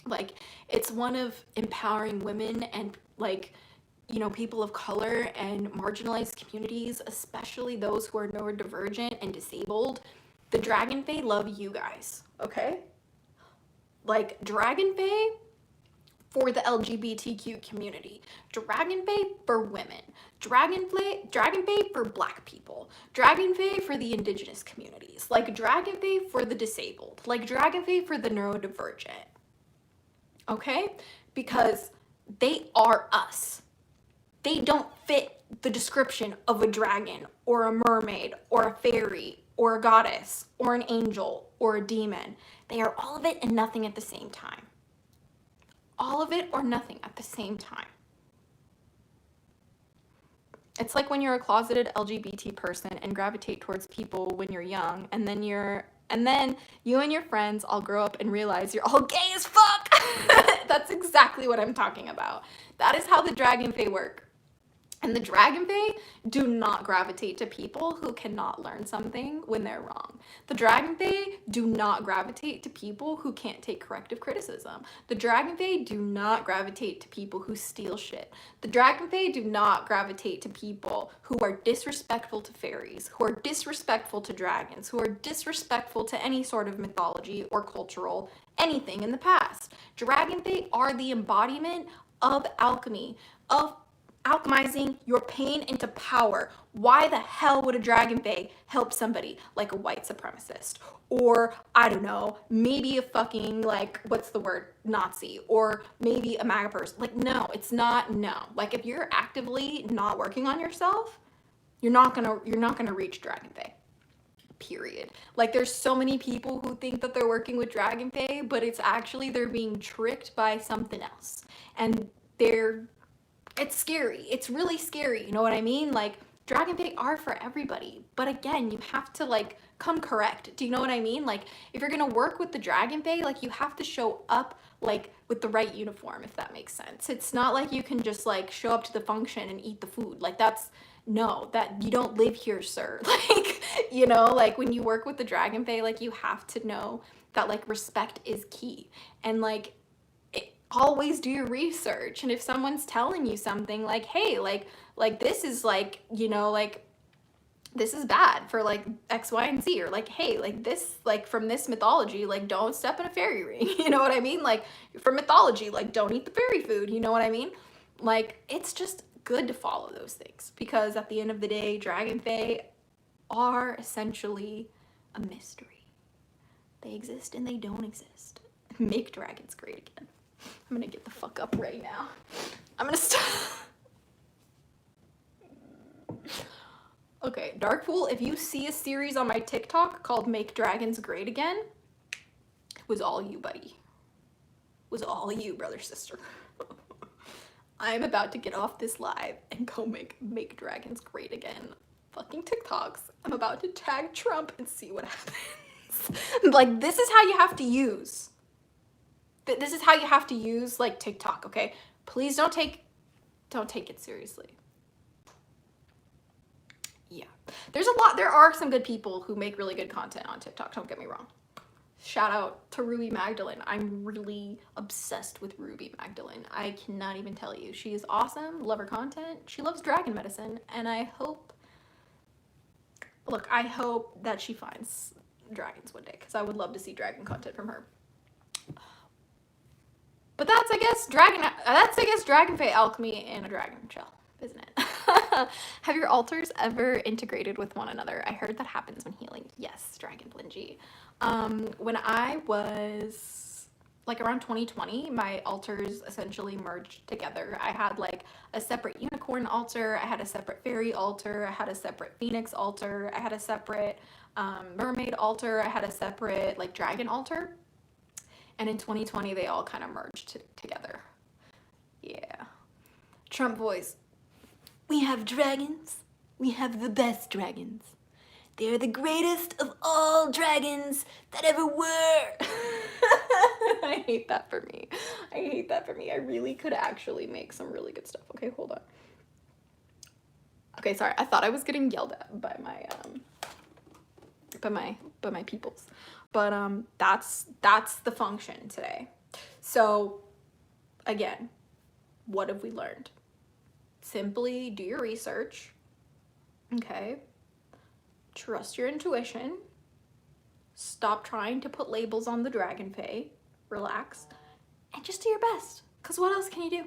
Like, it's one of empowering women and, like, you know, people of color and marginalized communities, especially those who are neurodivergent and disabled. The DragonFae love you guys, okay? Like, DragonFae for the LGBTQ community, DragonFae for women, DragonFae for Black people, DragonFae for the indigenous communities, like DragonFae for the disabled, like DragonFae for the neurodivergent, okay? Because they are us. They don't fit the description of a dragon or a mermaid or a fairy or a goddess or an angel or a demon. They are all of it and nothing at the same time. All of it or nothing at the same time. It's like when you're a closeted LGBT person and gravitate towards people when you're young, and then you and your friends all grow up and realize you're all gay as fuck. That's exactly what I'm talking about. That is how the DragonFae work. And the DragonFae do not gravitate to people who cannot learn something when they're wrong. The DragonFae do not gravitate to people who can't take corrective criticism. The DragonFae do not gravitate to people who steal shit. The DragonFae do not gravitate to people who are disrespectful to fairies, who are disrespectful to dragons, who are disrespectful to any sort of mythology or cultural anything in the past. DragonFae are the embodiment of alchemy, of alchemizing your pain into power. Why the hell would a DragonFae help somebody like a white supremacist? Or, I don't know, maybe a fucking, like, what's the word? Nazi. Or maybe a MAGA person. Like, no, it's not, no. Like, if you're actively not working on yourself, you're not gonna reach DragonFae. Period. Like, there's so many people who think that they're working with DragonFae, but it's actually they're being tricked by something else. And it's scary. It's really scary. You know what I mean? Like, DragonFae are for everybody. But again, you have to, like, come correct. Do you know what I mean? Like, if you're going to work with the DragonFae, like, you have to show up, like, with the right uniform, if that makes sense. It's not like you can just, like, show up to the function and eat the food. Like, no, that you don't live here, sir. Like, you know, like, when you work with the DragonFae, like, you have to know that, like, respect is key. And, like, always do your research. And if someone's telling you something like, hey, like this is, like, you know, like, this is bad for, like, X, Y, and Z, or like, hey, like, this, like, from this mythology, like, don't step in a fairy ring. You know what I mean? Like, for mythology, like, don't eat the fairy food. You know what I mean? Like, it's just good to follow those things, because at the end of the day, DragonFae are essentially a mystery. They exist and they don't exist. Make dragons great again. I'm gonna get the fuck up right now. I'm gonna stop. Okay, Darkpool, if you see a series on my TikTok called Make Dragons Great Again, it was all you, buddy. It was all you, brother, sister. I'm about to get off this live and go make dragons great again. Fucking TikToks. I'm about to tag Trump and see what happens. Like, this is how you have to use. This is how you have to use, like, TikTok, okay? Please don't take it seriously. Yeah. There are some good people who make really good content on TikTok, don't get me wrong. Shout out to Ruby Magdalene. I'm really obsessed with Ruby Magdalene. I cannot even tell you. She is awesome, love her content. She loves dragon medicine, and I hope that she finds dragons one day, because I would love to see dragon content from her. But that's, I guess, DragonFae Alchemy in a dragon shell, isn't it? Have your altars ever integrated with one another? I heard that happens when healing. Yes, Dragon Blingy. When I was, like, around 2020, my altars essentially merged together. I had, like, a separate unicorn altar, I had a separate fairy altar, I had a separate phoenix altar, I had a separate mermaid altar, I had a separate, like, dragon altar. And in 2020, they all kind of merged together. Yeah. Trump voice. We have dragons. We have the best dragons. They're the greatest of all dragons that ever were. I hate that for me. I hate that for me. I really could actually make some really good stuff. Okay, hold on. Okay, sorry. I thought I was getting yelled at by my peoples. But that's the function today. So again, what have we learned? Simply do your research. Okay? Trust your intuition. Stop trying to put labels on the Dragon Fay. Relax. And just do your best. Because what else can you do?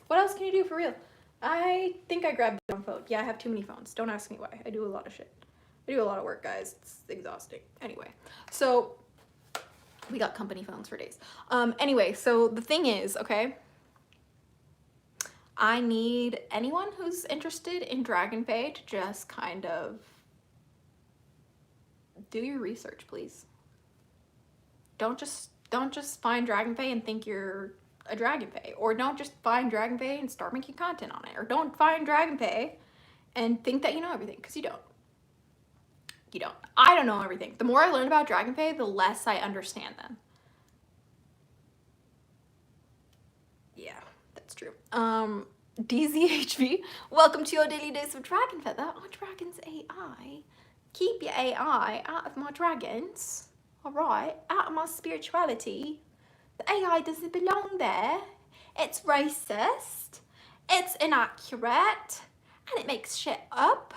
What else can you do for real? I think I grabbed the wrong phone. Yeah, I have too many phones. Don't ask me why. I do a lot of shit. I do a lot of work, guys. It's exhausting. Anyway, so we got company phones for days. Anyway, so the thing is, okay, I need anyone who's interested in Dragon Fay to just kind of do your research, please. Don't just find Dragon Fay and think you're a Dragon Fay, or don't just find Dragon Fay and start making content on it, or don't find Dragon Fay and think that you know everything, because you don't. You don't. I don't know everything. The more I learn about Dragon Fay, the less I understand them. Yeah, that's true. DZHV, welcome to your daily dose of Dragon Feather on Dragon's AI. Keep your AI out of my dragons, alright? Out of my spirituality. The AI doesn't belong there. It's racist, it's inaccurate, and it makes shit up.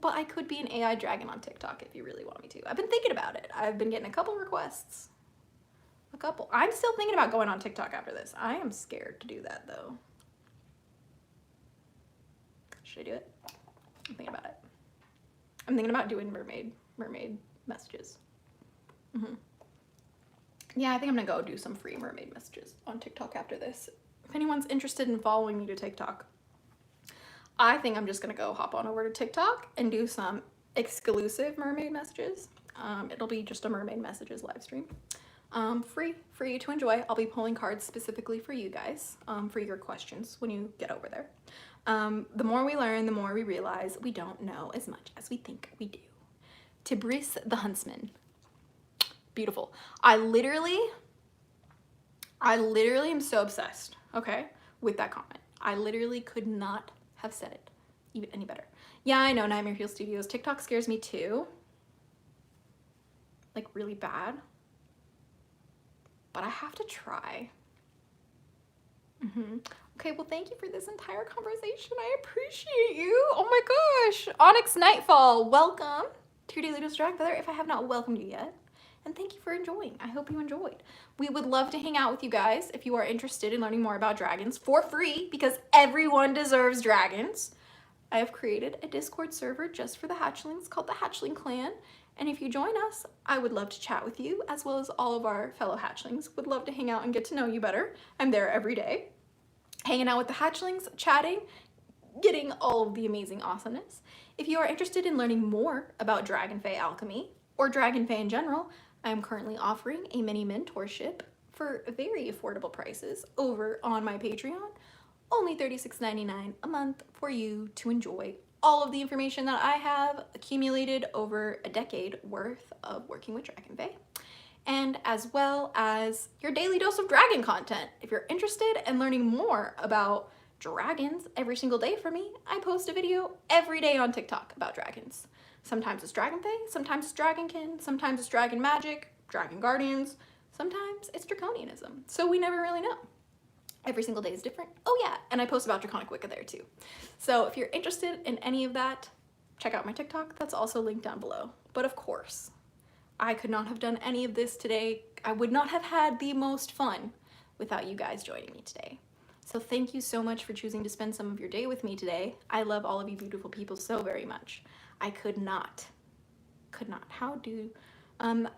But I could be an AI dragon on TikTok if you really want me to. I've been thinking about it. I've been getting a couple requests. A couple. I'm still thinking about going on TikTok after this. I am scared to do that though. Should I do it? I'm thinking about it. I'm thinking about doing mermaid messages. Yeah, I think I'm gonna go do some free mermaid messages on TikTok after this. If anyone's interested in following me to TikTok, I think I'm just gonna go hop on over to TikTok and do some exclusive mermaid messages. It'll be just a mermaid messages live stream. Free for you to enjoy. I'll be pulling cards specifically for you guys, for your questions when you get over there. The more we learn, the more we realize we don't know as much as we think we do. Tibris the Huntsman. Beautiful. I literally am so obsessed, okay, with that comment. I literally could not have said it even any better. Yeah, I know, Nightmare Fuel Studios. TikTok scares me too. Like really bad. But I have to try. Okay, well, thank you for this entire conversation. I appreciate you. Oh my gosh. Onyx Nightfall, welcome to your Daily Dose of Dragon Feather if I have not welcomed you yet. And thank you for enjoying. I hope you enjoyed. We would love to hang out with you guys if you are interested in learning more about dragons for free, because everyone deserves dragons. I have created a Discord server just for the hatchlings called the Hatchling Clan. And if you join us, I would love to chat with you, as well as all of our fellow hatchlings. Would love to hang out and get to know you better. I'm there every day, hanging out with the hatchlings, chatting, getting all of the amazing awesomeness. If you are interested in learning more about DragonFae Alchemy or Dragon Fay in general, I am currently offering a mini mentorship for very affordable prices over on my Patreon. Only $36.99 a month for you to enjoy all of the information that I have accumulated over a decade worth of working with Dragon Fay, and as well as your daily dose of dragon content. If you're interested in learning more about dragons every single day from me, I post a video every day on TikTok about dragons. Sometimes it's Dragon Fay, sometimes it's Dragonkin, sometimes it's Dragon Magic, Dragon Guardians, sometimes it's Draconianism. So we never really know. Every single day is different. Oh yeah, and I post about Draconic Wicca there too. So if you're interested in any of that, check out my TikTok. That's also linked down below. But of course, I could not have done any of this today. I would not have had the most fun without you guys joining me today. So thank you so much for choosing to spend some of your day with me today. I love all of you beautiful people so very much. I could not. How do, I'm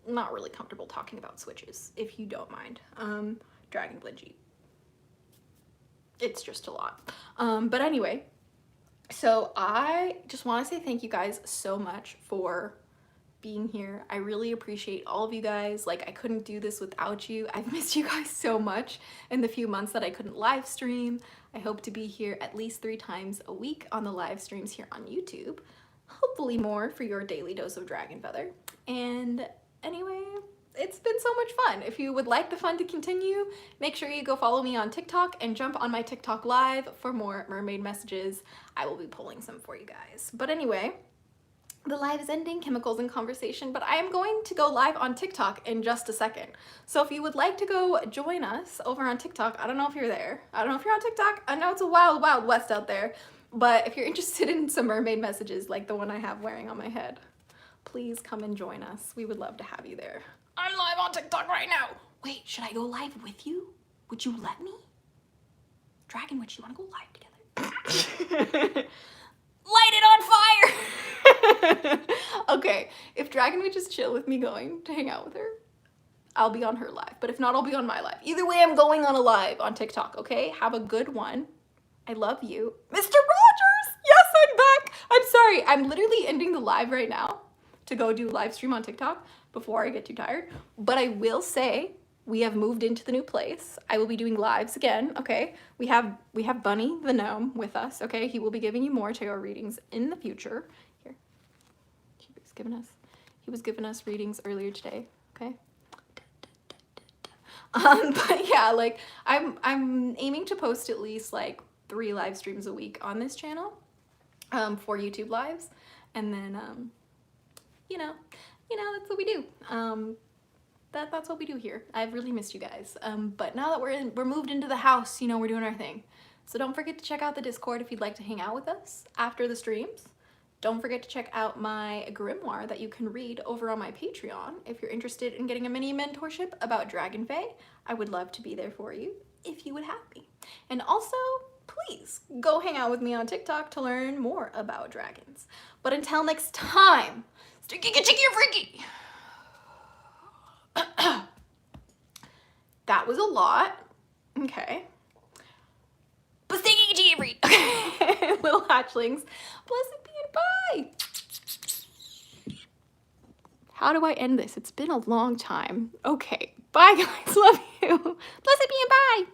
not really comfortable talking about switches, if you don't mind. Dragon Blingy. It's just a lot. But anyway, so I just want to say thank you guys so much for being here. I really appreciate all of you guys. Like, I couldn't do this without you. I've missed you guys so much in the few months that I couldn't live stream. I hope to be here at least 3 times a week on the live streams here on YouTube. hopefully more for your daily dose of dragon feather. And anyway, it's been so much fun. If you would like the fun to continue, make sure you go follow me on TikTok and jump on my TikTok live for more mermaid messages. I will be pulling some for you guys. But anyway, the live is ending, chemicals and conversation, but I am going to go live on TikTok in just a second. So if you would like to go join us over on TikTok, I don't know if you're there. I don't know if you're on TikTok. I know it's a wild, wild west out there, but if you're interested in some mermaid messages like the one I have wearing on my head, please come and join us. We would love to have you there. I'm live on TikTok right now. Wait, should I go live with you? Would you let me? Dragon Witch, you wanna go live together? Light it on fire! Okay, if Dragon Witch is chill with me going to hang out with her, I'll be on her live. But if not, I'll be on my live. Either way, I'm going on a live on TikTok, okay? Have a good one. I love you. Mr. Rogers! Yes, I'm back! I'm sorry, I'm literally ending the live right now to go do live stream on TikTok before I get too tired. But I will say, we have moved into the new place. I will be doing lives again, okay? We have Bunny the gnome with us, okay? He will be giving you more tarot readings in the future. Here, he was giving us readings earlier today, okay? But yeah, like I'm aiming to post at least like 3 live streams a week on this channel for YouTube lives, and then you know, that's what we do. That's what we do here. I've really missed you guys. But now that we're moved into the house, you know, we're doing our thing. So don't forget to check out the Discord if you'd like to hang out with us after the streams. Don't forget to check out my grimoire that you can read over on my Patreon. If you're interested in getting a mini mentorship about Dragon Fay, I would love to be there for you if you would have me. And also, please go hang out with me on TikTok to learn more about dragons. But until next time, sticky, chicky, freaky. That was a lot. Okay. But sticky, chicky, freaky. Okay. Little hatchlings. Blessed be and bye. How do I end this? It's been a long time. Okay. Bye, guys. Love you. Blessed be and bye.